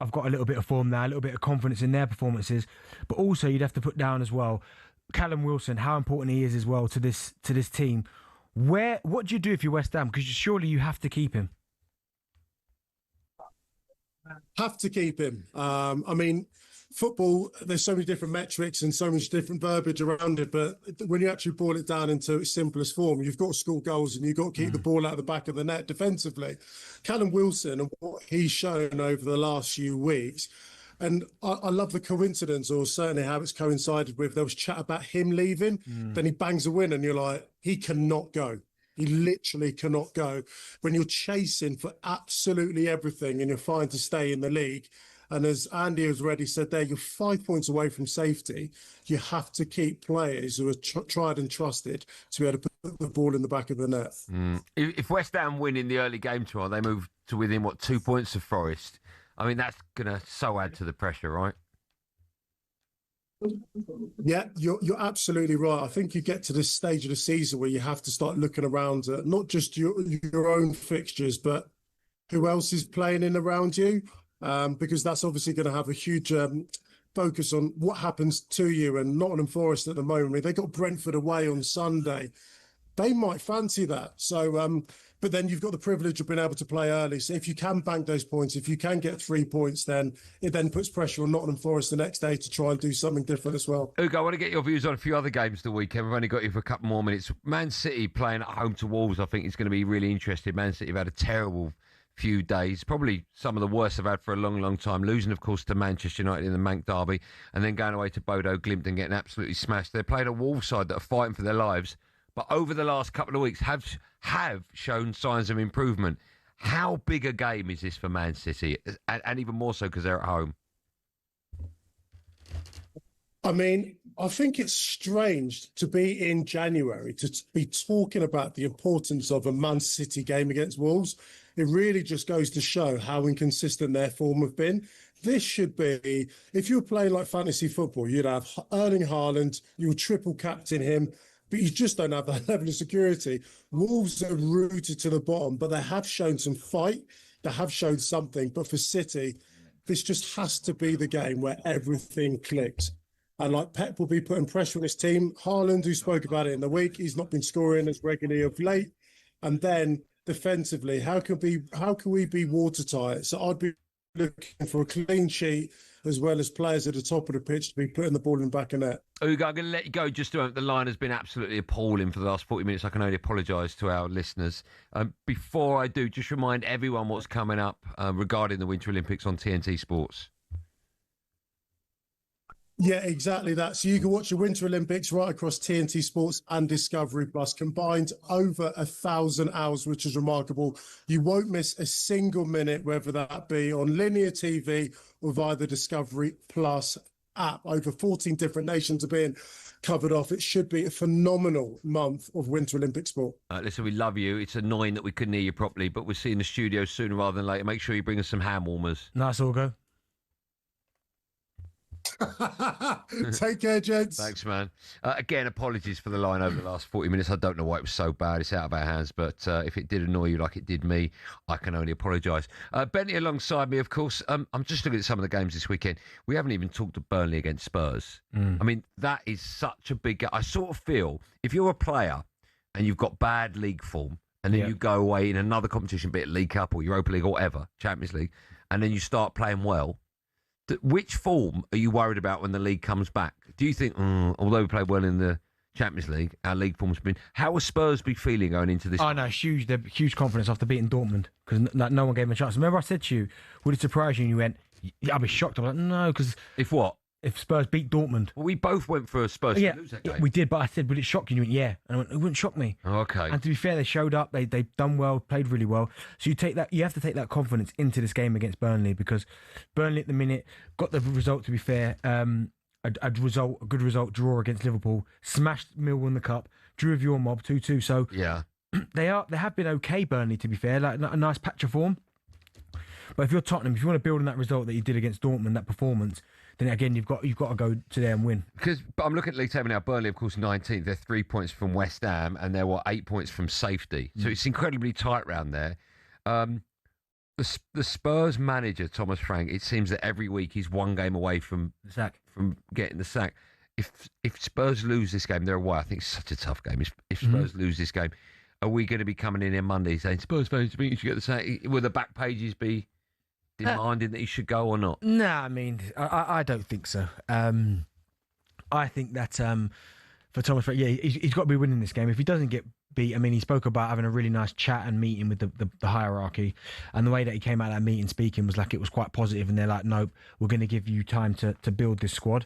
I've got a little bit of form now, a little bit of confidence in their performances. But also, you'd have to put down as well Callum Wilson, how important he is as well to this team. What do you do if you're West Ham? Because surely you have to keep him. Have to keep him. I mean, football, there's so many different metrics and so much different verbiage around it, but when you actually boil it down into its simplest form, you've got to score goals and you've got to keep the ball out of the back of the net defensively. Callum Wilson and what he's shown over the last few weeks, and I love the coincidence, or certainly how it's coincided with, there was chat about him leaving, then he bangs a win and you're like, he cannot go. He literally cannot go. When you're chasing for absolutely everything and you're fighting to stay in the league, and as Andy has already said there, you're 5 points away from safety. You have to keep players who are tried and trusted to be able to put the ball in the back of the net. If West Ham win in the early game tomorrow, they move to within, 2 points of Forest. I mean, that's going to so add to the pressure, right? Yeah, you're absolutely right. I think you get to this stage of the season where you have to start looking around at not just your own fixtures, but who else is playing in around you, because that's obviously going to have a huge focus on what happens to you. And Nottingham Forest at the moment, I mean, they got Brentford away on Sunday. They might fancy that. So, but then you've got the privilege of being able to play early. So if you can bank those points, if you can get 3 points, then it then puts pressure on Nottingham Forest the next day to try and do something different as well. Ugo, I want to get your views on a few other games the weekend. We've only got you for a couple more minutes. Man City playing at home to Wolves, I think is going to be really interesting. Man City have had a terrible few days, probably some of the worst they've had for a long, long time. Losing, of course, to Manchester United in the Manc Derby, and then going away to Bodo Glimt and getting absolutely smashed. They played a Wolves side that are fighting for their lives, but over the last couple of weeks have shown signs of improvement. How big a game is this for Man City? And even more so because they're at home. I mean, I think it's strange to be in January to be talking about the importance of a Man City game against Wolves. It really just goes to show how inconsistent their form have been. This should be, if you're playing like fantasy football, you'd have Erling Haaland, you would triple captain him, but you just don't have that level of security. Wolves are rooted to the bottom, but they have shown some fight. They have shown something. But for City, this just has to be the game where everything clicks. And like Pep will be putting pressure on his team. Haaland, who spoke about it in the week, he's not been scoring as regularly of late. And then defensively, how can we be watertight? So I'd be looking for a clean sheet as well as players at the top of the pitch to be putting the ball in the back of net. Ugo, I'm going to let you go. Just the line has been absolutely appalling for the last 40 minutes. I can only apologise to our listeners. Before I do, just remind everyone what's coming up regarding the Winter Olympics on TNT Sports. Yeah, exactly that. So you can watch the Winter Olympics right across TNT Sports and Discovery Plus, combined over 1,000 hours, which is remarkable. You won't miss a single minute, whether that be on linear TV or via the Discovery Plus app. Over 14 different nations are being covered off. It should be a phenomenal month of Winter Olympic sport. Listen, we love you. It's annoying that we couldn't hear you properly, but we'll see you in the studio sooner rather than later. Make sure you bring us some hand warmers. Nice, Ugo. Take care, gents. Thanks, man. Again, apologies for the line over the last 40 minutes. I don't know why it was so bad. It's out of our hands, but if it did annoy you like it did me, I can only apologise. Bentley alongside me, of course. I'm just looking at some of the games this weekend. We haven't even talked to Burnley against Spurs. I mean, that is such a big game. I sort of feel if you're a player and you've got bad league form and then you go away in another competition, be it League Cup or Europa League or whatever, Champions League, and then you start playing well, which form are you worried about when the league comes back? Do you think, although we played well in the Champions League, our league form's been... How will Spurs be feeling going into this? Oh, no, huge. They're huge confidence after beating Dortmund because no one gave them a chance. Remember I said to you, would it surprise you? And you went, yeah, I'd be shocked. I was like, no, because... If what? If Spurs beat Dortmund. Well, we both went for Spurs to lose that game. We did, but I said, would it shock you? And you went, yeah. And I went, it wouldn't shock me. Oh, okay. And to be fair, they showed up. They done well, played really well. So you have to take that confidence into this game against Burnley because Burnley at the minute got the result, to be fair. A good result, draw against Liverpool, smashed Millwall in the Cup, drew with your mob 2-2. So yeah, they have been okay, Burnley, to be fair, like a nice patch of form. But if you're Tottenham, if you want to build on that result that you did against Dortmund, that performance, then again you've got to go to there and win. But I'm looking at league table now. Burnley, of course, 19th. They're 3 points from West Ham, and they're 8 points from safety. So it's incredibly tight round there. The Spurs manager, Thomas Frank, it seems that every week he's one game away from getting the sack. If Spurs lose this game, they're away. I think it's such a tough game. If Spurs lose this game, are we going to be coming in here Monday saying Spurs fans think you should get the same? Will the back pages be demanding that he should go or not? No, I mean, I don't think so. I think that for Thomas, he's got to be winning this game. If he doesn't get beat, I mean, he spoke about having a really nice chat and meeting with the hierarchy, and the way that he came out of that meeting speaking was like it was quite positive, and they're like, nope, we're going to give you time to build this squad.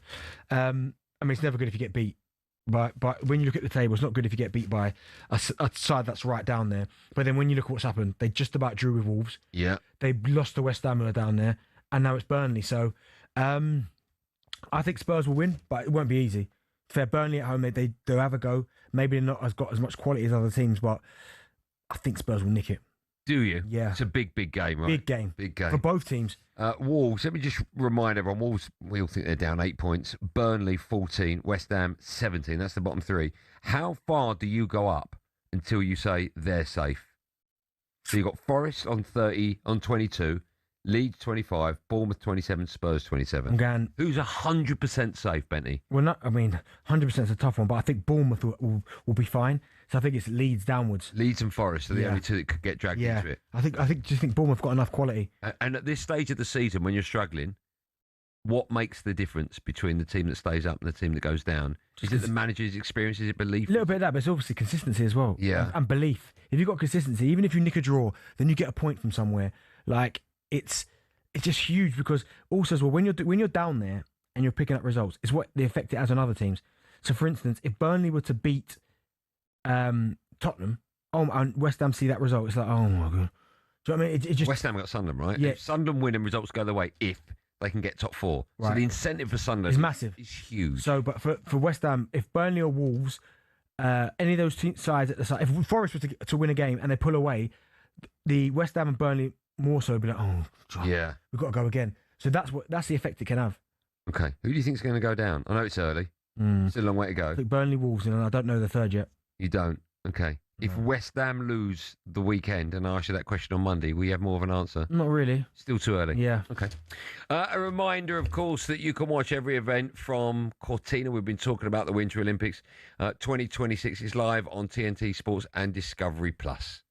I mean, it's never good if you get beat. But when you look at the table, it's not good if you get beat by a side that's right down there. But then when you look at what's happened, they just about drew with Wolves. Yeah. They lost to West Ham down there, and now it's Burnley. So I think Spurs will win, but it won't be easy. Fair, Burnley at home, they'll have a go. Maybe they're not got as much quality as other teams, but I think Spurs will nick it. Do you? Yeah. It's a big game, right? Big game. Big game. For both teams. Wolves, let me just remind everyone, Wolves, we all think they're down 8 points. Burnley, 14. West Ham, 17. That's the bottom three. How far do you go up until you say they're safe? So you've got Forest on 30, on 22, Leeds 25, Bournemouth 27, Spurs 27. I'm going... Who's 100% safe, Benty? Well, 100% is a tough one, but I think Bournemouth will be fine. So I think it's Leeds downwards. Leeds and Forest are the only two that could get dragged into it. I just think Bournemouth got enough quality. And at this stage of the season, when you're struggling, what makes the difference between the team that stays up and the team that goes down? Is it the manager's experience? Is it belief? A little bit of that, but it's obviously consistency as well. Yeah. And belief. If you've got consistency, even if you nick a draw, then you get a point from somewhere. Like, it's just huge because also as well, when you're down there and you're picking up results, it's what the effect it has on other teams. So, for instance, if Burnley were to beat Tottenham, and West Ham see that result, it's like, oh my god. Do you know what I mean? It just West Ham got Sunderland, right? Yeah. If Sunderland win and results go their way, if they can get top four, so Right. the incentive for Sunderland is massive. Is huge. So, but for West Ham, if Burnley or Wolves, any of those sides at the side, if Forest were to win a game and they pull away, the West Ham and Burnley more so be like, oh, God, Yeah. we've got to go again. So that's the effect it can have. Okay. Who do you think's going to go down? I know it's early. Still a long way to go. I think Burnley, Wolves, and I don't know the third yet. You don't? Okay. If West Ham lose the weekend and I ask you that question on Monday, will you have more of an answer? Not really. Still too early? Yeah. Okay. A reminder, of course, that you can watch every event from Cortina. We've been talking about the Winter Olympics. 2026 is live on TNT Sports and Discovery Plus.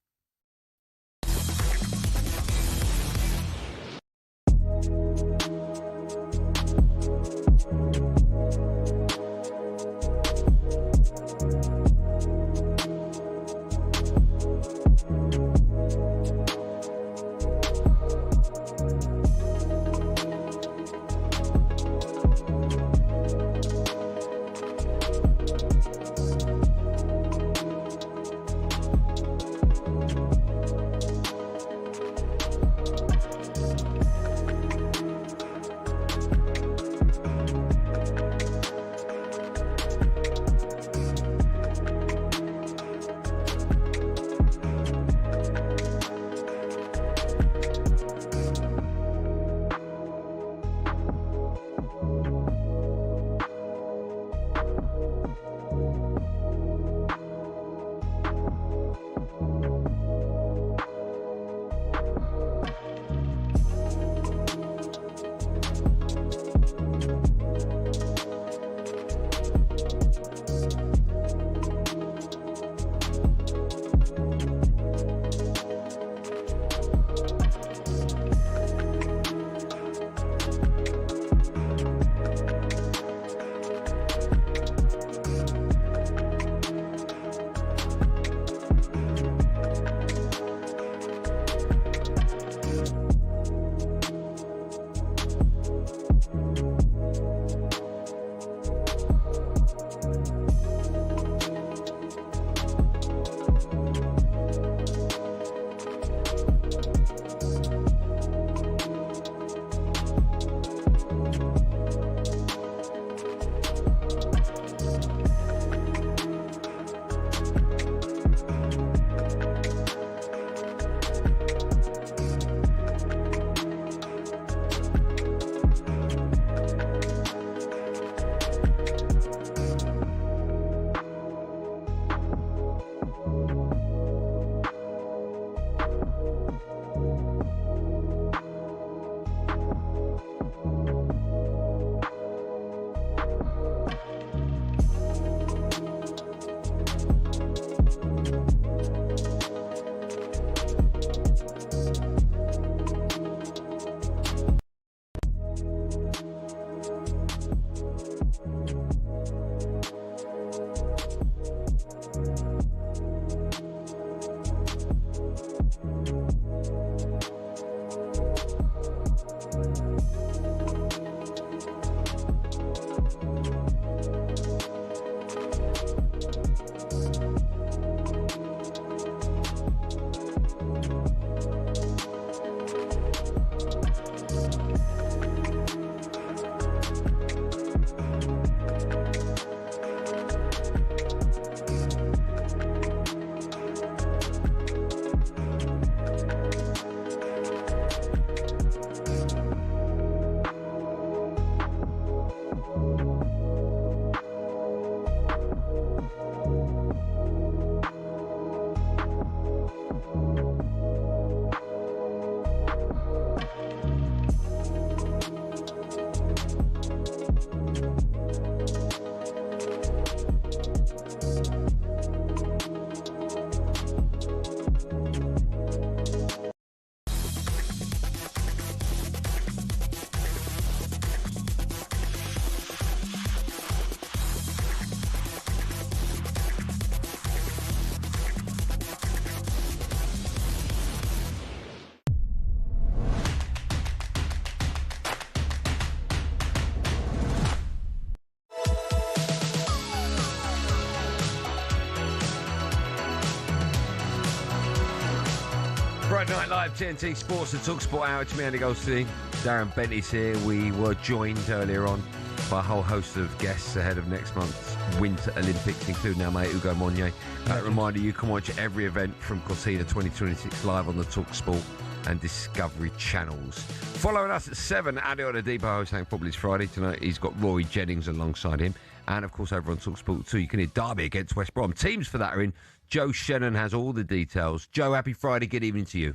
Friday Night Live, TNT Sports and talkSPORT Hour. It's me, Andy Goldstein. Darren Bent is here. We were joined earlier on by a whole host of guests ahead of next month's Winter Olympics, including our mate Ugo Monye. A reminder, you can watch every event from Cortina 2026 live on the talkSPORT and Discovery channels. Following us at 7, Adi Oladipo hosting Football is Friday. Tonight he's got Rory Jennings alongside him. And, of course, over on talkSPORT 2, you can hear Derby against West Brom. Teams for that are in. Joe Shannon has all the details. Joe, happy Friday. Good evening to you.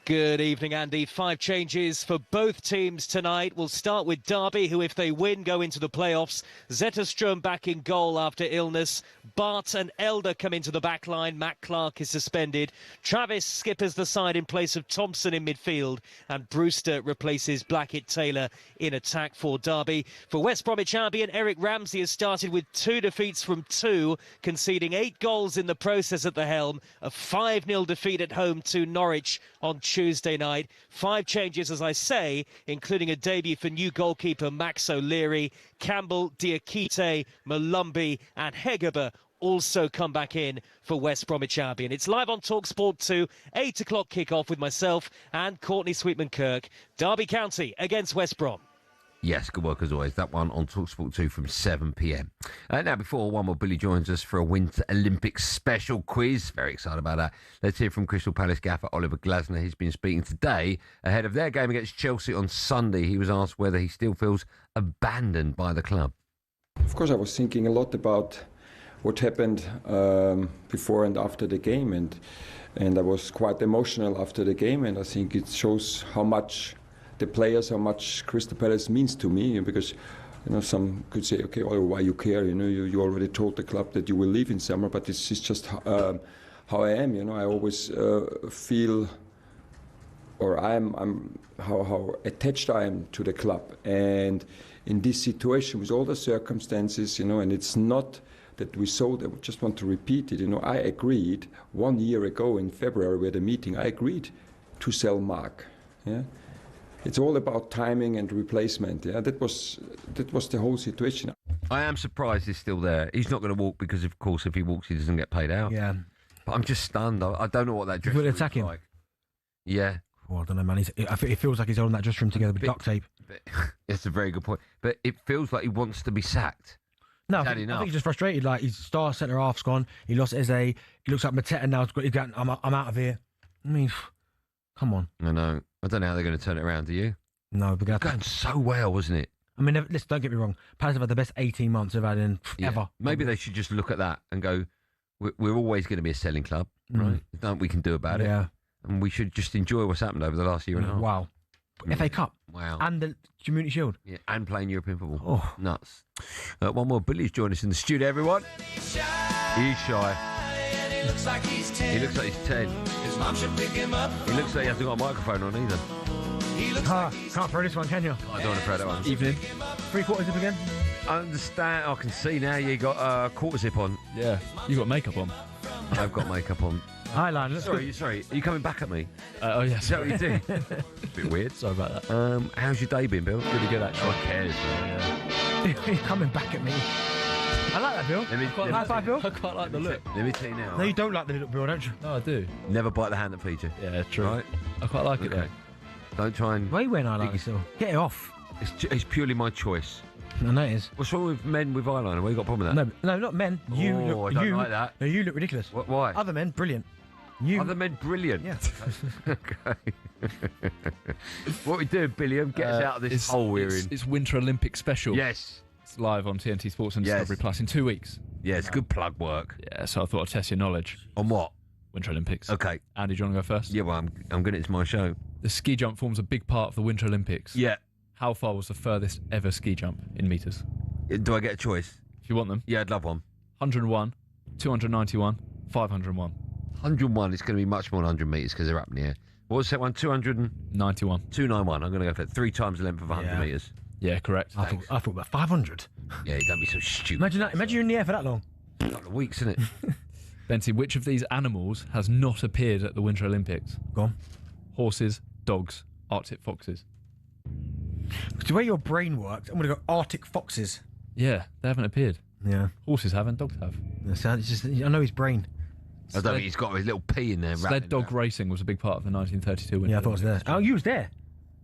Good evening, Andy. 5 changes for both teams tonight. We'll start with Derby, who, if they win, go into the playoffs. Zetterström back in goal after illness. Bart and Elder come into the back line. Matt Clark is suspended. Travis skippers the side in place of Thompson in midfield. And Brewster replaces Blackett-Taylor in attack for Derby. For West Bromwich Albion, Eric Ramsey has started with 2 defeats from 2, conceding 8 goals in the process at the helm. A 5-0 defeat at home to Norwich on Tuesday night. 5 changes, as I say, including a debut for new goalkeeper Max O'Leary. Campbell, Diakite, Malumbi and Hegerber also come back in for West Bromwich Albion. It's live on talkSPORT 2, 8 o'clock kickoff with myself and Courtney Sweetman-Kirk. Derby County against West Brom. Yes, good work as always. That one on talkSPORT 2 from 7 p.m. Now, before One More Billy joins us for a Winter Olympics special quiz. Very excited about that. Let's hear from Crystal Palace gaffer Oliver Glasner. He's been speaking today ahead of their game against Chelsea on Sunday. He was asked whether he still feels abandoned by the club. Of course, I was thinking a lot about what happened before and after the game, and I was quite emotional after the game, and I think it shows how much the players, how much Crystal Palace means to me, because some could say, okay, well, why you care? You already told the club that you will leave in summer, but this is just how I am. I always feel, or how attached I am to the club, and in this situation with all the circumstances, and it's not that we sold. I just want to repeat it. I agreed 1 year ago in February, we had a meeting. I agreed to sell Mark. Yeah. It's all about timing and replacement. Yeah, that was the whole situation. I am surprised he's still there. He's not going to walk because, of course, if he walks, he doesn't get paid out. Yeah. But I'm just stunned. I don't know what that dress room is like. Yeah. Well, I don't know, man. It feels like he's holding that dress room together with duct tape. It's a very good point. But it feels like he wants to be sacked. No, I think he's just frustrated. Like, his star centre half's gone. He lost Eze. He looks like Mateta now. He's going, I'm out of here. I mean, come on. I know. I don't know how they're going to turn it around, do you? No, we're going so well, wasn't it? I mean, listen, don't get me wrong. Palace have had the best 18 months they've had in ever. Maybe they should just look at that and go, we're always going to be a selling club, right? There's nothing we can do about it. And we should just enjoy what's happened over the last year and a half. Wow. FA Cup. Wow. And the Community Shield. Yeah, and playing European football. Oh. Nuts. One more. Billy's joined us in the studio, everyone. He's shy. He looks like he's 10. He looks like he's 10. His mom should pick him up. He looks like he hasn't got a microphone on either. Can't throw this one, can you? I don't want to throw that one. Evening. 3/4 zip again? I understand. I can see now you got a quarter zip on. Yeah, you got makeup on. I've got makeup on. Eyeliner. Sorry. Are you coming back at me? Oh, yes. Is that what you do? Bit weird. Sorry about that. How's your day been, Bill? Really good, actually. I cares. You're coming back at me. I like that, Bill. High five, Bill. I quite like the look. Let me tell you now. No, you don't like the look, Bill, don't you? No, I do. Never bite the hand that feeds you. Yeah, true. Right? I quite like it, though. Don't try and... Why are you wearing eyeliner still? Get it off. It's purely my choice. I know it is. What's wrong with men with eyeliner? What you got a problem with that? No, not men. You look... I don't like that. No, you look ridiculous. Why? Other men, brilliant. Other men, brilliant? Yeah. Okay. What we doing, Billiam? Get us out of this hole we're in. It's Winter Olympics special. Yes. It's live on TNT Sports and Discovery Plus in 2 weeks. Yeah, it's good plug work. Yeah, so I thought I'd test your knowledge. On what? Winter Olympics. Okay. Andy, do you want to go first? Yeah, well, I'm good. It's my show. The ski jump forms a big part of the Winter Olympics. Yeah. How far was the furthest ever ski jump in metres? Do I get a choice? If you want them. Yeah, I'd love one. 101, 291, 501. 101, it's going to be much more than 100 metres because they're up in the air. What was that one? 291? 291. I'm going to go for it. 3 times the length of 100 metres. Yeah, correct. I thought about 500. Yeah, don't be so stupid. Imagine that. Imagine you're in the air for that long. A couple of weeks, isn't it? Benty, which of these animals has not appeared at the Winter Olympics? Go on. Horses, dogs, Arctic foxes. The way your brain works, I'm going to go Arctic foxes. Yeah, they haven't appeared. Yeah. Horses haven't, dogs have. It's just, I know his brain. I don't think he's got his little P in there. Sled dog racing was a big part of the 1932 Winter Yeah, I thought it was there. Oh, you was there?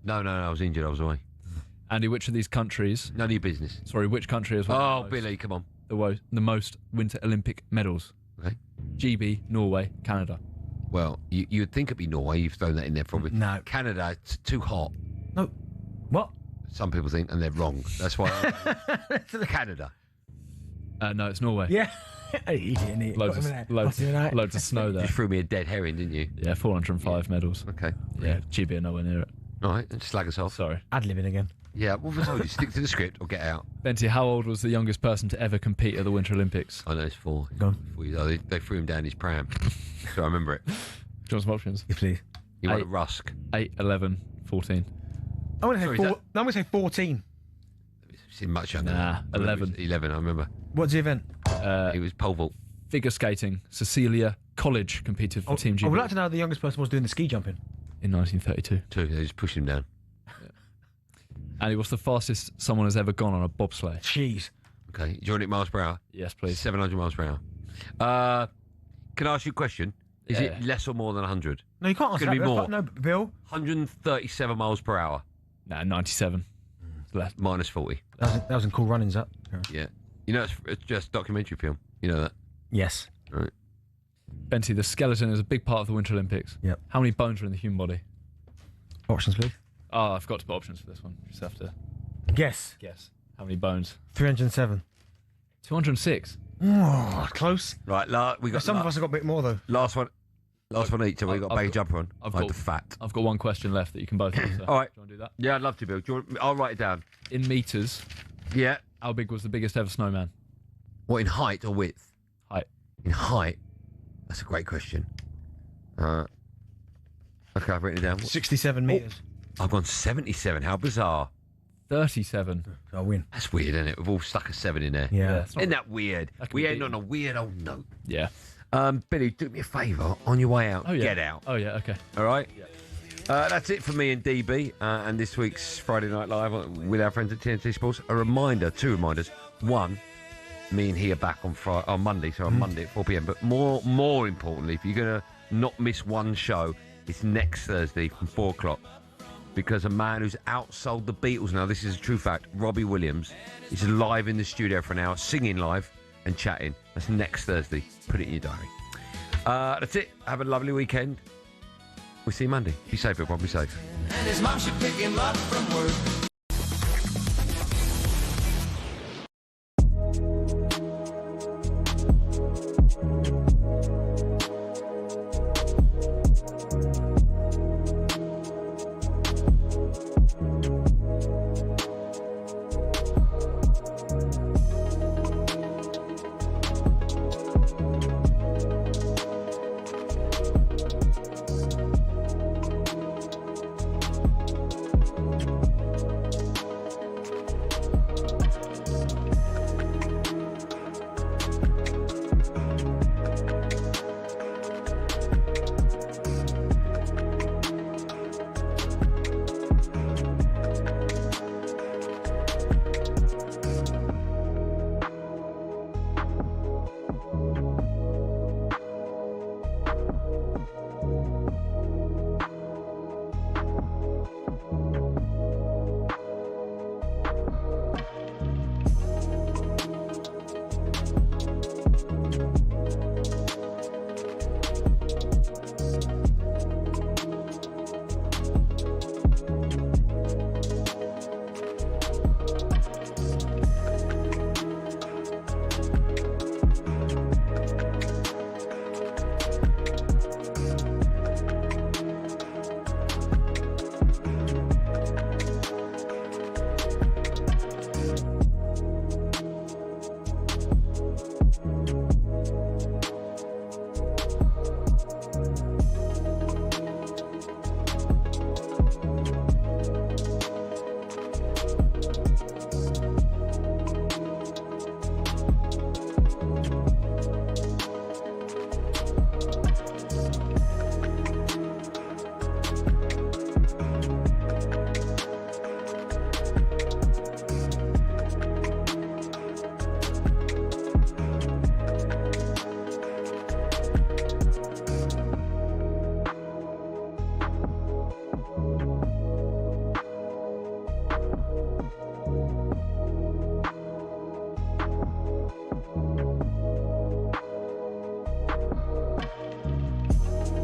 No, I was injured. I was away. Andy, which of these countries... None of your business. Sorry, which country has won Oh, Billy, come on. the most Winter Olympic medals? Okay. GB, Norway, Canada. Well, you'd think it'd be Norway. You've thrown that in there probably. No. Canada, it's too hot. No. What? Some people think, and they're wrong. That's why. Canada. No, it's Norway. Yeah. Idiot. Loads of snow there. You threw me a dead herring, didn't you? Yeah, 405 medals. Okay. Yeah, GB are nowhere near it. All right, and slag us off. Sorry. Ad-libbing again. Yeah, well, I told you, stick to the script or get out. Benty, how old was the youngest person to ever compete at the Winter Olympics? I know it's 4. Go on. 4 years old. They threw him down his pram. So I remember it. Do you want some options? Yes, please. You want a rusk? 8, 11, 14. I'm going to say 14. It's much younger. Nah, 11. 11, I remember. What's the event? It was pole vault. Figure skating. Cecilia College competed for Team GB. I would like to know how the youngest person was doing the ski jumping. In 1932. They just pushed him down. Andy, what's the fastest someone has ever gone on a bobsleigh? Jeez. Okay, do you want it miles per hour? Yes, please. 700 miles per hour. Can I ask you a question? Is it less or more than 100? No, you can't answer It's going to be more. No, Bill. 137 miles per hour. No, 97. Less. Minus 40. That was in Cool Runnings, that. Yeah. You know, it's just documentary film. You know that? Yes. Right. Benty, the skeleton is a big part of the Winter Olympics. Yep. How many bones are in the human body? Options, please. Oh, I forgot to put options for this one. You just have to guess. How many bones? 307. 206. Oh, close. Right, we got. Some of us have got a bit more though. Last one each. So we got a bag jumper on. I've like got the fat. I've got one question left that you can both answer. All right. Do you want to do that? Yeah, I'd love to, Bill. I'll write it down. In meters. Yeah. How big was the biggest ever snowman? What, in height or width? Height. In height. That's a great question. Okay, I've written it down. 67 metres. I've gone 77. How bizarre. 37. I win. That's weird, isn't it? We've all stuck a 7 in there. Yeah. Isn't that weird? We end on a weird old note. Yeah. Billy, do me a favour. On your way out, Oh, yeah. get out. Oh, yeah, okay. All right? Yeah. That's it for me and DB and this week's Friday Night Live with our friends at TNT Sports. Two reminders. One, me and he are back on Monday, so on Monday at 4 p.m. But more importantly, if you're going to not miss one show, it's next Thursday from 4 o'clock. Because a man who's outsold the Beatles now, this is a true fact, Robbie Williams, is live in the studio for an hour, singing live and chatting. That's next Thursday. Put it in your diary. That's it. Have a lovely weekend. We'll see you Monday. Be safe, everyone. Be safe. And his mom should pick him up from work.